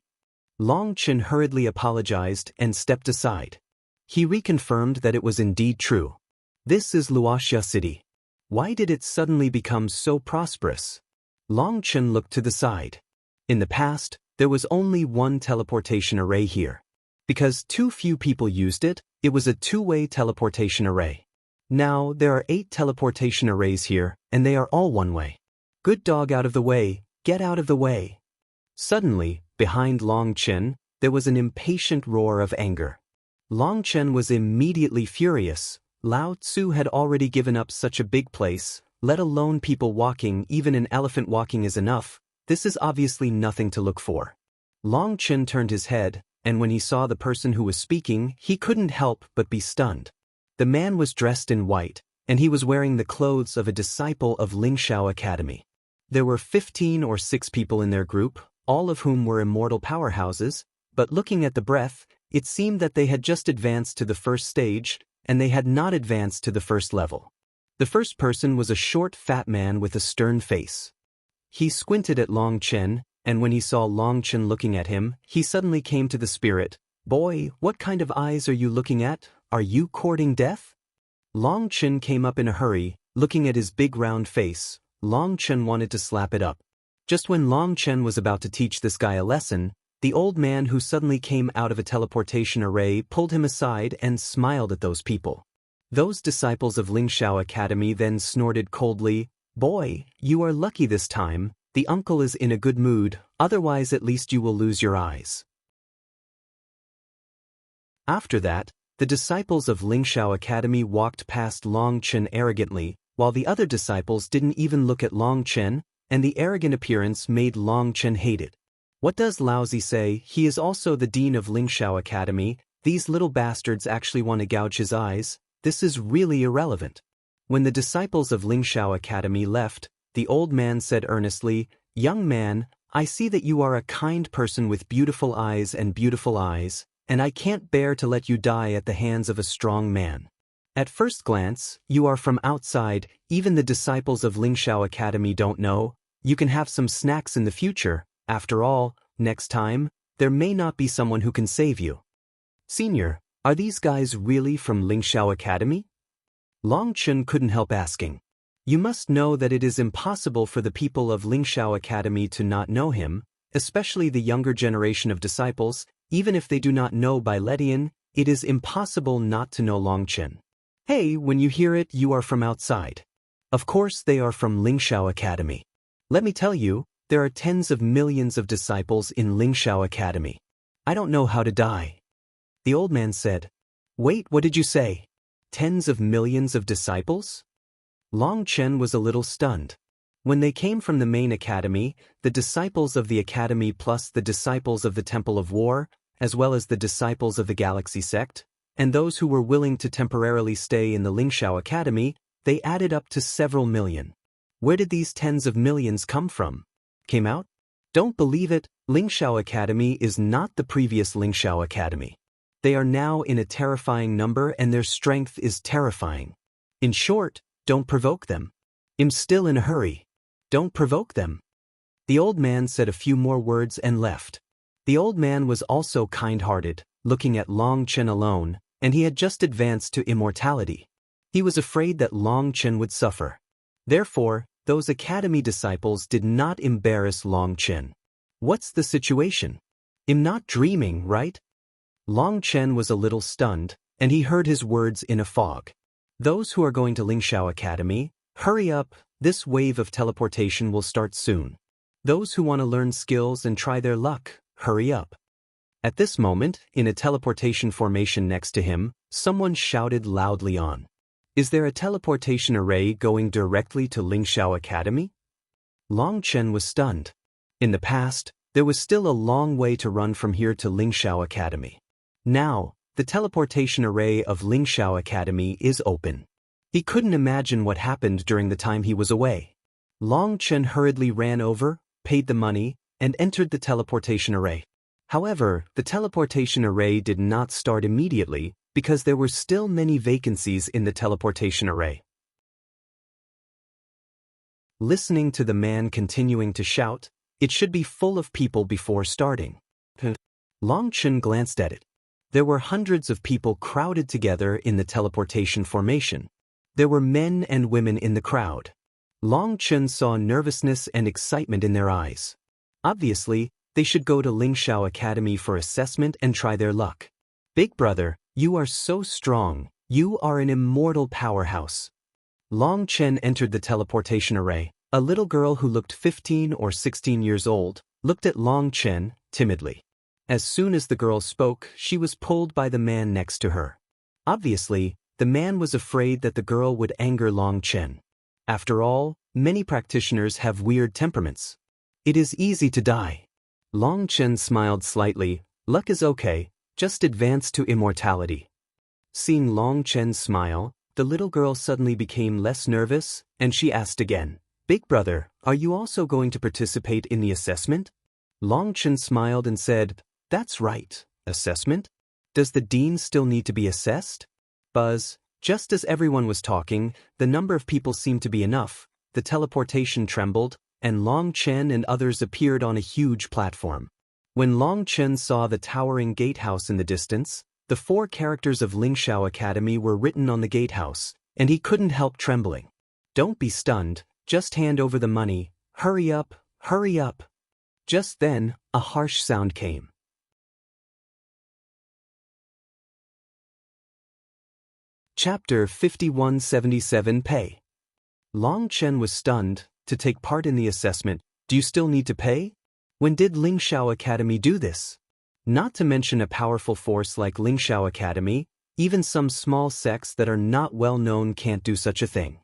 Long Chen hurriedly apologized and stepped aside. He reconfirmed that it was indeed true. This is Luoxia City. Why did it suddenly become so prosperous? Long Chen looked to the side. In the past, there was only one teleportation array here. Because too few people used it, it was a two-way teleportation array. Now, there are 8 teleportation arrays here, and they are all one-way. Good dog, out of the way, get out of the way. Suddenly, behind Long Chen, there was an impatient roar of anger. Long Chen was immediately furious. Lao Tzu had already given up such a big place. let alone people walking. Even an elephant walking is enough. This is obviously nothing to look for. Long Chen turned his head, and when he saw the person who was speaking, he couldn't help but be stunned. The man was dressed in white, and he was wearing the clothes of a disciple of Lingxiao Academy. There were 15 or 6 people in their group, all of whom were immortal powerhouses, but looking at the breath, it seemed that they had just advanced to the first stage, and they had not advanced to the first level. The first person was a short, fat man with a stern face. He squinted at Long Chen, and when he saw Long Chen looking at him, he suddenly came to the spirit. "Boy, what kind of eyes are you looking at? Are you courting death?" Long Chen came up in a hurry, looking at his big round face. Long Chen wanted to slap it up. Just when Long Chen was about to teach this guy a lesson, the old man who suddenly came out of a teleportation array pulled him aside and smiled at those people. Those disciples of Lingxiao Academy then snorted coldly, "Boy, you are lucky this time. The uncle is in a good mood, otherwise at least you will lose your eyes." After that, the disciples of Lingxiao Academy walked past Long Chen arrogantly, while the other disciples didn't even look at Long Chen, and the arrogant appearance made Long Chen hate it. What does Laozi say? He is also the dean of Lingxiao Academy. These little bastards actually want to gouge his eyes. This is really irrelevant. When the disciples of Lingxiao Academy left, the old man said earnestly, "Young man, I see that you are a kind person with beautiful eyes, and I can't bear to let you die at the hands of a strong man. At first glance, you are from outside, even the disciples of Lingxiao Academy don't know. You can have some snacks in the future. After all, next time, there may not be someone who can save you." "Senior, are these guys really from Lingxiao Academy?" Long Chen couldn't help asking. "You must know that it is impossible for the people of Lingxiao Academy to not know him, especially the younger generation of disciples. Even if they do not know Bai Ledian, it is impossible not to know Long Chen. Hey, when you hear it, you are from outside. Of course they are from Lingxiao Academy. Let me tell you, there are tens of millions of disciples in Lingxiao Academy. I don't know how to die." The old man said, "Wait, what did you say? Tens of millions of disciples?" Long Chen was a little stunned. When they came from the main academy, the disciples of the academy plus the disciples of the Temple of War, as well as the disciples of the Galaxy Sect, and those who were willing to temporarily stay in the Lingxiao Academy, they added up to several million. Where did these tens of millions come from? Came out? Don't believe it, Lingxiao Academy is not the previous Lingxiao Academy. They are now in a terrifying number and their strength is terrifying. In short, don't provoke them. I'm still in a hurry. Don't provoke them." The old man said a few more words and left. The old man was also kind-hearted, looking at Long Chen alone, and he had just advanced to immortality. He was afraid that Long Chen would suffer. Therefore, those academy disciples did not embarrass Long Chen. "What's the situation? I'm not dreaming, right?" Long Chen was a little stunned, and he heard his words in a fog. "Those who are going to Lingxiao Academy, hurry up, this wave of teleportation will start soon. Those who want to learn skills and try their luck, hurry up." At this moment, in a teleportation formation next to him, someone shouted loudly on. "Is there a teleportation array going directly to Lingxiao Academy?" Long Chen was stunned. In the past, there was still a long way to run from here to Lingxiao Academy. Now, the teleportation array of Lingxiao Academy is open. He couldn't imagine what happened during the time he was away. Long Chen hurriedly ran over, paid the money, and entered the teleportation array. However, the teleportation array did not start immediately because there were still many vacancies in the teleportation array. Listening to the man continuing to shout, "It should be full of people before starting." Long Chen glanced at it. There were hundreds of people crowded together in the teleportation formation. There were men and women in the crowd. Long Chen saw nervousness and excitement in their eyes. Obviously, they should go to Lingxiao Academy for assessment and try their luck. "Big brother, you are so strong. You are an immortal powerhouse." Long Chen entered the teleportation array. A little girl who looked 15 or 16 years old looked at Long Chen timidly. As soon as the girl spoke, she was pulled by the man next to her. Obviously, the man was afraid that the girl would anger Long Chen. After all, many practitioners have weird temperaments. It is easy to die. Long Chen smiled slightly. Luck is okay, just advance to immortality. Seeing Long Chen smile, the little girl suddenly became less nervous, and she asked again, Big brother, are you also going to participate in the assessment? Long Chen smiled and said, That's right, assessment? Does the dean still need to be assessed? Buzz, just as everyone was talking, the number of people seemed to be enough, the teleportation trembled, and Long Chen and others appeared on a huge platform. When Long Chen saw the towering gatehouse in the distance, the 4 characters of Lingxiao Academy were written on the gatehouse, and he couldn't help trembling. Don't be stunned, just hand over the money, hurry up, hurry up. Just then, a harsh sound came. Chapter 5177 Pay. Long Chen was stunned. To take part in the assessment, do you still need to pay? When did Lingxiao Academy do this? Not to mention a powerful force like Lingxiao Academy, even some small sects that are not well known can't do such a thing.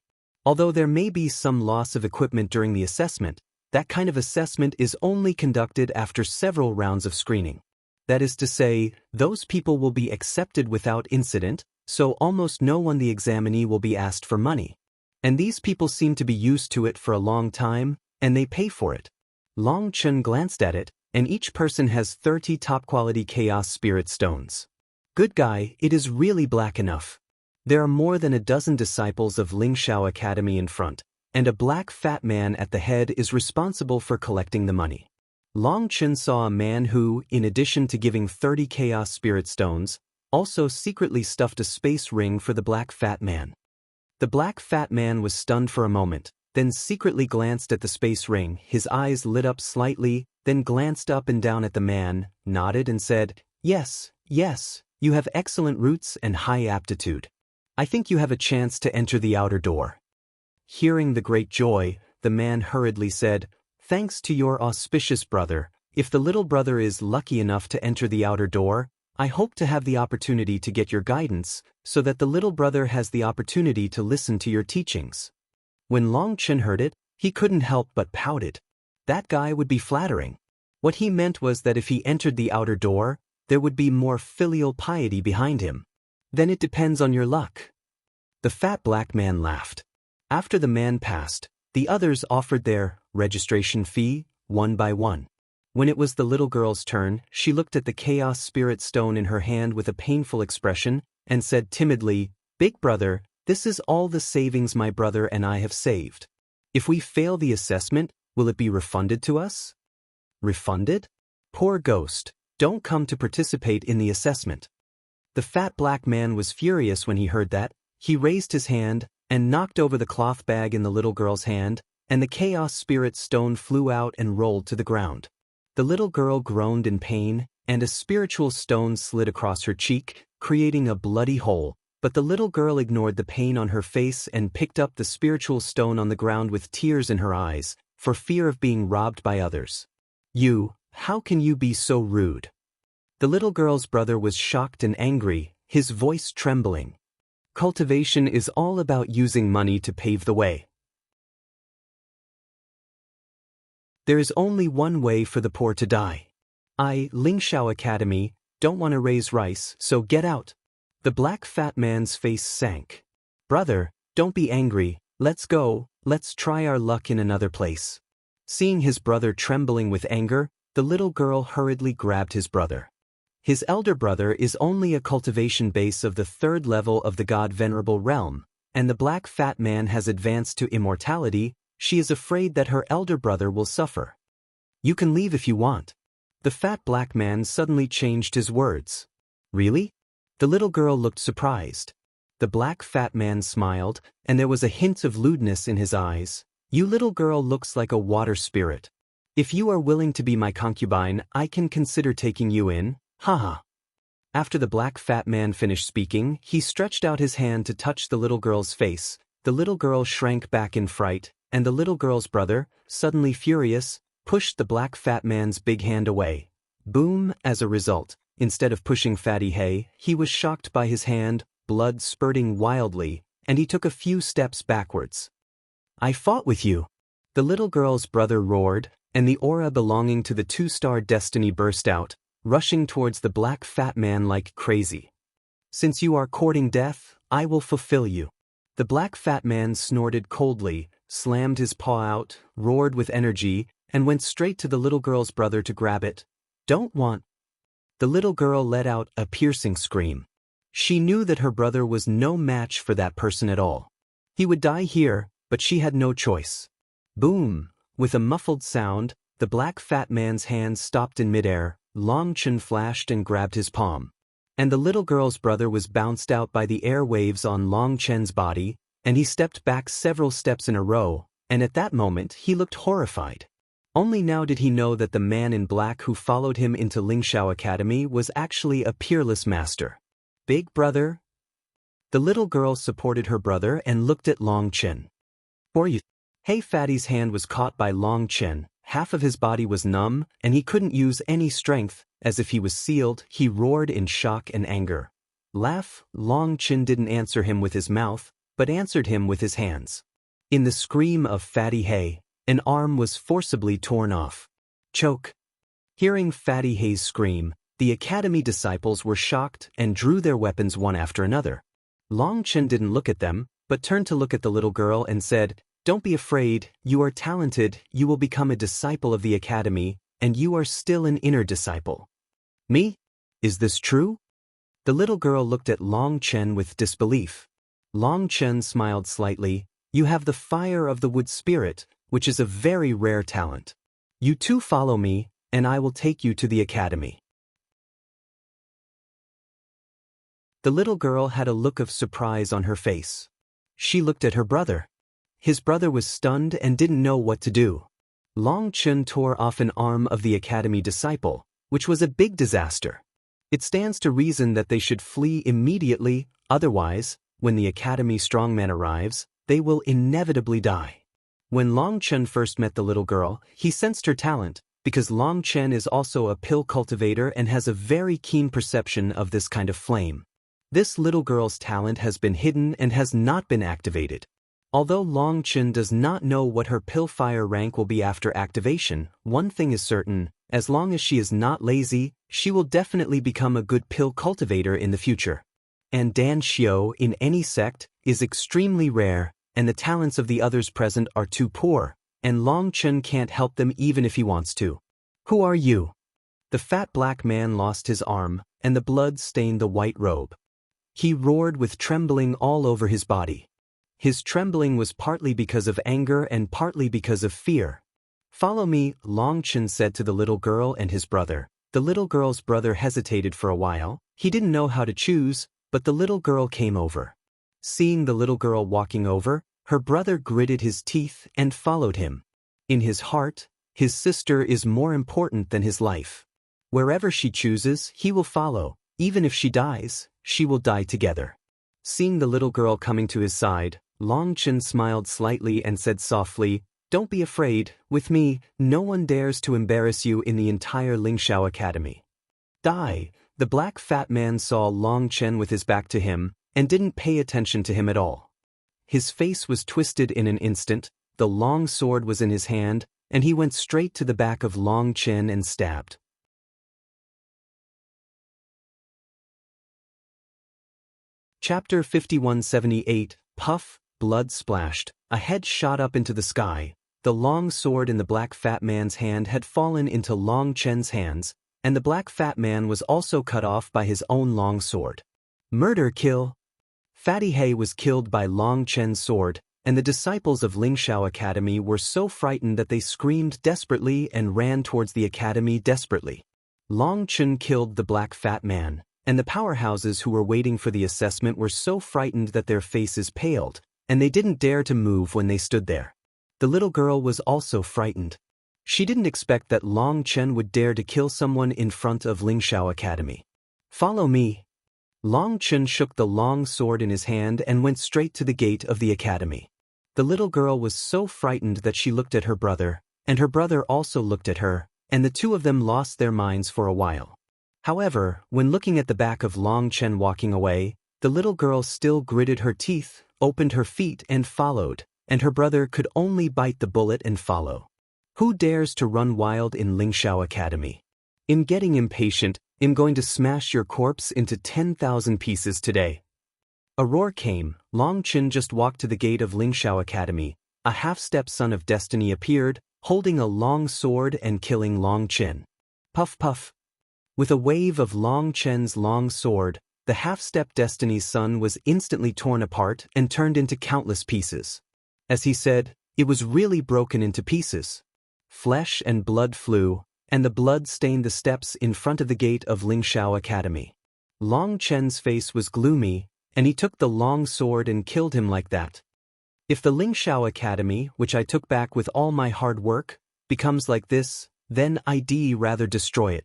Although there may be some loss of equipment during the assessment, that kind of assessment is only conducted after several rounds of screening. That is to say, those people will be accepted without incident, so almost no one the examinee will be asked for money. And these people seem to be used to it for a long time, and they pay for it. Long Chen glanced at it, and each person has 30 top-quality Chaos Spirit Stones. Good guy, it is really black enough. There are more than a dozen disciples of Lingxiao Academy in front, and a black fat man at the head is responsible for collecting the money. Long Chen saw a man who, in addition to giving 30 Chaos Spirit Stones, also secretly stuffed a space ring for the black fat man. The black fat man was stunned for a moment, then secretly glanced at the space ring. His eyes lit up slightly, then glanced up and down at the man, nodded and said, Yes, yes, you have excellent roots and high aptitude. I think you have a chance to enter the outer door. Hearing the great joy, the man hurriedly said, Thanks to your auspicious brother, if the little brother is lucky enough to enter the outer door, I hope to have the opportunity to get your guidance, so that the little brother has the opportunity to listen to your teachings. When Long Chen heard it, he couldn't help but pouted. That guy would be flattering. What he meant was that if he entered the outer door, there would be more filial piety behind him. Then it depends on your luck. The fat black man laughed. After the man passed, the others offered their registration fee, one by one. When it was the little girl's turn, she looked at the Chaos Spirit Stone in her hand with a painful expression, and said timidly, Big brother, this is all the savings my brother and I have saved. If we fail the assessment, will it be refunded to us? Refunded? Poor ghost, don't come to participate in the assessment. The fat black man was furious when he heard that. He raised his hand, and knocked over the cloth bag in the little girl's hand, and the Chaos Spirit Stone flew out and rolled to the ground. The little girl groaned in pain, and a spiritual stone slid across her cheek, creating a bloody hole, but the little girl ignored the pain on her face and picked up the spiritual stone on the ground with tears in her eyes, for fear of being robbed by others. How can you be so rude? The little girl's brother was shocked and angry, his voice trembling. Cultivation is all about using money to pave the way. There is only one way for the poor to die. I, Lingxiao Academy, don't want to raise rice, so get out. The black fat man's face sank. Brother, don't be angry, let's go, let's try our luck in another place. Seeing his brother trembling with anger, the little girl hurriedly grabbed his brother. His elder brother is only a cultivation base of the 3rd level of the God Venerable Realm, and the black fat man has advanced to immortality. She is afraid that her elder brother will suffer. You can leave if you want. The fat black man suddenly changed his words. Really? The little girl looked surprised. The black fat man smiled, and there was a hint of lewdness in his eyes. You little girl looks like a water spirit. If you are willing to be my concubine, I can consider taking you in, haha. After the black fat man finished speaking, he stretched out his hand to touch the little girl's face. The little girl shrank back in fright, and the little girl's brother, suddenly furious, pushed the black fat man's big hand away. Boom! As a result, instead of pushing Fatty Hay, he was shocked by his hand, blood spurting wildly, and he took a few steps backwards. I fought with you. The little girl's brother roared, and the aura belonging to the two-star destiny burst out, rushing towards the black fat man like crazy. Since you are courting death, I will fulfill you. The black fat man snorted coldly, slammed his paw out, roared with energy, and went straight to the little girl's brother to grab it. Don't want. The little girl let out a piercing scream. She knew that her brother was no match for that person at all. He would die here, but she had no choice. Boom! With a muffled sound, the black fat man's hands stopped in midair, Long Chen flashed and grabbed his palm. And the little girl's brother was bounced out by the air waves on Long Chen's body, and he stepped back several steps in a row, and at that moment he looked horrified. Only now did he know that the man in black who followed him into Lingxiao Academy was actually a peerless master. Big brother? The little girl supported her brother and looked at Long Chen. For you. Hey Fatty's hand was caught by Long Chen, half of his body was numb, and he couldn't use any strength, as if he was sealed. He roared in shock and anger. Laugh. Long Chen didn't answer him with his mouth, but answered him with his hands. In the scream of Fatty Hay, an arm was forcibly torn off. Choke. Hearing Fatty Hay's scream, the academy disciples were shocked and drew their weapons one after another. Long Chen didn't look at them, but turned to look at the little girl and said, Don't be afraid, you are talented, you will become a disciple of the academy, and you are still an inner disciple. Me? Is this true? The little girl looked at Long Chen with disbelief. Long Chen smiled slightly. You have the fire of the wood spirit, which is a very rare talent. You too follow me, and I will take you to the academy. The little girl had a look of surprise on her face. She looked at her brother. His brother was stunned and didn't know what to do. Long Chen tore off an arm of the academy disciple, which was a big disaster. It stands to reason that they should flee immediately, otherwise, when the academy strongman arrives, they will inevitably die. When Long Chen first met the little girl, he sensed her talent, because Long Chen is also a pill cultivator and has a very keen perception of this kind of flame. This little girl's talent has been hidden and has not been activated. Although Long Chen does not know what her pill fire rank will be after activation, one thing is certain, as long as she is not lazy, she will definitely become a good pill cultivator in the future. And Dan Xiao in any sect is extremely rare, and the talents of the others present are too poor, and Long Chen can't help them even if he wants to. Who are you? The fat black man lost his arm, and the blood stained the white robe. He roared with trembling all over his body. His trembling was partly because of anger and partly because of fear. Follow me, Long Chen said to the little girl and his brother. The little girl's brother hesitated for a while. He didn't know how to choose, but the little girl came over. Seeing the little girl walking over, her brother gritted his teeth and followed him. In his heart, his sister is more important than his life. Wherever she chooses, he will follow. Even if she dies, she will die together. Seeing the little girl coming to his side, Long Chen smiled slightly and said softly, Don't be afraid, with me, no one dares to embarrass you in the entire Lingxiao Academy. Die. The black fat man saw Long Chen with his back to him, and didn't pay attention to him at all. His face was twisted in an instant, the long sword was in his hand, and he went straight to the back of Long Chen and stabbed. Chapter 5178, Puff, blood splashed, a head shot up into the sky. The long sword in the black fat man's hand had fallen into Long Chen's hands, and the black fat man was also cut off by his own long sword. Murder kill. Fatty Hay was killed by Long Chen's sword, and the disciples of Lingxiao Academy were so frightened that they screamed desperately and ran towards the academy desperately. Long Chen killed the black fat man, and the powerhouses who were waiting for the assessment were so frightened that their faces paled, and they didn't dare to move when they stood there. The little girl was also frightened. She didn't expect that Long Chen would dare to kill someone in front of Lingxiao Academy. Follow me. Long Chen shook the long sword in his hand and went straight to the gate of the academy. The little girl was so frightened that she looked at her brother, and her brother also looked at her, and the two of them lost their minds for a while. However, when looking at the back of Long Chen walking away, the little girl still gritted her teeth, opened her feet and followed, and her brother could only bite the bullet and follow. Who dares to run wild in Lingxiao Academy? I'm getting impatient. I'm going to smash your corpse into 10,000 pieces today. A roar came. Long Chen just walked to the gate of Lingxiao Academy. A half-step son of destiny appeared, holding a long sword and killing Long Chen. Puff puff. With a wave of Long Chen's long sword, the half-step destiny's son was instantly torn apart and turned into countless pieces. As he said, it was really broken into pieces. Flesh and blood flew, and the blood stained the steps in front of the gate of Lingxiao Academy. Long Chen's face was gloomy, and he took the long sword and killed him like that. If the Lingxiao Academy, which I took back with all my hard work, becomes like this, then I'd rather destroy it.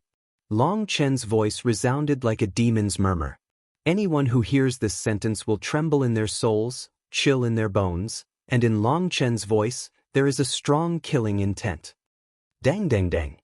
Long Chen's voice resounded like a demon's murmur. Anyone who hears this sentence will tremble in their souls, chill in their bones, and in Long Chen's voice, there is a strong killing intent. Dang dang dang.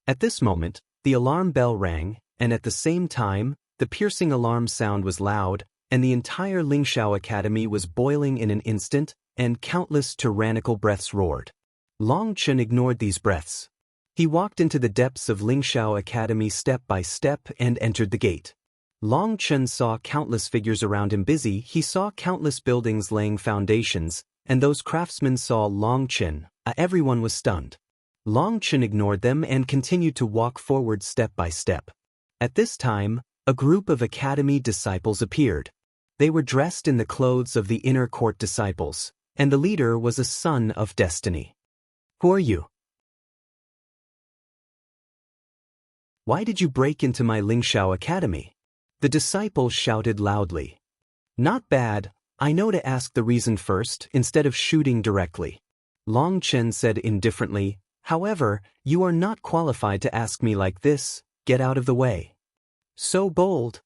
At this moment, the alarm bell rang, and at the same time, the piercing alarm sound was loud, and the entire Lingxiao Academy was boiling in an instant, and countless tyrannical breaths roared. Long Chen ignored these breaths. He walked into the depths of Lingxiao Academy step by step and entered the gate. Long Chen saw countless figures around him busy. He saw countless buildings laying foundations, and those craftsmen saw Long Chen. Everyone was stunned. Long Chen ignored them and continued to walk forward step by step. At this time, a group of academy disciples appeared. They were dressed in the clothes of the inner court disciples, and the leader was a son of destiny. Who are you? Why did you break into my Lingxiao Academy? The disciple shouted loudly. Not bad, I know to ask the reason first instead of shooting directly. Long Chen said indifferently, however, you are not qualified to ask me like this, get out of the way. So bold.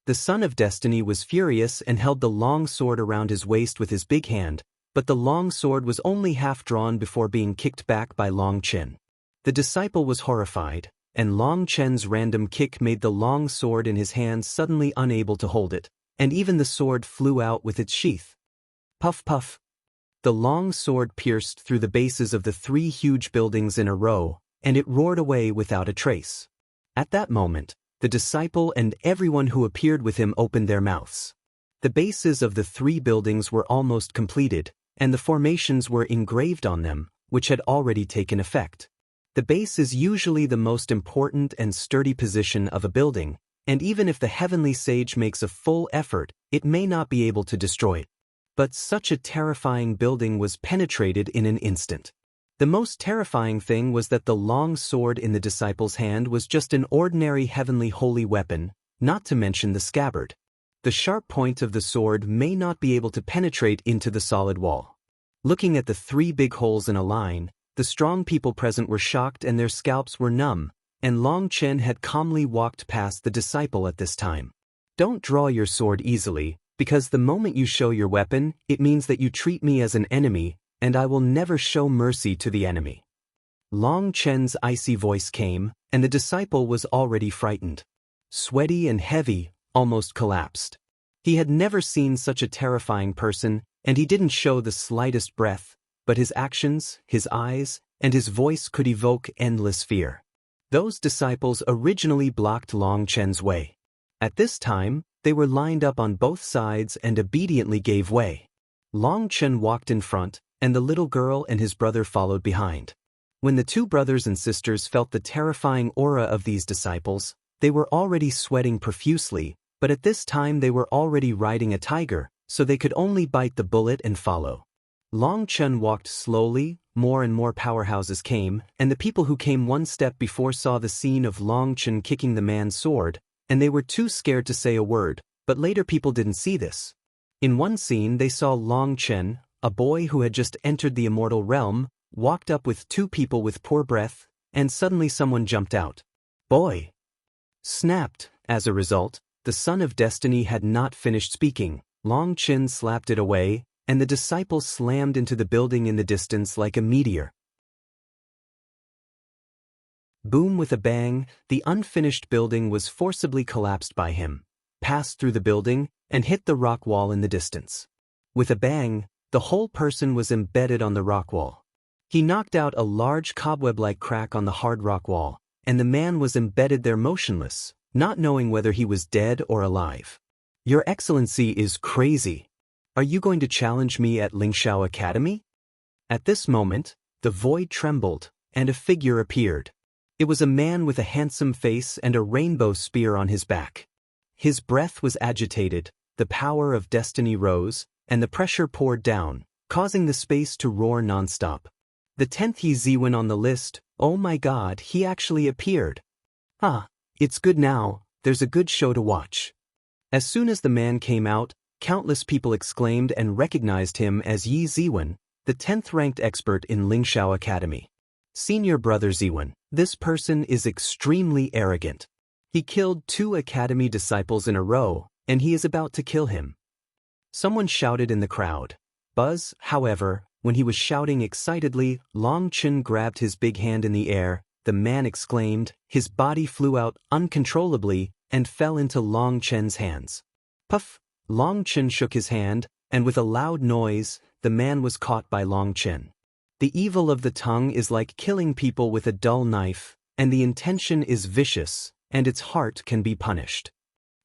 The son of destiny was furious and held the long sword around his waist with his big hand, but the long sword was only half drawn before being kicked back by Long Chen. The disciple was horrified, and Long Chen's random kick made the long sword in his hand suddenly unable to hold it, and even the sword flew out with its sheath. Puff puff. The long sword pierced through the bases of the 3 huge buildings in a row, and it roared away without a trace. At that moment, the disciple and everyone who appeared with him opened their mouths. The bases of the 3 buildings were almost completed, and the formations were engraved on them, which had already taken effect. The base is usually the most important and sturdy position of a building, and even if the heavenly sage makes a full effort, it may not be able to destroy it. But such a terrifying building was penetrated in an instant. The most terrifying thing was that the long sword in the disciple's hand was just an ordinary heavenly holy weapon, not to mention the scabbard. The sharp point of the sword may not be able to penetrate into the solid wall. Looking at the 3 big holes in a line, the strong people present were shocked and their scalps were numb, and Long Chen had calmly walked past the disciple at this time. Don't draw your sword easily, because the moment you show your weapon, it means that you treat me as an enemy, and I will never show mercy to the enemy. Long Chen's icy voice came, and the disciple was already frightened. Sweaty and heavy, almost collapsed. He had never seen such a terrifying person, and he didn't show the slightest breath, but his actions, his eyes, and his voice could evoke endless fear. Those disciples originally blocked Long Chen's way. At this time, they were lined up on both sides and obediently gave way. Long Chen walked in front, and the little girl and his brother followed behind. When the 2 brothers and sisters felt the terrifying aura of these disciples, they were already sweating profusely, but at this time they were already riding a tiger, so they could only bite the bullet and follow. Long Chen walked slowly, more and more powerhouses came, and the people who came 1 step before saw the scene of Long Chen kicking the man's sword, and they were too scared to say a word, but later people didn't see this. In one scene they saw Long Chen, a boy who had just entered the immortal realm, walked up with 2 people with poor breath, and suddenly someone jumped out. Boy! Snapped. As a result, the son of destiny had not finished speaking. Long Chen slapped it away, and the disciple slammed into the building in the distance like a meteor. Boom! With a bang, the unfinished building was forcibly collapsed by him, passed through the building, and hit the rock wall in the distance. With a bang, The whole person was embedded on the rock wall. He knocked out a large cobweb-like crack on the hard rock wall, and the man was embedded there motionless, not knowing whether he was dead or alive. Your Excellency is crazy. Are you going to challenge me at Lingxiao Academy? At this moment, the void trembled, and a figure appeared. It was a man with a handsome face and a rainbow spear on his back. His breath was agitated, the power of destiny rose, and the pressure poured down, causing the space to roar nonstop. The 10th Yi Ziwen on the list, oh my god, he actually appeared. Ah, it's good now, there's a good show to watch. As soon as the man came out, countless people exclaimed and recognized him as Yi Ziwen, the 10th ranked expert in Lingxiao Academy. Senior Brother Ziwen, this person is extremely arrogant. He killed 2 academy disciples in a row, and he is about to kill him. Someone shouted in the crowd. Buzz, however, when he was shouting excitedly, Long Chen grabbed his big hand in the air, the man exclaimed, his body flew out uncontrollably and fell into Long Chen's hands. Puff! Long Chen shook his hand, and with a loud noise, the man was caught by Long Chen. The evil of the tongue is like killing people with a dull knife, and the intention is vicious, and its heart can be punished.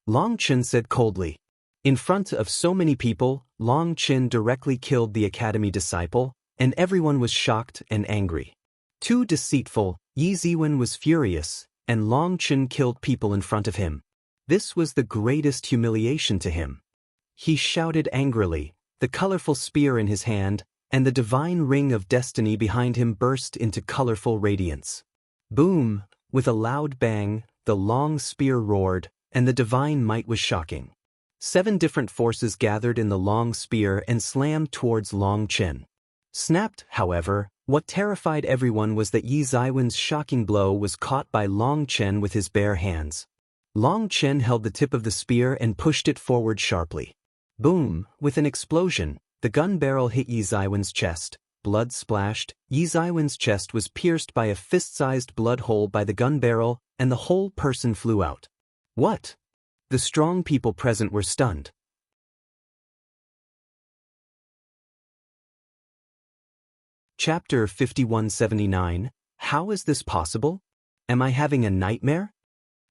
Long Chen said coldly. In front of so many people, Long Chen directly killed the academy disciple, and everyone was shocked and angry. Too deceitful, Yi Ziwen was furious, and Long Chen killed people in front of him. This was the greatest humiliation to him. He shouted angrily, the colorful spear in his hand, and the divine ring of destiny behind him burst into colorful radiance. Boom! With a loud bang, the long spear roared, and the divine might was shocking. 7 different forces gathered in the long spear and slammed towards Long Chen. Snapped, however, what terrified everyone was that Yi Ziwen's shocking blow was caught by Long Chen with his bare hands. Long Chen held the tip of the spear and pushed it forward sharply. Boom! With an explosion, the gun barrel hit Yi Ziwen's chest. Blood splashed. Yi Ziwen's chest was pierced by a fist-sized blood hole by the gun barrel, and the whole person flew out. What? The strong people present were stunned. Chapter 5179. How is this possible? Am I having a nightmare?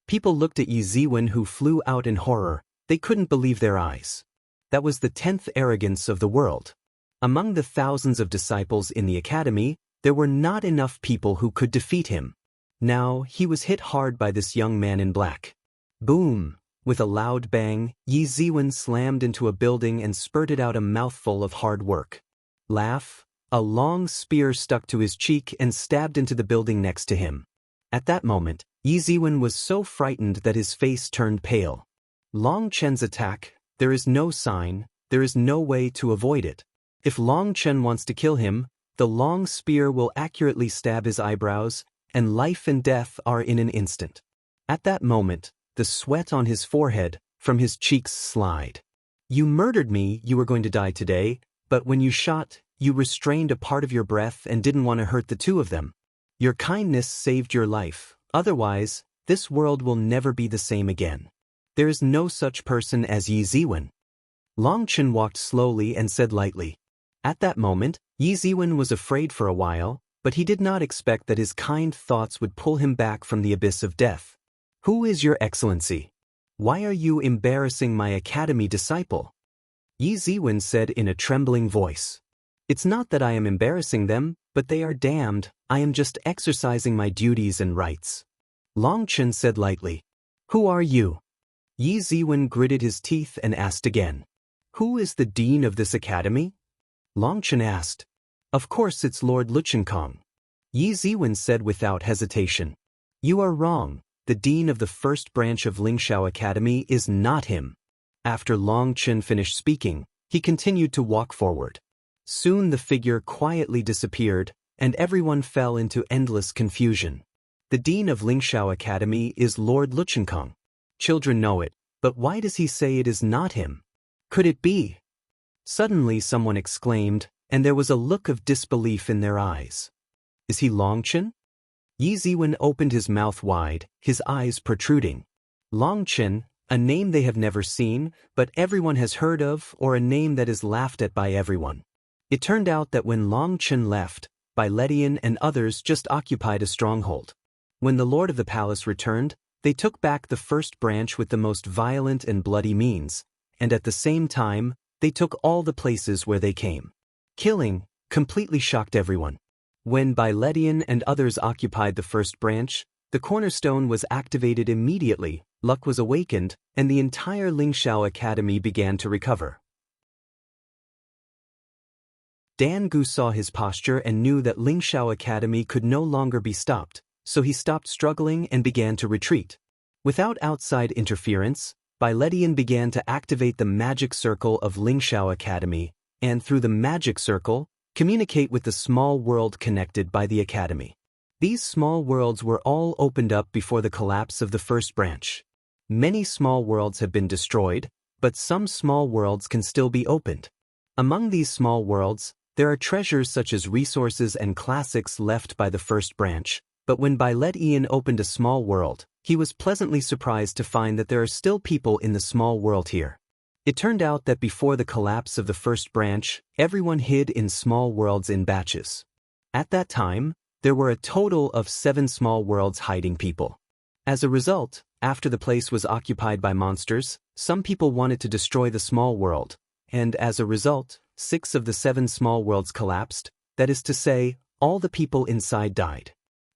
People looked at Yi Ziwen, who flew out in horror. They couldn't believe their eyes. That was the 10th arrogance of the world. Among the thousands of disciples in the academy, there were not enough people who could defeat him. Now, he was hit hard by this young man in black. Boom! With a loud bang, Yi Ziwen slammed into a building and spurted out a mouthful of hard work. Laugh! A long spear stuck to his cheek and stabbed into the building next to him. At that moment, Yi Ziwen was so frightened that his face turned pale. Long Chen's attack, there is no sign, there is no way to avoid it. If Long Chen wants to kill him, the long spear will accurately stab his eyebrows, and life and death are in an instant. At that moment, the sweat on his forehead, from his cheeks slide. You murdered me, you were going to die today, but when you shot, you restrained a part of your breath and didn't want to hurt the 2 of them. Your kindness saved your life, otherwise, this world will never be the same again. There is no such person as Yi Ziwen. Long Chen walked slowly and said lightly. At that moment, Yi Ziwen was afraid for a while, but he did not expect that his kind thoughts would pull him back from the abyss of death. Who is your Excellency? Why are you embarrassing my academy disciple? Yi Ziwen said in a trembling voice. It's not that I am embarrassing them, but they are damned, I am just exercising my duties and rights. Long Chen said lightly. Who are you? Yi Ziwen gritted his teeth and asked again. Who is the dean of this academy? Long Chen asked. Of course it's Lord Luchenkong. Yi Ziwen said without hesitation. You are wrong. The dean of the first branch of Lingxiao Academy is not him. After Long Chen finished speaking, he continued to walk forward. Soon the figure quietly disappeared, and everyone fell into endless confusion. The dean of Lingxiao Academy is Lord Luchenkong. Children know it, but why does he say it is not him? Could it be? Suddenly someone exclaimed, and there was a look of disbelief in their eyes. Is he Long Chen? Yi Ziwen opened his mouth wide, his eyes protruding. Long Chen, a name they have never seen, but everyone has heard of, or a name that is laughed at by everyone. It turned out that when Long Chen left, Bai Ledian and others just occupied a stronghold. When the lord of the palace returned, they took back the first branch with the most violent and bloody means, and at the same time, they took all the places where they came. Killing completely shocked everyone. When Bai Ledian and others occupied the first branch, the cornerstone was activated immediately, luck was awakened, and the entire Lingxiao Academy began to recover. Dan Gu saw his posture and knew that Lingxiao Academy could no longer be stopped, so he stopped struggling and began to retreat. Without outside interference, Bai Ledian began to activate the magic circle of Lingxiao Academy, and through the magic circle, communicate with the small world connected by the academy. These small worlds were all opened up before the collapse of the first branch. Many small worlds have been destroyed, but some small worlds can still be opened. Among these small worlds, there are treasures such as resources and classics left by the first branch, but when Bai Ledian opened a small world, he was pleasantly surprised to find that there are still people in the small world here. It turned out that before the collapse of the first branch, everyone hid in small worlds in batches. At that time, there were a total of 7 small worlds hiding people. As a result, after the place was occupied by monsters, some people wanted to destroy the small world, and as a result, 6 of the 7 small worlds collapsed, that is to say, all the people inside died.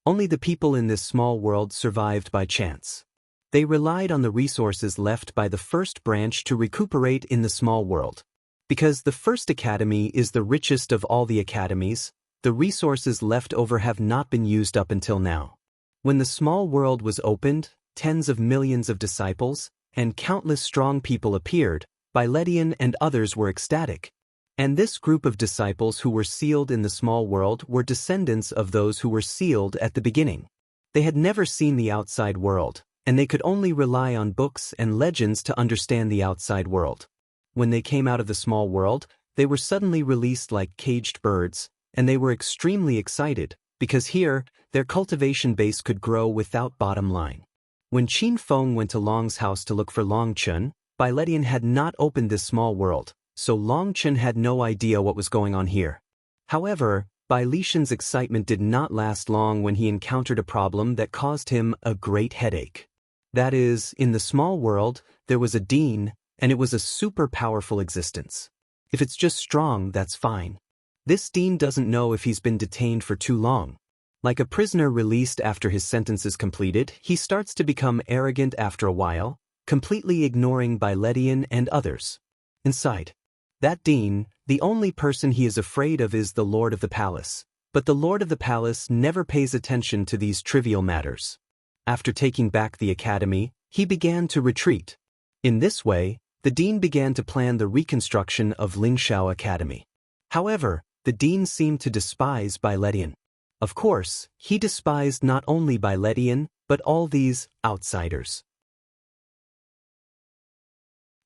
Only the people in this small world survived by chance. They relied on the resources left by the first branch to recuperate in the small world. Because the first academy is the richest of all the academies, the resources left over have not been used up until now. When the small world was opened, tens of millions of disciples and countless strong people appeared. Bai Ledian and others were ecstatic. And this group of disciples who were sealed in the small world were descendants of those who were sealed at the beginning. They had never seen the outside world, and they could only rely on books and legends to understand the outside world. When they came out of the small world, they were suddenly released like caged birds, and they were extremely excited, because here, their cultivation base could grow without bottom line. When Qin Feng went to Long's house to look for Long Chen, Bai Ledian had not opened this small world, so Long Chen had no idea what was going on here. However, Bai Lishan's excitement did not last long when he encountered a problem that caused him a great headache. That is, in the small world, there was a dean, and it was a super powerful existence. If it's just strong, that's fine. This dean doesn't know if he's been detained for too long. Like a prisoner released after his sentence is completed, he starts to become arrogant after a while, completely ignoring Bai Ledian and others. Inside that dean, the only person he is afraid of is the lord of the palace, but the lord of the palace never pays attention to these trivial matters. After taking back the academy, he began to retreat. In this way, the dean began to plan the reconstruction of Lingxiao Academy. However, the dean seemed to despise Bai Ledian. Of course, he despised not only Bai Ledian, but all these outsiders.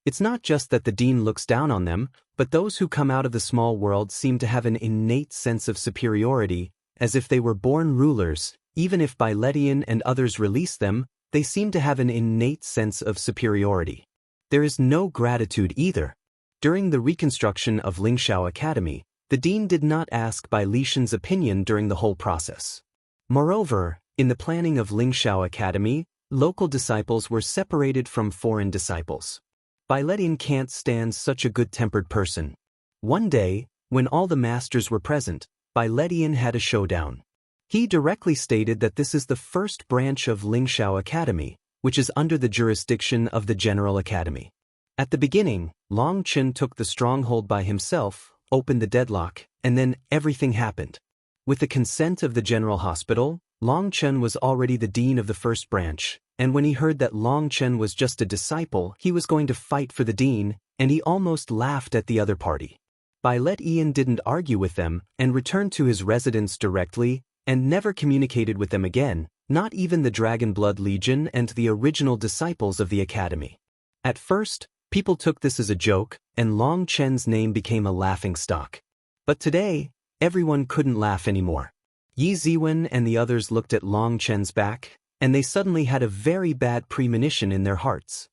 It's not just that the dean looks down on them, but those who come out of the small world seem to have an innate sense of superiority, as if they were born rulers. Even if Bai Ledian and others release them, they seem to have an innate sense of superiority. There is no gratitude either. During the reconstruction of Lingxiao Academy, the dean did not ask Bai Lishan's opinion during the whole process. Moreover, in the planning of Lingxiao Academy, local disciples were separated from foreign disciples. Bai Ledian can't stand such a good-tempered person. One day, when all the masters were present, Bai Ledian had a showdown. He directly stated that this is the first branch of Lingxiao Academy, which is under the jurisdiction of the General Academy. At the beginning, Long Chen took the stronghold by himself, opened the deadlock, and then everything happened. With the consent of the General Hospital, Long Chen was already the dean of the first branch, and when he heard that Long Chen was just a disciple, he was going to fight for the dean, and he almost laughed at the other party. Bai Ledian didn't argue with them and returned to his residence directly and never communicated with them again, not even the Dragon Blood Legion and the original disciples of the academy. At first, people took this as a joke, and Long Chen's name became a laughingstock. But today, everyone couldn't laugh anymore. Yi Ziwen and the others looked at Long Chen's back, and they suddenly had a very bad premonition in their hearts.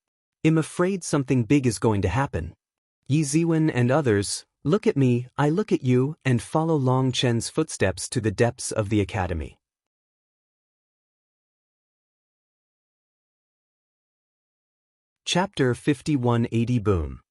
I'm afraid something big is going to happen. Yi Ziwen and others, Look at me, I look at you, and follow Long Chen's footsteps to the depths of the academy. Chapter 5180 Boom.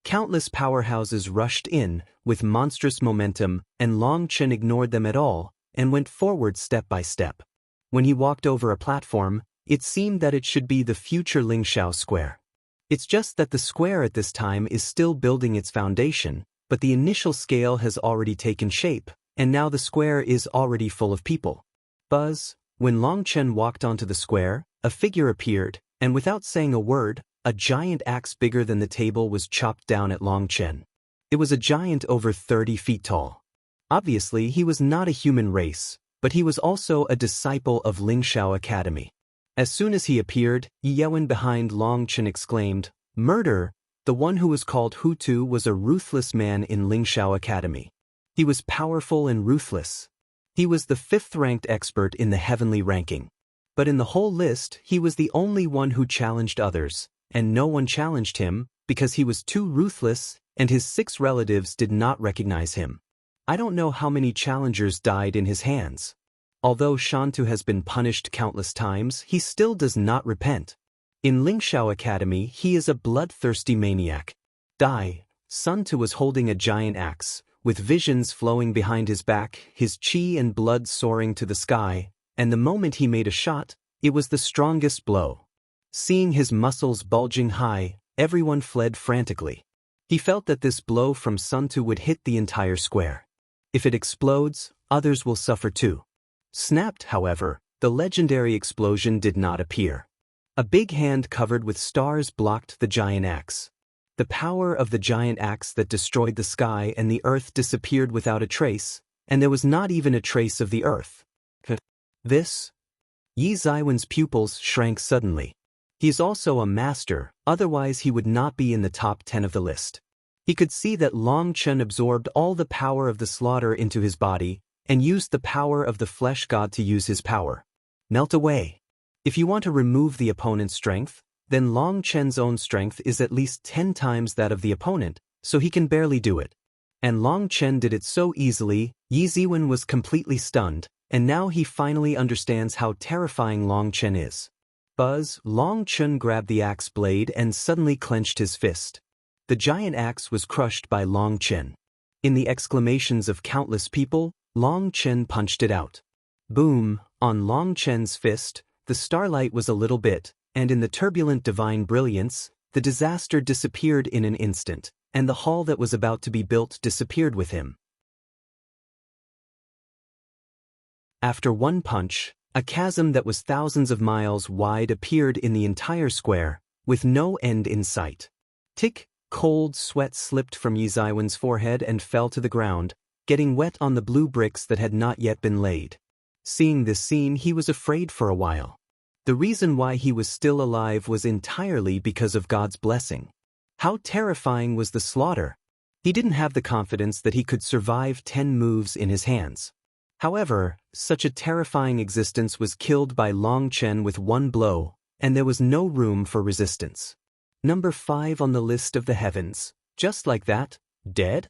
Countless powerhouses rushed in, with monstrous momentum, and Long Chen ignored them at all, and went forward step by step. When he walked over a platform, it seemed that it should be the future Lingxiao Square. It's just that the square at this time is still building its foundation, but the initial scale has already taken shape, and now the square is already full of people. Buzz. When Long Chen walked onto the square, a figure appeared, and without saying a word, a giant axe bigger than the table was chopped down at Long Chen. It was a giant over 30 feet tall. Obviously, he was not a human race, but he was also a disciple of Lingxiao Academy. As soon as he appeared, Yewen behind Long Chen exclaimed, "Murder!" The one who was called Hutu was a ruthless man in Lingxiao Academy. He was powerful and ruthless. He was the 5th-ranked expert in the heavenly ranking. But in the whole list, he was the only one who challenged others, and no one challenged him because he was too ruthless, and his 6 relatives did not recognize him. I don't know how many challengers died in his hands. Although Shantu has been punished countless times, he still does not repent. In Lingxiao Academy, he is a bloodthirsty maniac. Shantu was holding a giant axe, with visions flowing behind his back, his chi and blood soaring to the sky, and the moment he made a shot, it was the strongest blow. Seeing his muscles bulging high, everyone fled frantically. He felt that this blow from Shantu would hit the entire square. If it explodes, others will suffer too. Snapped, however, the legendary explosion did not appear. A big hand covered with stars blocked the giant axe. The power of the giant axe that destroyed the sky and the earth disappeared without a trace, and there was not even a trace of the earth. This? Yi Ziwen's pupils shrank suddenly. He is also a master, otherwise he would not be in the top 10 of the list. He could see that Long Chen absorbed all the power of the slaughter into his body, and used the power of the flesh god to use his power. Melt away. If you want to remove the opponent's strength, then Long Chen's own strength is at least 10 times that of the opponent, so he can barely do it. And Long Chen did it so easily, Yi Ziwen was completely stunned, and now he finally understands how terrifying Long Chen is. Buzz. Long Chen grabbed the axe blade and suddenly clenched his fist. The giant axe was crushed by Long Chen. In the exclamations of countless people, Long Chen punched it out. Boom! On Long Chen's fist, the starlight was a little bit, and in the turbulent divine brilliance, the disaster disappeared in an instant, and the hall that was about to be built disappeared with him. After one punch, a chasm that was thousands of miles wide appeared in the entire square, with no end in sight. Tick! Cold sweat slipped from Yi Ziwen's forehead and fell to the ground, getting wet on the blue bricks that had not yet been laid. Seeing this scene, he was afraid for a while. The reason why he was still alive was entirely because of God's blessing. How terrifying was the slaughter! He didn't have the confidence that he could survive 10 moves in his hands. However, such a terrifying existence was killed by Long Chen with one blow, and there was no room for resistance. Number 5 on the list of the heavens. Just like that, dead?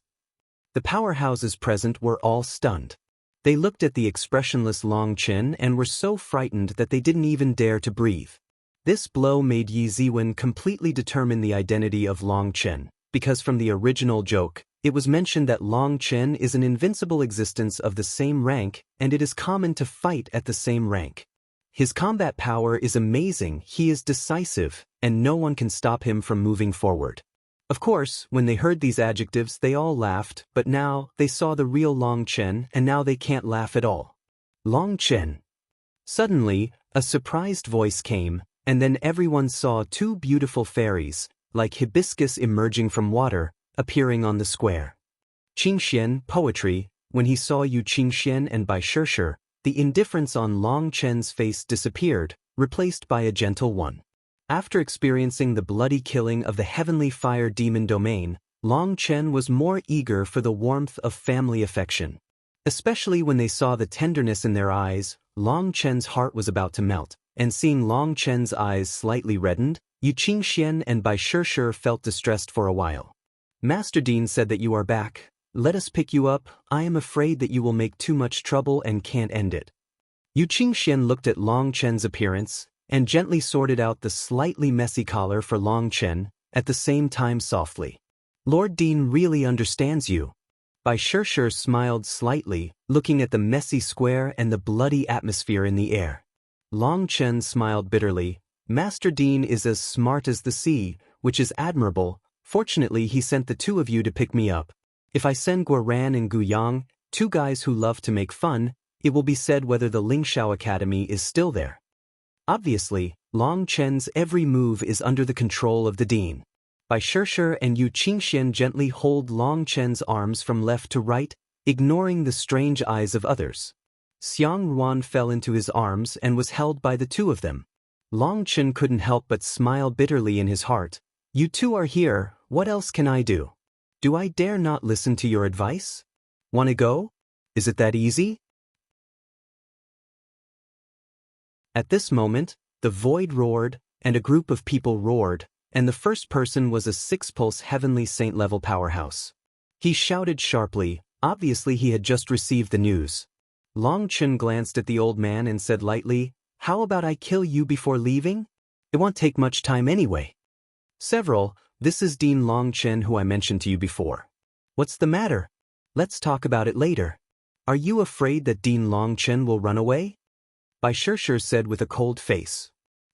The powerhouses present were all stunned. They looked at the expressionless Long Chen and were so frightened that they didn't even dare to breathe. This blow made Yi Ziwen completely determine the identity of Long Chen, because from the original joke, it was mentioned that Long Chen is an invincible existence of the same rank, and it is common to fight at the same rank. His combat power is amazing, he is decisive, and no one can stop him from moving forward. Of course, when they heard these adjectives they all laughed, but now they saw the real Long Chen and now they can't laugh at all. Long Chen. Suddenly, a surprised voice came, and then everyone saw 2 beautiful fairies, like hibiscus emerging from water, appearing on the square. Qingxian, poetry. When he saw Yu Qingxian and Bai Shishir, the indifference on Long Chen's face disappeared, replaced by a gentle one. After experiencing the bloody killing of the heavenly fire demon domain, Long Chen was more eager for the warmth of family affection. Especially when they saw the tenderness in their eyes, Long Chen's heart was about to melt, and seeing Long Chen's eyes slightly reddened, Yu Qingxian and Bai Shishir felt distressed for a while. Master Dean said that you are back. Let us pick you up. I am afraid that you will make too much trouble and can't end it. Yu Qingxian looked at Long Chen's appearance and gently sorted out the slightly messy collar for Long Chen, at the same time softly. Lord Dean really understands you. Bai Shishir smiled slightly, looking at the messy square and the bloody atmosphere in the air. Long Chen smiled bitterly. Master Dean is as smart as the sea, which is admirable. Fortunately, he sent the two of you to pick me up. If I send Guoran and Guyang, two guys who love to make fun, it will be said whether the Lingshao Academy is still there. Obviously, Long Chen's every move is under the control of the Dean. Bai Shishir and Yu Qingxian gently hold Long Chen's arms from left to right, ignoring the strange eyes of others. Xiang Ruan fell into his arms and was held by the two of them. Long Chen couldn't help but smile bitterly in his heart. You two are here, what else can I do? Do I dare not listen to your advice? Wanna go? Is it that easy? At this moment, the void roared, and a group of people roared, and the first person was a six-pulse heavenly saint-level powerhouse. He shouted sharply, obviously he had just received the news. Long Chen glanced at the old man and said lightly, "How about I kill you before leaving? It won't take much time anyway." This is Dean Long Chen who I mentioned to you before. What's the matter? Let's talk about it later. Are you afraid that Dean Long Chen will run away? Bai Shishir said with a cold face.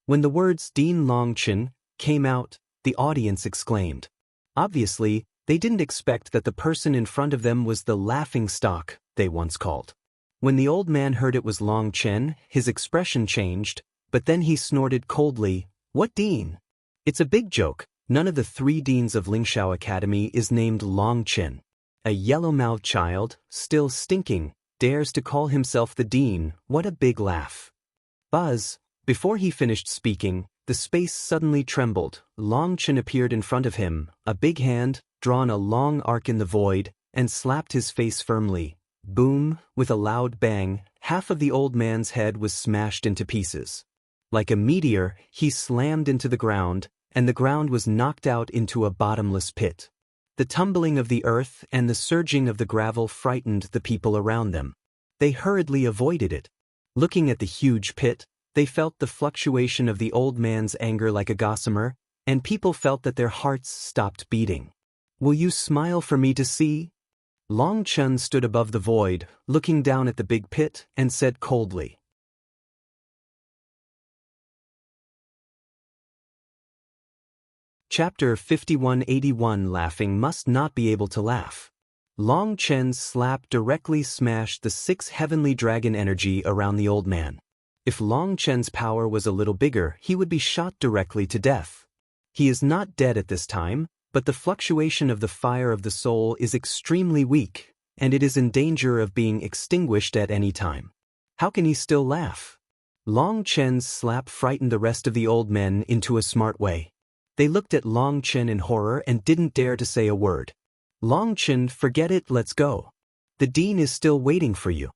When the words Dean Long Chen came out, the audience exclaimed. Obviously, they didn't expect that the person in front of them was the laughing stock they once called. When the old man heard it was Long Chen, his expression changed, but then he snorted coldly, "What Dean? It's a big joke. None of the three deans of Lingshao Academy is named Long Chen. A yellow-mouthed child, still stinking, dares to call himself the dean. What a big laugh." Buzz. Before he finished speaking, the space suddenly trembled. Long Chen appeared in front of him, a big hand, drawn a long arc in the void, and slapped his face firmly. Boom, with a loud bang, half of the old man's head was smashed into pieces. Like a meteor, he slammed into the ground, and the ground was knocked out into a bottomless pit. The tumbling of the earth and the surging of the gravel frightened the people around them. They hurriedly avoided it. Looking at the huge pit, they felt the fluctuation of the old man's anger like a gossamer, and people felt that their hearts stopped beating. "Will you smile for me to see?" Long Chen stood above the void, looking down at the big pit, and said coldly. Chapter 5181. Laughing must not be able to laugh. Long Chen's slap directly smashed the 6 heavenly dragon energy around the old man. If Long Chen's power was a little bigger, he would be shot directly to death. He is not dead at this time, but the fluctuation of the fire of the soul is extremely weak, and it is in danger of being extinguished at any time. How can he still laugh? Long Chen's slap frightened the rest of the old men into a smart way. They looked at Long Chen in horror and didn't dare to say a word. "Long Chen, forget it, let's go. The dean is still waiting for you."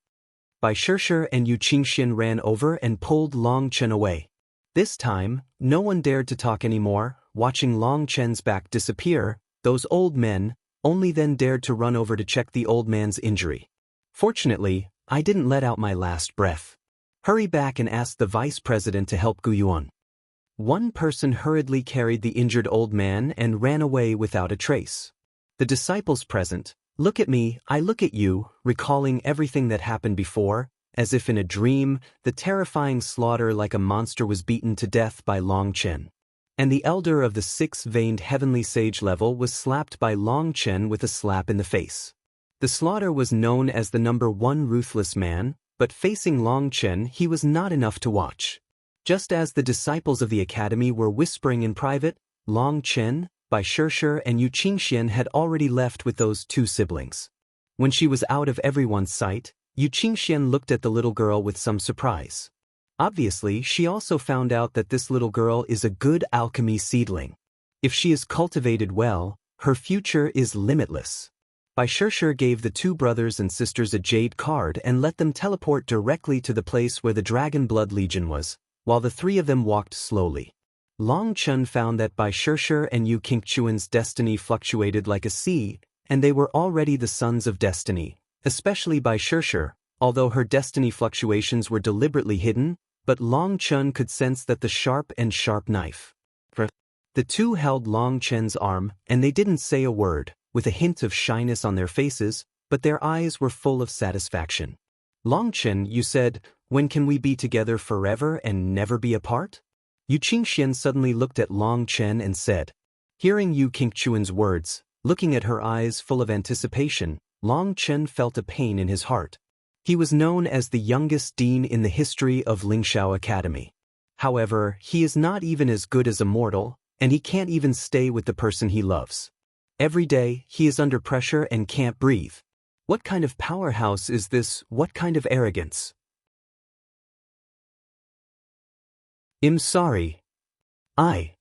Bai Shishir and Yu Qingxian ran over and pulled Long Chen away. This time, no one dared to talk anymore. Watching Long Chen's back disappear, those old men only then dared to run over to check the old man's injury. "Fortunately, I didn't let out my last breath. Hurry back and ask the vice president to help Guyuan." One person hurriedly carried the injured old man and ran away without a trace. The disciples present, "Look at me, I look at you," recalling everything that happened before, as if in a dream, the terrifying slaughter like a monster was beaten to death by Long Chen. And the elder of the 6-veined heavenly sage level was slapped by Long Chen with a slap in the face. The slaughter was known as the number 1 ruthless man, but facing Long Chen he was not enough to watch. Just as the disciples of the academy were whispering in private, Long Chen, Bai Shishir and Yu Qingxian had already left with those 2 siblings. When she was out of everyone's sight, Yu Qingxian looked at the little girl with some surprise. Obviously, she also found out that this little girl is a good alchemy seedling. If she is cultivated well, her future is limitless. Bai Shishir gave the 2 brothers and sisters a jade card and let them teleport directly to the place where the Dragon Blood Legion was, while the 3 of them walked slowly. Long Chen found that Bai Shishir and Yu Qingchuan's destiny fluctuated like a sea, and they were already the sons of destiny, especially Bai Shishir, although her destiny fluctuations were deliberately hidden, but Long Chen could sense that the sharp knife. The two held Long Chen's arm, and they didn't say a word, with a hint of shyness on their faces, but their eyes were full of satisfaction. Long Chen, you said, when can we be together forever and never be apart? Yu Qingxian suddenly looked at Long Chen and said. Hearing Yu Qingchuan's words, looking at her eyes full of anticipation, Long Chen felt a pain in his heart. He was known as the youngest dean in the history of Lingshao Academy. However, he is not even as good as a mortal, and he can't even stay with the person he loves. Every day, he is under pressure and can't breathe. What kind of powerhouse is this? What kind of arrogance? I'm sorry. I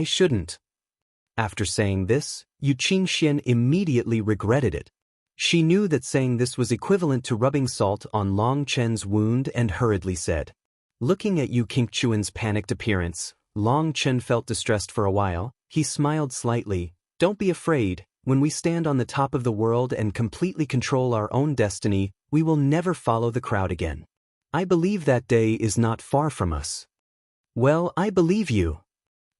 shouldn't. After saying this, Yu Qingxian immediately regretted it. She knew that saying this was equivalent to rubbing salt on Long Chen's wound and hurriedly said. Looking at Yu Qingchuan's panicked appearance, Long Chen felt distressed for a while. He smiled slightly. Don't be afraid. When we stand on the top of the world and completely control our own destiny, we will never follow the crowd again. I believe that day is not far from us. Well, I believe you.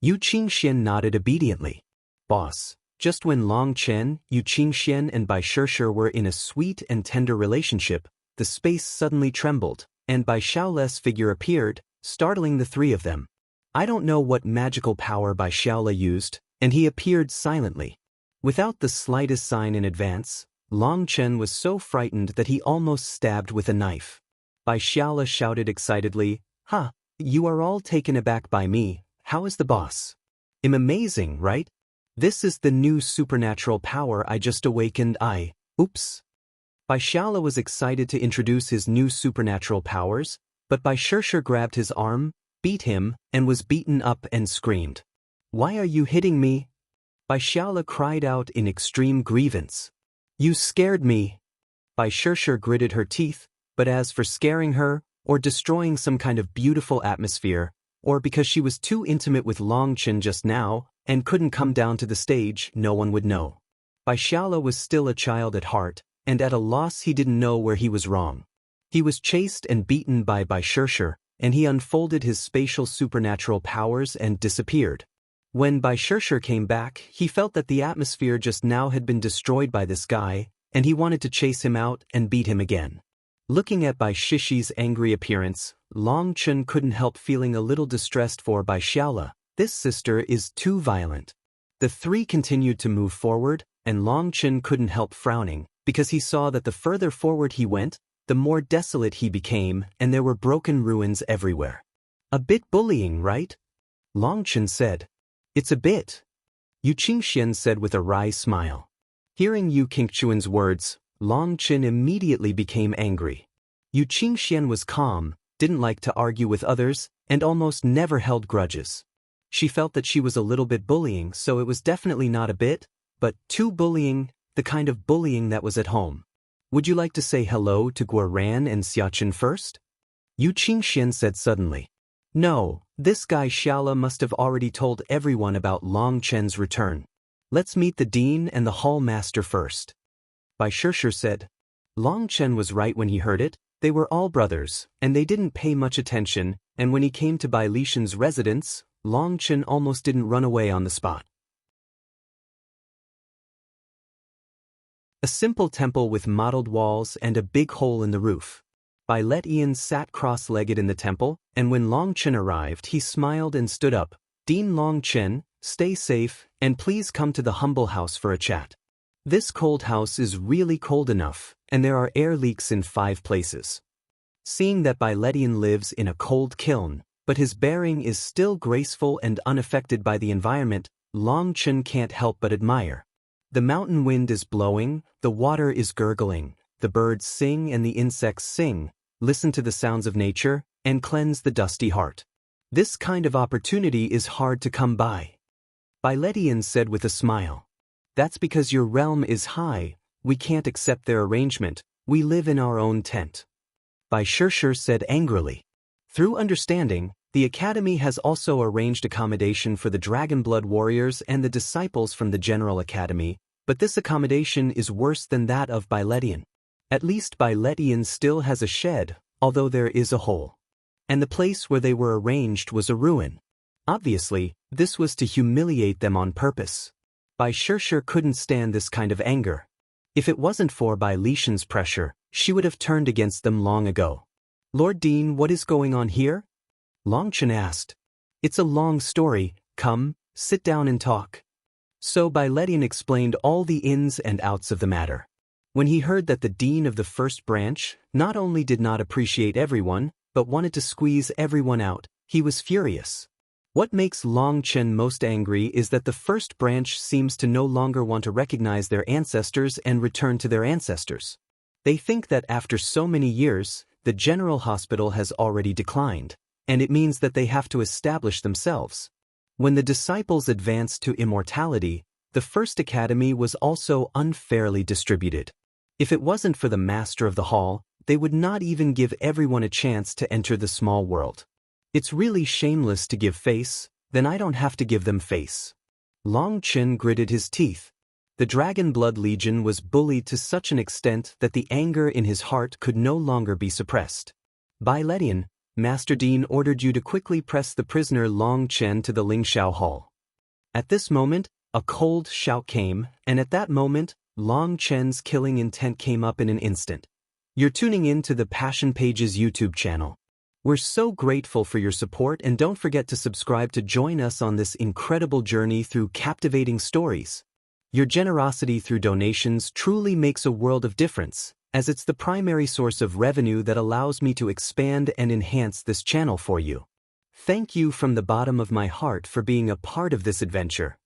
Yu Qingxian nodded obediently. Boss. Just when Long Chen, Yu Qingxian and Bai Shishir were in a sweet and tender relationship, the space suddenly trembled, and Bai Xiaole's figure appeared, startling the three of them. I don't know what magical power Bai Xiaole used, and he appeared silently. Without the slightest sign in advance, Long Chen was so frightened that he almost stabbed with a knife. Bai Xiaole shouted excitedly, "Ha! You are all taken aback by me. How is the boss? I'm amazing, right? This is the new supernatural power I just awakened. Oops." Bai Xiaole was excited to introduce his new supernatural powers, but Bai Shishir grabbed his arm, beat him, and was beaten up and screamed. Why are you hitting me? Bai Xiaole cried out in extreme grievance. You scared me. Bai Shishir gritted her teeth, but as for scaring her, or destroying some kind of beautiful atmosphere, or because she was too intimate with Long Chen just now, and couldn't come down to the stage, no one would know. Bai Xiaole was still a child at heart, and at a loss he didn't know where he was wrong. He was chased and beaten by Bai Shishir, and he unfolded his spatial supernatural powers and disappeared. When Bai Shishir came back, he felt that the atmosphere just now had been destroyed by this guy, and he wanted to chase him out and beat him again. Looking at Bai Shishir's angry appearance, Long Chen couldn't help feeling a little distressed for Bai Xiaole. This sister is too violent. The three continued to move forward, and Long Chen couldn't help frowning, because he saw that the further forward he went, the more desolate he became, and there were broken ruins everywhere. A bit bullying, right? Long Chen said. It's a bit. Yu Qingxian said with a wry smile. Hearing Yu Qingchuan's words, Long Chen immediately became angry. Yu Qingxian was calm, didn't like to argue with others, and almost never held grudges. She felt that she was a little bit bullying, so it was definitely not a bit, but too bullying, the kind of bullying that was at home. Would you like to say hello to Guoran and Xiachen first? Yu Qingxian said suddenly. No, this guy Xiaole must have already told everyone about Long Chen's return. Let's meet the dean and the hall master first. Bai Shishir said. Long Chen was right when he heard it. They were all brothers, and they didn't pay much attention, and when he came to Bai Lishan's residence, Long Chen almost didn't run away on the spot. A simple temple with mottled walls and a big hole in the roof. Bai Letian sat cross-legged in the temple, and when Long Chen arrived he smiled and stood up. Dean Long Chen, stay safe, and please come to the humble house for a chat. This cold house is really cold enough, and there are air leaks in 5 places. Seeing that Bai Letian lives in a cold kiln, but his bearing is still graceful and unaffected by the environment, Long Chen can't help but admire. The mountain wind is blowing, the water is gurgling, the birds sing and the insects sing. Listen to the sounds of nature, and cleanse the dusty heart. This kind of opportunity is hard to come by. Bai Letian said with a smile. That's because your realm is high, we can't accept their arrangement, we live in our own tent. Bai Shishir said angrily. Through understanding, The academy has also arranged accommodation for the Dragonblood warriors and the disciples from the General Academy, but this accommodation is worse than that of Byletian. At least Byletian still has a shed, although there is a hole. And the place where they were arranged was a ruin. Obviously, this was to humiliate them on purpose. Byshirsher couldn't stand this kind of anger. If it wasn't for Byletian's pressure, she would have turned against them long ago. Lord Dean, what is going on here? Longchen asked. It's a long story, come, sit down and talk. So Byletian explained all the ins and outs of the matter. When he heard that the dean of the first branch not only did not appreciate everyone, but wanted to squeeze everyone out, he was furious. What makes Longchen most angry is that the first branch seems to no longer want to recognize their ancestors and return to their ancestors. They think that after so many years, the general hospital has already declined, and it means that they have to establish themselves. When the disciples advanced to immortality, the first academy was also unfairly distributed. If it wasn't for the master of the hall, they would not even give everyone a chance to enter the small world. It's really shameless to give face, then I don't have to give them face. Longchen gritted his teeth. The Dragonblood Legion was bullied to such an extent that the anger in his heart could no longer be suppressed. Byletian, Master Dean ordered you to quickly press the prisoner Longchen to the Lingxiao Hall. At this moment, a cold shout came, and at that moment, Longchen's killing intent came up in an instant. You're tuning in to the Passion Pages YouTube channel. We're so grateful for your support, and don't forget to subscribe to join us on this incredible journey through captivating stories. Your generosity through donations truly makes a world of difference, as it's the primary source of revenue that allows me to expand and enhance this channel for you. Thank you from the bottom of my heart for being a part of this adventure.